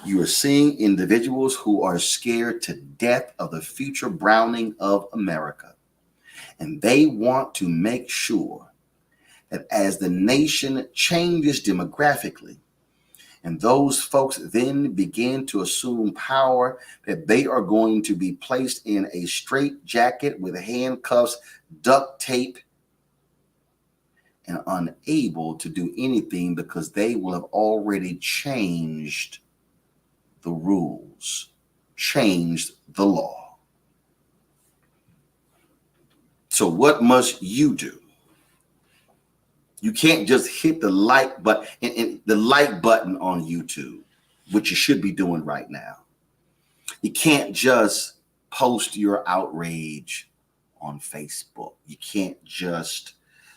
You are seeing individuals who are scared to death of the future browning of America. And they want to make sure that as the nation changes demographically, and those folks then begin to assume power, that they are going to be placed in a straitjacket with handcuffs, duct tape, and unable to do anything because they will have already changed the rules, changed the law. So what must you do? You can't just hit the like button and the like button on YouTube, which you should be doing right now. You can't just post your outrage on Facebook. You can't just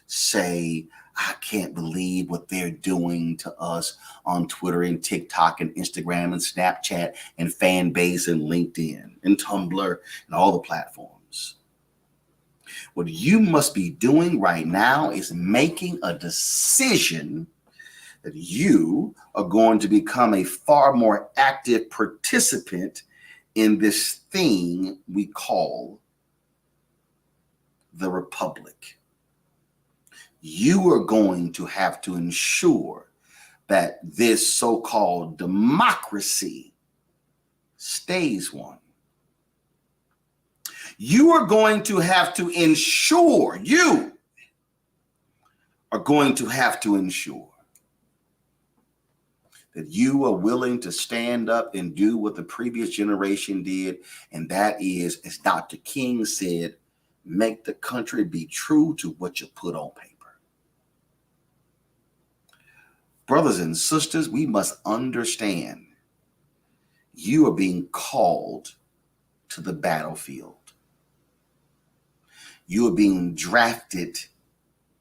say, I can't believe what they're doing to us on Twitter and TikTok and Instagram and Snapchat and Fanbase and LinkedIn and Tumblr and all the platforms. What you must be doing right now is making a decision that you are going to become a far more active participant in this thing we call the republic, you are going to have to ensure that this so-called democracy stays one. You are going to have to ensure, you are going to have to ensure that you are willing to stand up and do what the previous generation did. And that is, as Dr. King said, make the country be true to what you put on paper. Brothers and sisters, we must understand you are being called to the battlefield. You are being drafted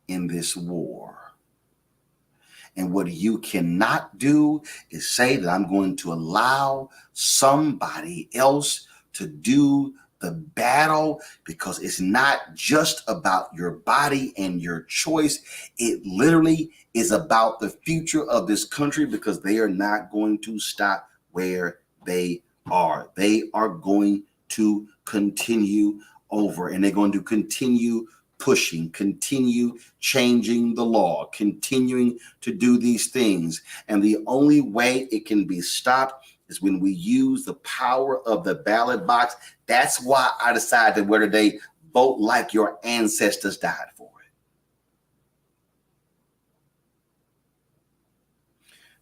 in this war. And what you cannot do is say that I'm going to allow somebody else to do the battle, because it's not just about your body and your choice. It literally is about the future of this country, because they are not going to stop where they are. They are going to continue over, and they're going to continue pushing, continue changing the law, continuing to do these things. And the only way it can be stopped is when we use the power of the ballot box. That's why I decided whether they vote like your ancestors died for it.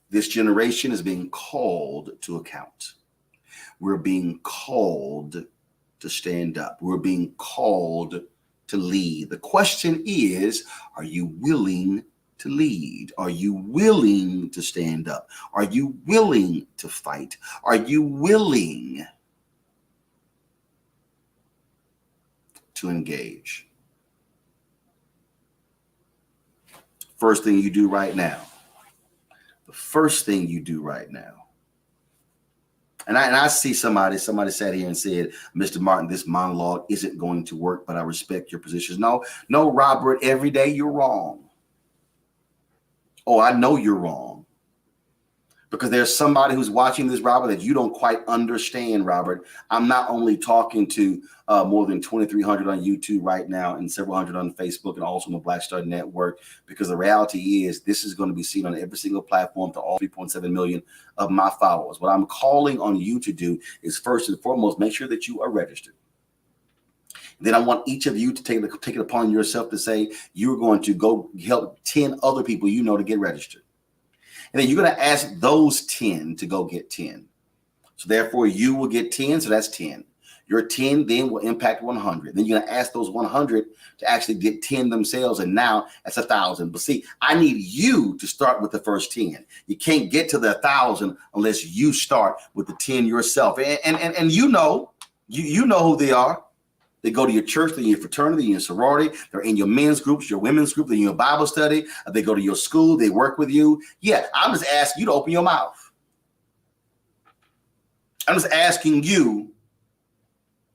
This generation is being called to account. We're being called to stand up. We're being called to lead. The question is, are you willing to lead? Are you willing to stand up? Are you willing to fight? Are you willing to engage? First thing you do right now. The first thing you do right now. And I see somebody sat here and said, Mr. Martin, this monologue isn't going to work, but I respect your positions. No, Robert, every day you're wrong. Oh, I know you're wrong. Because there's somebody who's watching this, Robert, that you don't quite understand, Robert. I'm not only talking to more than 2,300 on YouTube right now and several hundred on Facebook and also on the Black Star Network, because the reality is this is going to be seen on every single platform to all 3.7 million of my followers. What I'm calling on you to do is, first and foremost, make sure that you are registered. Then I want each of you to take it upon yourself to say you're going to go help 10 other people you know to get registered. And then you're going to ask those 10 to go get 10. So therefore, you will get 10. So that's 10. Your 10 then will impact 100. Then you're going to ask those 100 to actually get 10 themselves. And now that's 1,000. But see, I need you to start with the first 10. You can't get to the 1,000 unless you start with the 10 yourself. And you know who they are. They go to your church, they're in your fraternity, in your sorority, they're in your men's groups, your women's group, they're in your Bible study, they go to your school, they work with you. Yeah, I'm just asking you to open your mouth. I'm just asking you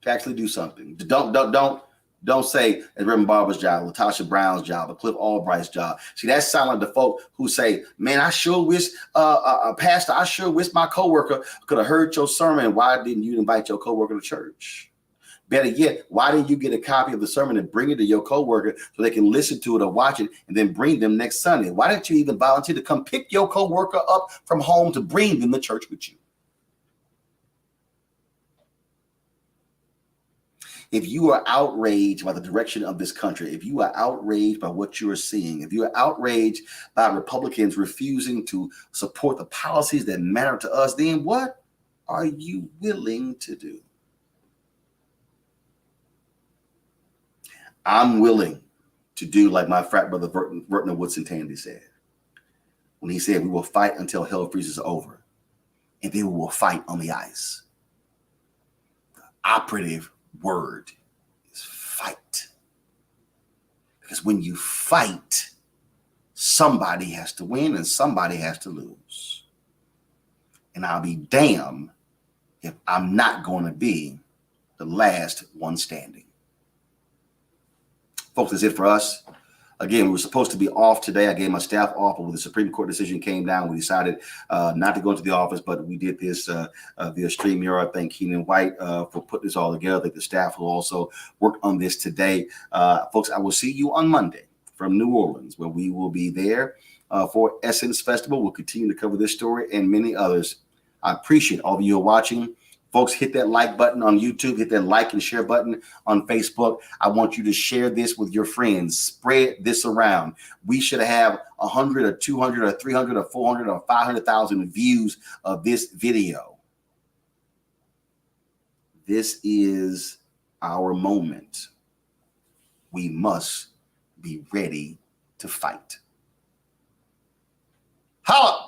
to actually do something. Don't say it's Reverend Barber's job, Latasha Brown's job, or Cliff Albright's job. See, that sounds like the folk who say, man, I sure wish, Pastor, I sure wish my coworker could have heard your sermon. Why didn't you invite your coworker to church? Better yet, why didn't you get a copy of the sermon and bring it to your coworker so they can listen to it or watch it and then bring them next Sunday? Why didn't you even volunteer to come pick your coworker up from home to bring them to church with you? If you are outraged by the direction of this country, if you are outraged by what you are seeing, if you are outraged by Republicans refusing to support the policies that matter to us, then what are you willing to do? I'm willing to do like my frat brother Vertner Woodson Tandy said, when he said, we will fight until hell freezes over, and then we will fight on the ice. The operative word is fight. Because when you fight, somebody has to win and somebody has to lose. And I'll be damned if I'm not going to be the last one standing. Folks, that's it for us. Again, we were supposed to be off today. I gave my staff off, but when the Supreme Court decision came down, we decided not to go into the office, but we did this via StreamYard. Thank Keenan White for putting this all together. The staff will also work on this today. Folks, I will see you on Monday from New Orleans, where we will be there for Essence Festival. We'll continue to cover this story and many others. I appreciate all of you who are watching. Folks, hit that like button on YouTube, hit that like and share button on Facebook. I want you to share this with your friends. Spread this around. We should have 100 or 200 or 300 or 400 or 500,000 views of this video. This is our moment. We must be ready to fight. Holla!